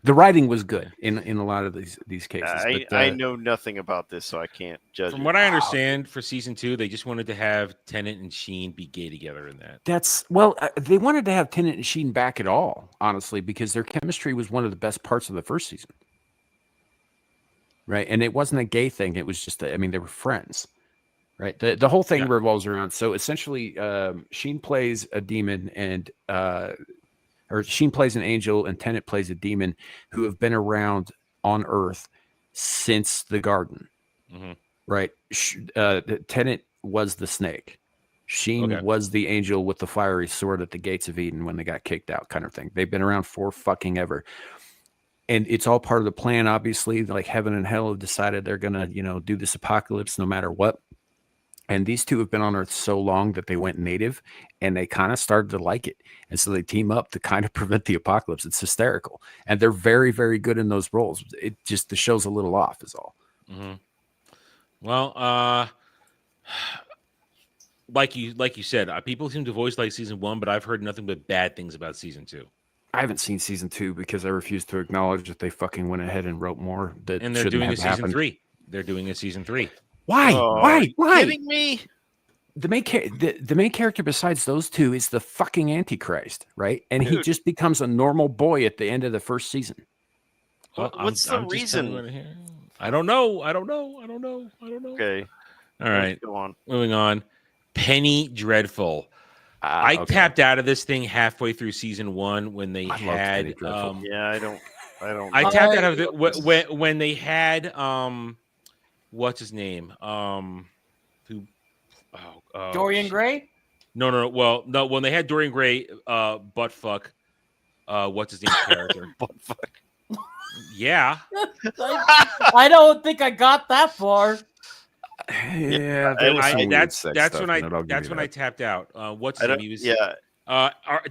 the writing was good in a lot of these cases.
I know nothing about this, so I can't judge.
From what I understand, for season 2, they just wanted to have Tennant and Sheen be gay together in that.
They wanted to have Tennant and Sheen back at all, honestly, because their chemistry was one of the best parts of the first season. Right, and it wasn't a gay thing; it was just they were friends. Right, the whole thing revolves around. So essentially, Sheen plays a demon and. Or Sheen plays an angel and Tennant plays a demon who have been around on Earth since the garden. Right. Tennant was the snake. Sheen was the angel with the fiery sword at the gates of Eden when they got kicked out, kind of thing. They've been around for fucking ever. And it's all part of the plan, obviously. Like heaven and hell have decided they're going to, do this apocalypse no matter what. And these two have been on Earth so long that they went native and they kind of started to like it. And so they team up to kind of prevent the apocalypse. It's hysterical. And they're very, very good in those roles. It just, the show's a little off is all.
Well, like you said, people seem to voice like season 1, but I've heard nothing but bad things about season 2.
I haven't seen season 2 because I refuse to acknowledge that they fucking went ahead and wrote more that
and they're doing a season 3. They're doing a season 3.
Why? Why?
Kidding me?
The main character besides those two is the fucking Antichrist, right? And he just becomes a normal boy at the end of the first season.
What's the reason?
I don't know.
Okay.
All right.
Go on.
Moving on. Penny Dreadful. I tapped out of this thing halfway through season 1 when they had.
I don't.
I tapped out of it when they had. What's his name?
Dorian Gray?
No. Well, no. When they had Dorian Gray, buttfuck. What's his name's character?
Buttfuck.
Yeah.
I don't think I got that far.
Yeah,
that's when I tapped out. What's his name? He was,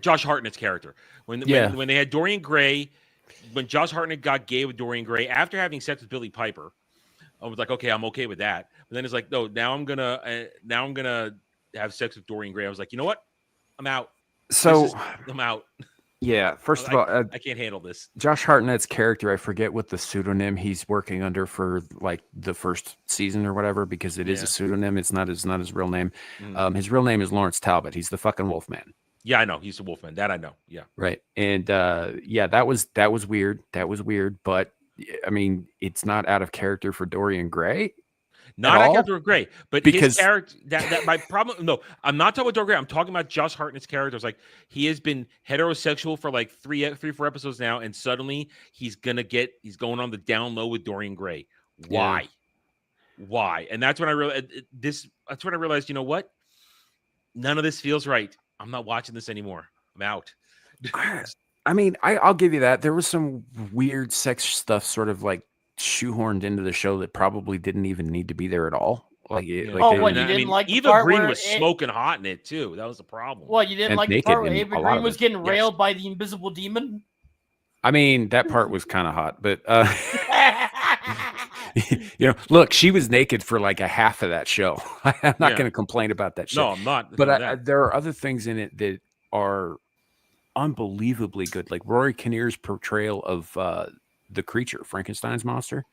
Josh Hartnett's character. When they had Dorian Gray, when Josh Hartnett got gay with Dorian Gray after having sex with Billy Piper. I was like, okay, I'm okay with that. But then it's like, no, now I'm gonna have sex with Dorian Gray. I was like, you know what? I'm out. I'm out.
Yeah. First of all,
I can't handle this.
Josh Hartnett's character, I forget what the pseudonym he's working under for like the first season or whatever, because it is a pseudonym. It's not his real name. His real name is Lawrence Talbot. He's the fucking Wolfman.
Yeah, I know. He's the Wolfman. That I know. Yeah.
Right. And that was weird. That was weird, but I mean, it's not out of character for Dorian Gray.
Not out of character for Gray, but his character. That my problem. No, I'm not talking about Dorian Gray. I'm talking about Josh Hartnett's character. It's like he has been heterosexual for like 4 episodes now, and suddenly he's going on the down low with Dorian Gray. Why?
Yeah.
Why? And that's when I realized this. That's when I realized, you know what? None of this feels right. I'm not watching this anymore. I'm out.
I mean, I'll give you that. There was some weird sex stuff sort of like shoehorned into the show that probably didn't even need to be there at all. Like,
you didn't like the
Eva
part
Green
where
was smoking hot in it too. That was the problem.
Well, you didn't like the part where Eva Green was getting railed by the invisible demon?
I mean, that part was kind of hot, but You know, look, she was naked for like a half of that show. I'm not
Yeah.
going to complain about that shit.
No, I'm not.
But there are other things in it that are unbelievably good. Like Rory Kinnear's portrayal of the creature, Frankenstein's monster,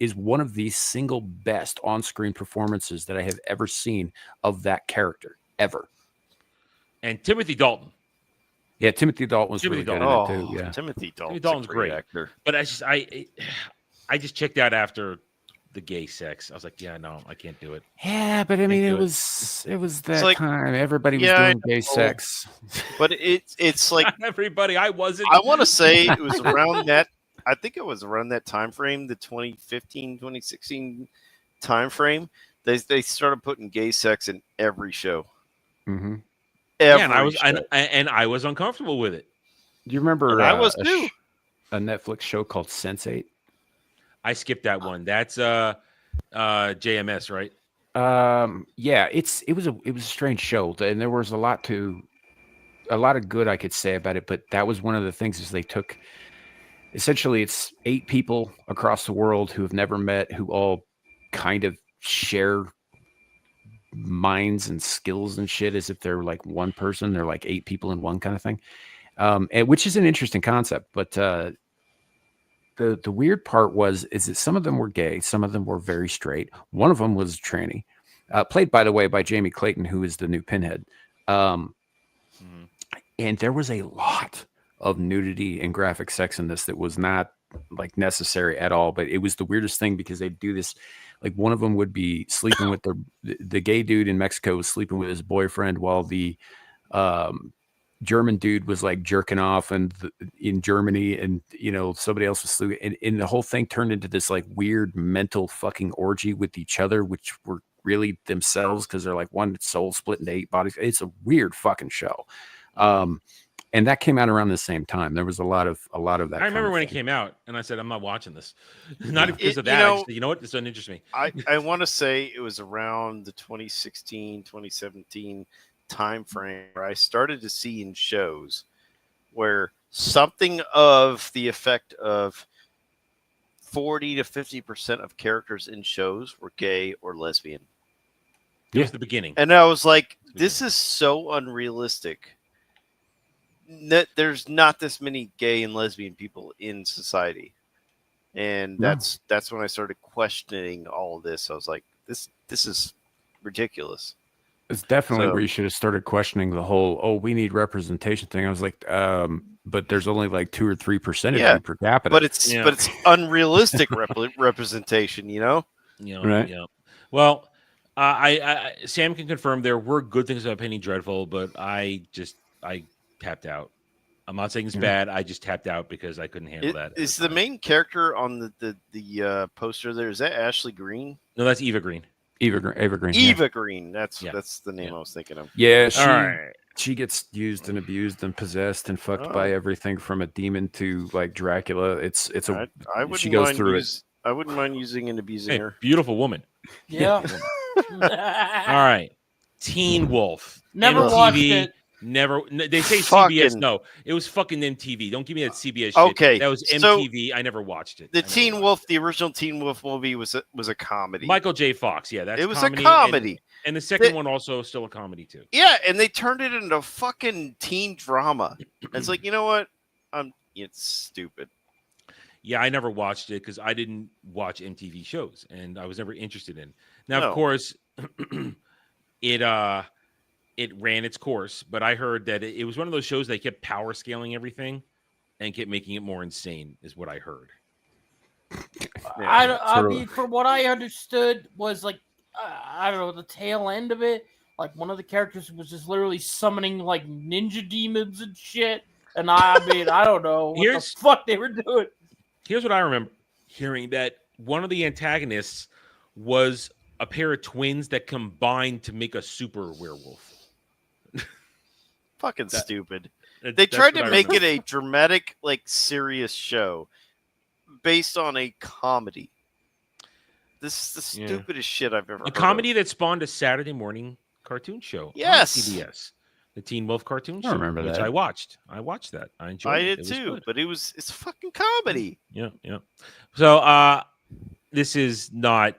is one of the single best on-screen performances that I have ever seen of that character, ever.
And Timothy Dalton.
Yeah, Timothy Dalton was really good in it too. Yeah,
Timothy
Dalton's
a great
great
actor.
But I just checked out after the gay sex. I was like, yeah, no, I can't do it.
Yeah, but I mean, it was that
like-
time. Everybody was
Yeah, I
doing gay
know.
sex.
But it's like
Not everybody. I wasn't.
I want to say it was around that. I think it was around that time frame, the 2015, 2016 time frame. They started putting gay sex in every show.
Mm-hmm.
Yeah, and I was uncomfortable with it.
Do you remember?
And I was too.
A Netflix show called Sense8.
I skipped that one. That's JMS, right?
Yeah, it was a strange show, and there was a lot of good I could say about it, but that was one of the things is they took essentially it's 8 people across the world who have never met, who all kind of share minds and skills and shit as if they're like one person. They're like 8 people in one kind of thing, and which is an interesting concept. But the weird part is that some of them were gay, some of them were very straight. One of them was a tranny, played by the way by Jamie Clayton, who is the new Pinhead. And there was a lot of nudity and graphic sex in this that was not like necessary at all. But it was the weirdest thing because they'd do this. Like one of them would be sleeping with the gay dude in Mexico was sleeping with his boyfriend while the German dude was like jerking off in Germany, and you know somebody else was sleeping, and the whole thing turned into this like weird mental fucking orgy with each other, which were really themselves because they're like one soul split into 8 bodies. It's a weird fucking show, and that came out around the same time. There was a lot of that.
I remember when it came out, and I said, "I'm not watching this." Not because of that. I just, you know what? This doesn't interest me.
I want to say it was around the 2016, 2017 time frame where I started to see in shows where something of the effect of 40 to 50% of characters in shows were gay or lesbian.
It was the beginning.
And I was like, this is so unrealistic. There's not this many gay and lesbian people in society. And that's when I started questioning all of this. I was like, this is ridiculous.
It's definitely where you should have started questioning the whole, we need representation thing. I was like, but there's only like 2 or 3% of you per capita.
But it's unrealistic representation, you know?
Right.
Yeah. Well, I Sam can confirm there were good things about Penny Dreadful, but I tapped out. I'm not saying it's bad. I just tapped out because I couldn't handle that.
Is the main character on the poster there? Is that Ashley Green?
No, that's Eva Green.
Eva Green.
Eva Green. That's the name I was thinking of.
Yeah, she gets used and abused and possessed and fucked by everything from a demon to like Dracula. She goes through it.
I wouldn't mind using and abusing her.
Beautiful woman.
Yeah.
All right. Teen Wolf.
Never
MTV,
watched it.
Never. They say CBS. No, it was fucking MTV. Don't give me that CBS shit.
Okay,
that was MTV. I never watched it.
The Teen Wolf, the original Teen Wolf movie was a comedy.
Michael J. Fox. Yeah,
it was comedy, a comedy.
And the second one also still a comedy too.
Yeah, and they turned it into fucking teen drama. It's like, you know what? It's stupid.
Yeah, I never watched it because I didn't watch MTV shows, and I was never interested in. Now, of course, it ran its course, but I heard that it was one of those shows they kept power scaling everything and kept making it more insane, is what I heard.
I mean, from what I understood was like, I don't know, the tail end of it. Like one of the characters was just literally summoning like ninja demons and shit. And I mean, I don't know what the fuck they were doing.
Here's what I remember hearing, that one of the antagonists was a pair of twins that combined to make a super werewolf.
Fucking stupid. They tried to make it a dramatic, like serious show based on a comedy. This is the stupidest shit I've ever heard.
A comedy that spawned a Saturday morning cartoon show.
Yes.
On CBS. The Teen Wolf cartoon show.
I remember
which
that.
I watched. I watched that. I enjoyed it.
I did too, but it's fucking comedy.
Yeah. So this is not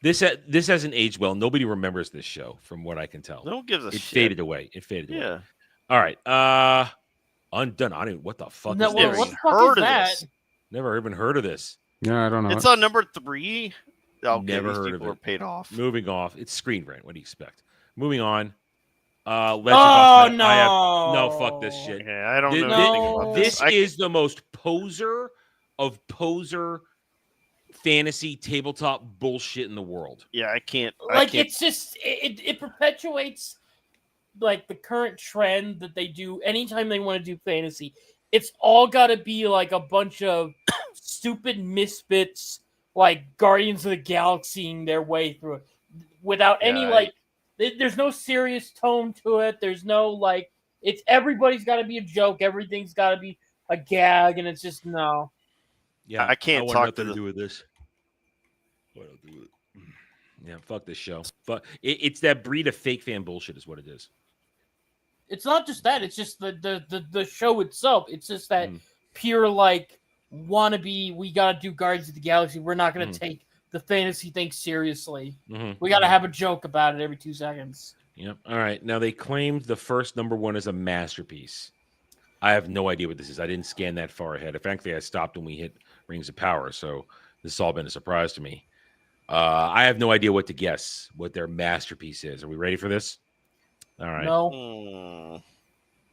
this hasn't aged well. Nobody remembers this show, from what I can tell.
No one gives a
It
shit.
faded away. It faded away.
Yeah.
All right. Undone. I don't. What the fuck
No,
is
well,
this?
what the fuck is that?
Never even heard of this.
No, I don't know.
It's on number 3. Okay,
Never
these
heard
people
of
are
it.
paid off.
Moving off. It's Screen Rant. What do you expect? Moving on. Legend
Oh,
of Zelda. No, fuck this shit.
Yeah, I don't
Thi-
know
thi-
anything about this.
This is the most poser of poser fantasy tabletop bullshit in the world.
Yeah, I can't.
Like, it's just it perpetuates like the current trend that they do anytime they want to do fantasy. It's all got to be like a bunch of stupid misfits, like Guardians of the Galaxy their way through it without any like. There's no serious tone to it. There's no like. It's everybody's got to be a joke. Everything's got to be a gag, and it's just no.
Yeah,
I can't
want
talk
nothing
to
to do with this. What I'll do with it. Yeah, fuck this show. Fuck it's that breed of fake fan bullshit, is what it is.
It's not just that. It's just the show itself. It's just that pure like wannabe. We gotta do Guardians of the Galaxy. We're not gonna take the fantasy thing seriously. We gotta have a joke about it every 2 seconds.
Yep. All right. Now they claimed the first number 1 is a masterpiece. I have no idea what this is. I didn't scan that far ahead. Frankly, I stopped when we hit Rings of Power, so this has all been a surprise to me. I have no idea what to guess what their masterpiece is. Are we ready for this? All right.
No.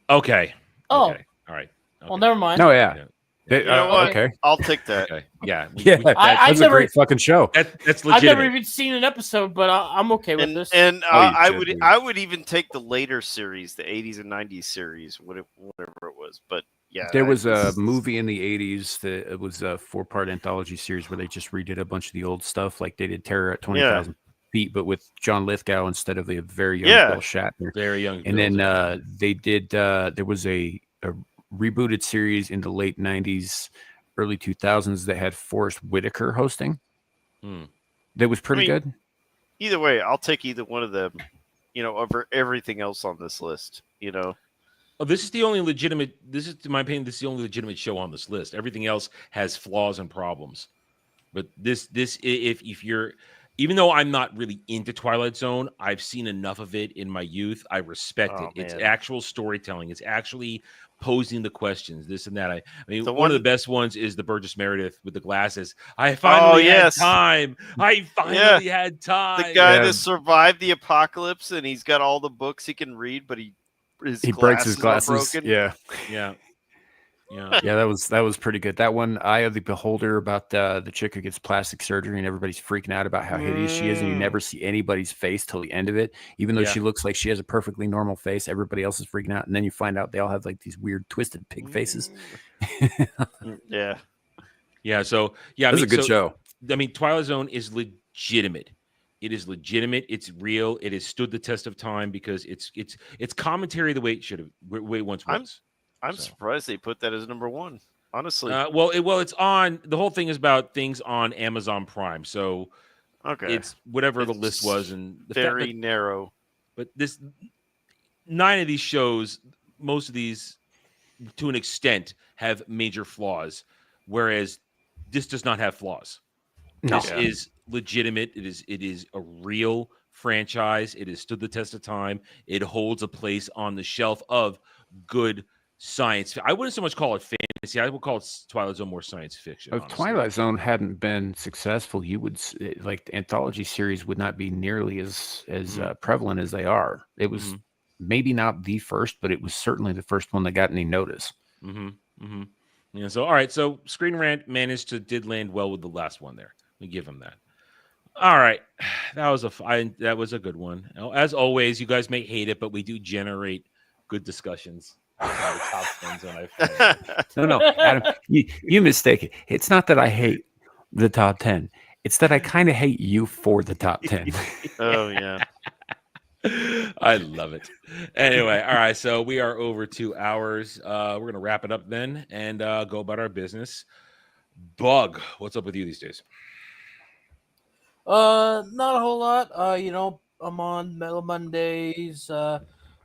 Okay.
Oh.
Okay. All right.
Well, never mind.
No, yeah.
You know what?
Okay.
I'll take that.
Okay. Yeah.
That's a great fucking show.
That's
I've
legitimate.
never even seen an episode, but I'm okay with this.
And
Oh, you
I
should,
would
dude.
I would even take the later series, the 80s and 90s series, whatever it was. But yeah,
There was a movie in the 80s that it was a 4-part anthology series where they just redid a bunch of the old stuff, like they did Terror at 20,000 feet, but with John Lithgow instead of the very young Bill Shatner.
Very young.
And then they did. There was a rebooted series in the late 90s, early 2000s that had Forrest Whitaker hosting. That was pretty good.
Either way, I'll take either one of them, over everything else on this list,
Oh, this is the only legitimate. This is, in my opinion, this is the only legitimate show on this list. Everything else has flaws and problems. But this, if you're, even though I'm not really into Twilight Zone, I've seen enough of it in my youth. I respect it. It's
man.
actual storytelling. It's actually posing the questions, this and that. I mean,
The
one of
one-
the best ones is the Burgess Meredith with the glasses. I finally had time. I finally had time.
The guy that survived the apocalypse, and he's got all the books he can read, but he
breaks his
are
glasses.
broken.
Yeah.
Yeah.
Yeah, that was pretty good. That one, Eye of the Beholder, about the chick who gets plastic surgery and everybody's freaking out about how hideous she is, and you never see anybody's face till the end of it. Even though she looks like she has a perfectly normal face, everybody else is freaking out, and then you find out they all have like these weird twisted pig faces.
Yeah.
Yeah. So yeah,
This is a good show.
I mean, Twilight Zone is legitimate. It is legitimate. It's real. It has stood the test of time because it's commentary the way it should have, way it once was.
I'm surprised they put that as number 1. Honestly,
well, it's on. The whole thing is about things on Amazon Prime, so it's whatever the list was, and
very narrow.
But 9 of these shows, most of these, to an extent, have major flaws, whereas this does not have flaws.
No.
This is legitimate. It is a real franchise. It has stood the test of time. It holds a place on the shelf of good science. I wouldn't so much call it fantasy. I would call it Twilight Zone more science fiction.
If Twilight Zone hadn't been successful, you would like the anthology series would not be nearly as prevalent as they are. It was maybe not the first, but it was certainly the first one that got any notice.
Yeah. So all right. So Screen Rant did land well with the last one there. We give him that. All right, that was a good one. As always, you guys may hate it, but we do generate good discussions. Top 10s
No, Adam, you mistake it. It's not that I hate the top 10. It's that I kind of hate you for the top 10.
Oh yeah.
I love it. Anyway, all right. So we are over 2 hours. We're gonna wrap it up then and go about our business. Bug, what's up with you these days?
Not a whole lot. I'm on Mellow Mondays,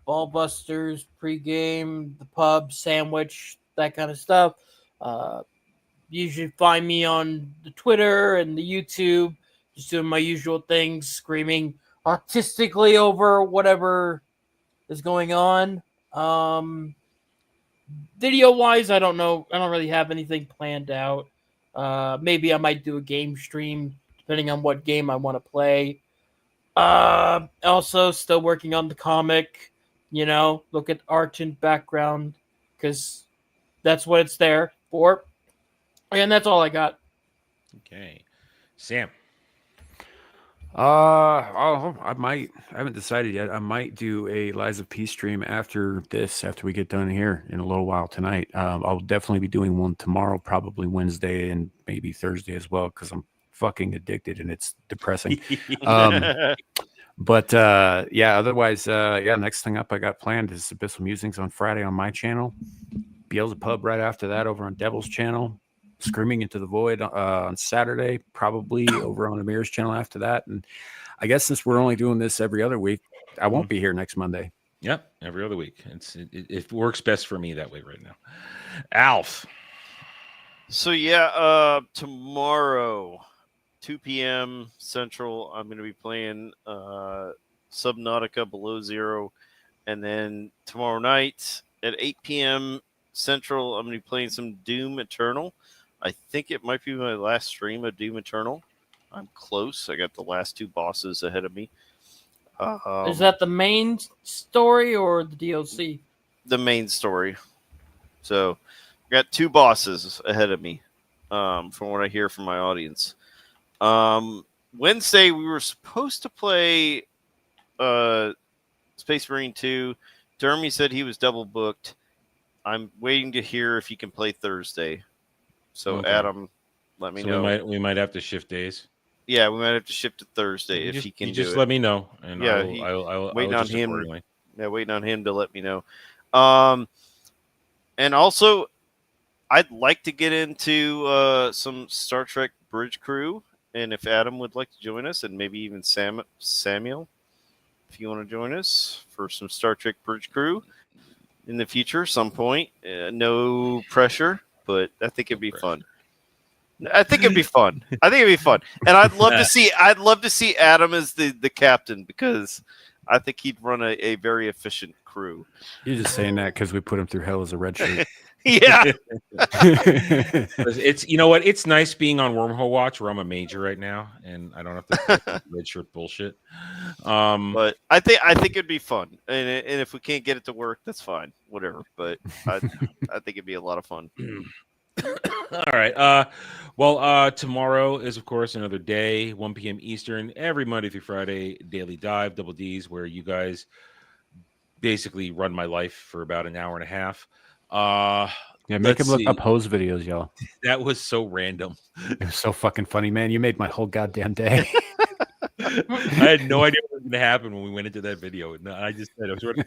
Ballbusters, pregame, the pub, sandwich, that kind of stuff. usually find me on the Twitter and the YouTube, just doing my usual things, screaming artistically over whatever is going on. Video wise, I don't know. I don't really have anything planned out. Maybe I might do a game stream depending on what game I want to play. Also, still working on the comic. Look at art and background because that's what it's there for. And that's all I got.
Okay, Sam.
I haven't decided yet. I might do a Lies of P stream after we get done here in a little while tonight. I'll definitely be doing one tomorrow, probably Wednesday and maybe Thursday as well, because I'm fucking addicted and it's depressing. But otherwise, next thing up I got planned is Abyssal Musings on Friday on my channel. Beelzebub right after that over on Devil's channel. Screaming into the Void on Saturday, probably over on Amir's channel after that. And I guess since we're only doing this every other week, I won't be here next Monday.
Yep, every other week. It works best for me that way right now. Alf.
So tomorrow, 2 p.m. Central, I'm going to be playing Subnautica Below Zero, and then tomorrow night at 8 p.m. Central, I'm going to be playing some Doom Eternal. I think it might be my last stream of Doom Eternal. I'm close. I got the last 2 bosses ahead of me.
Is that the main story or the DLC?
The main story. So, I got 2 bosses ahead of me, from what I hear from my audience. Wednesday, we were supposed to play Space Marine 2. Dermy said he was double booked. I'm waiting to hear if he can play Thursday. So, okay. Adam, let me know.
We might have to shift days.
Yeah, we might have to shift to Thursday if he can do it.
Just let me know, and
I'll waiting on him.
Accordingly.
Yeah, waiting on him to let me know. And also, I'd like to get into some Star Trek Bridge Crew, and if Adam would like to join us, and maybe even Samuel, if you want to join us for some Star Trek Bridge Crew in the future, some point. No pressure. But I think it'd be fun. And I'd love to see Adam as the captain, because I think he'd run a very efficient crew.
You're just saying that because we put him through hell as a red shirt.
Yeah.
It's what? It's nice being on Wormhole Watch where I'm a major right now and I don't have to red shirt bullshit.
But I think it'd be fun. And if we can't get it to work, that's fine. Whatever. But I think it'd be a lot of fun.
All right. Tomorrow is of course another day, 1 p.m. Eastern, every Monday through Friday, Daily Dive, Double D's, where you guys basically run my life for about an hour and a half.
Make him look up hose videos, y'all.
That was so random.
It was so fucking funny, man. You made my whole goddamn day.
I had no idea what was going to happen when we went into that video. And I just said, I was ready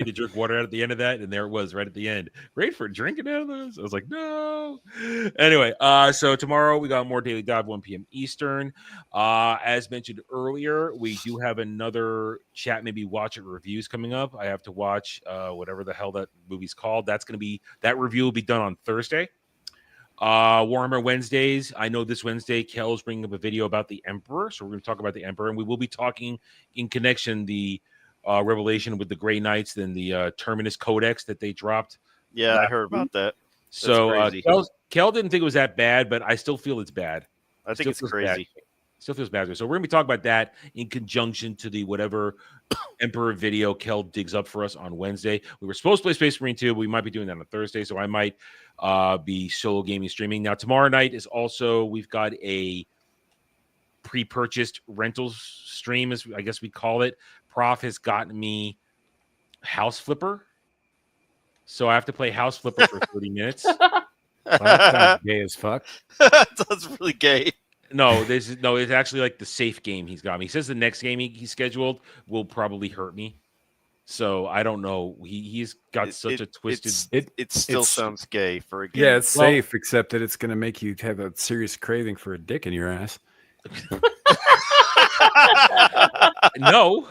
to drink water at the end of that, and there it was right at the end. Great for drinking out of those. I was like, no. Anyway, so tomorrow we got more Daily Dive, 1 p.m. Eastern. As mentioned earlier, we do have another chat, maybe watch it reviews coming up. I have to watch whatever the hell that movie's called. That review will be done on Thursday. Warhammer Wednesdays. I know this Wednesday Kel's bringing up a video about the Emperor, so we're going to talk about the Emperor, and we will be talking in connection the revelation with the Grey Knights and the Terminus Codex that they dropped.
Yeah, I heard about that. That's
so Kel didn't think it was that bad, but I still feel it's bad.
I think it's crazy.
Still feels bad. So we're going to be talking about that in conjunction to the whatever Emperor video Kel digs up for us on Wednesday. We were supposed to play Space Marine 2, but we might be doing that on Thursday, so I might be solo gaming streaming. Now, tomorrow night is also, we've got a pre-purchased rental stream, as I guess we call it. Prof has gotten me House Flipper, so I have to play House Flipper for 30 minutes.
Wow, that sounds gay as fuck.
That's really gay.
No, it's actually like the safe game he's got me. He says the next game he's scheduled will probably hurt me. So I don't know. He's got such a twisted.
It still sounds gay for a game.
Yeah, it's safe, except that it's going to make you have a serious craving for a dick in your ass.
No.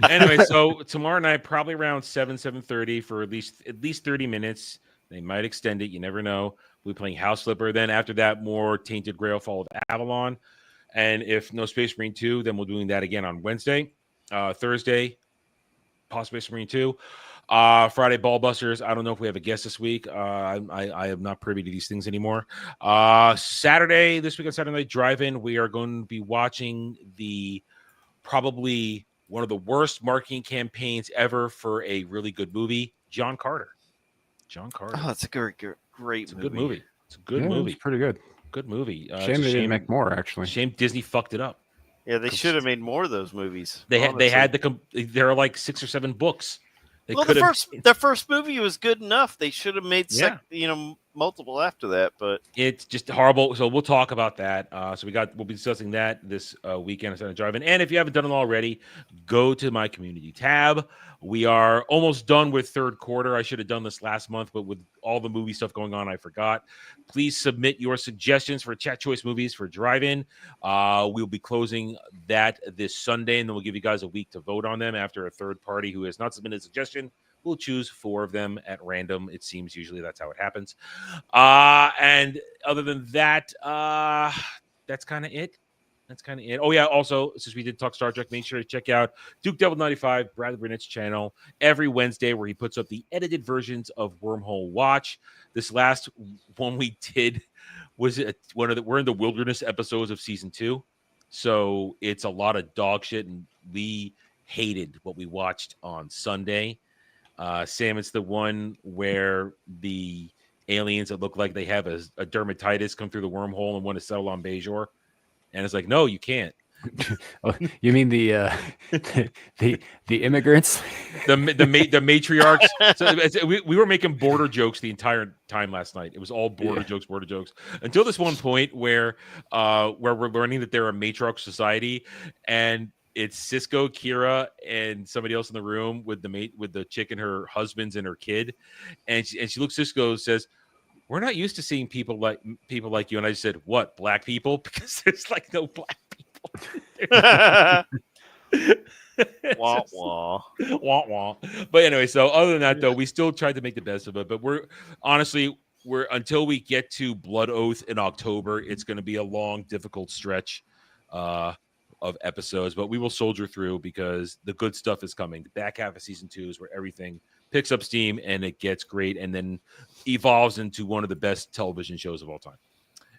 Anyway, so tomorrow night, probably around 7:30 for at least 30 minutes. They might extend it. You never know. we'll be playing House Flipper. Then after that, more Tainted Grail followed Avalon. And if no Space Marine 2, then we're doing that again on Wednesday. Thursday, possibly Space Marine 2. Friday, Ballbusters. I don't know if we have a guest this week. I am not privy to these things anymore. Saturday, this week on Saturday Night Drive-In, we are going to be watching probably one of the worst marketing campaigns ever for a really good movie, John Carter. John Carter.
Oh, it's a great
It's a good movie. It's a good
Yeah,
movie.
it's pretty good.
Good movie.
Shame they didn't make more, actually.
Shame Disney fucked it up.
Yeah, they should have made more of those movies.
There
honestly.
there are like 6 or 7 books.
The first movie was good enough. They should have made multiple after that, but
it's just horrible. So we'll talk about that. We'll be discussing that this weekend instead of driving. And if you haven't done it already, go to my community tab. We are almost done with third quarter. I should have done this last month, but with all the movie stuff going on, I forgot. Please submit your suggestions for Chat Choice movies for drive-in. We'll be closing that this Sunday, and then we'll give you guys a week to vote on them. After a third party who has not submitted a suggestion, we'll choose 4 of them at random. It seems usually that's how it happens. And other than that, that's kind of it. Oh, yeah. Also, since we did talk Star Trek, make sure to check out Duke Devil 95, Bradley Burnett's channel, every Wednesday, where he puts up the edited versions of Wormhole Watch. This last one we did was we're in the wilderness episodes of season 2. So it's a lot of dog shit, and we hated what we watched on Sunday. Sam, it's the one where the aliens that look like they have a dermatitis come through the wormhole and want to settle on Bajor. And it's like, no, you can't.
Oh, you mean the immigrants,
the matriarchs? So we were making border jokes the entire time last night. It was all border jokes until this one point where we're learning that they're a matriarch society, and it's Cisco, Kira, and somebody else in the room with the chick and her husbands and her kid, and she looks at Cisco and says, "We're not used to seeing people like you." And I just said, "What, black people?" Because there's like no black people.
Wah wah.
Wah wah. But anyway, so other than that, though, we still tried to make the best of it. But we're until we get to Blood Oath in October, it's going to be a long, difficult stretch of episodes. But we will soldier through because the good stuff is coming. The back half of season 2 is where everything picks up steam and it gets great, and then evolves into one of the best television shows of all time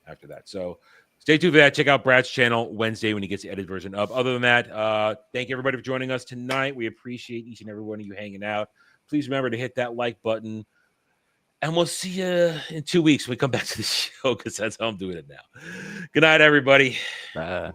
after that. So stay tuned for that. Check out Brad's channel Wednesday when he gets the edited version up. Other than that, thank you everybody for joining us tonight. We appreciate each and every one of you hanging out. Please remember to hit that like button, and we'll see you in 2 weeks when we come back to the show, because that's how I'm doing it now. Good night, everybody.
Bye.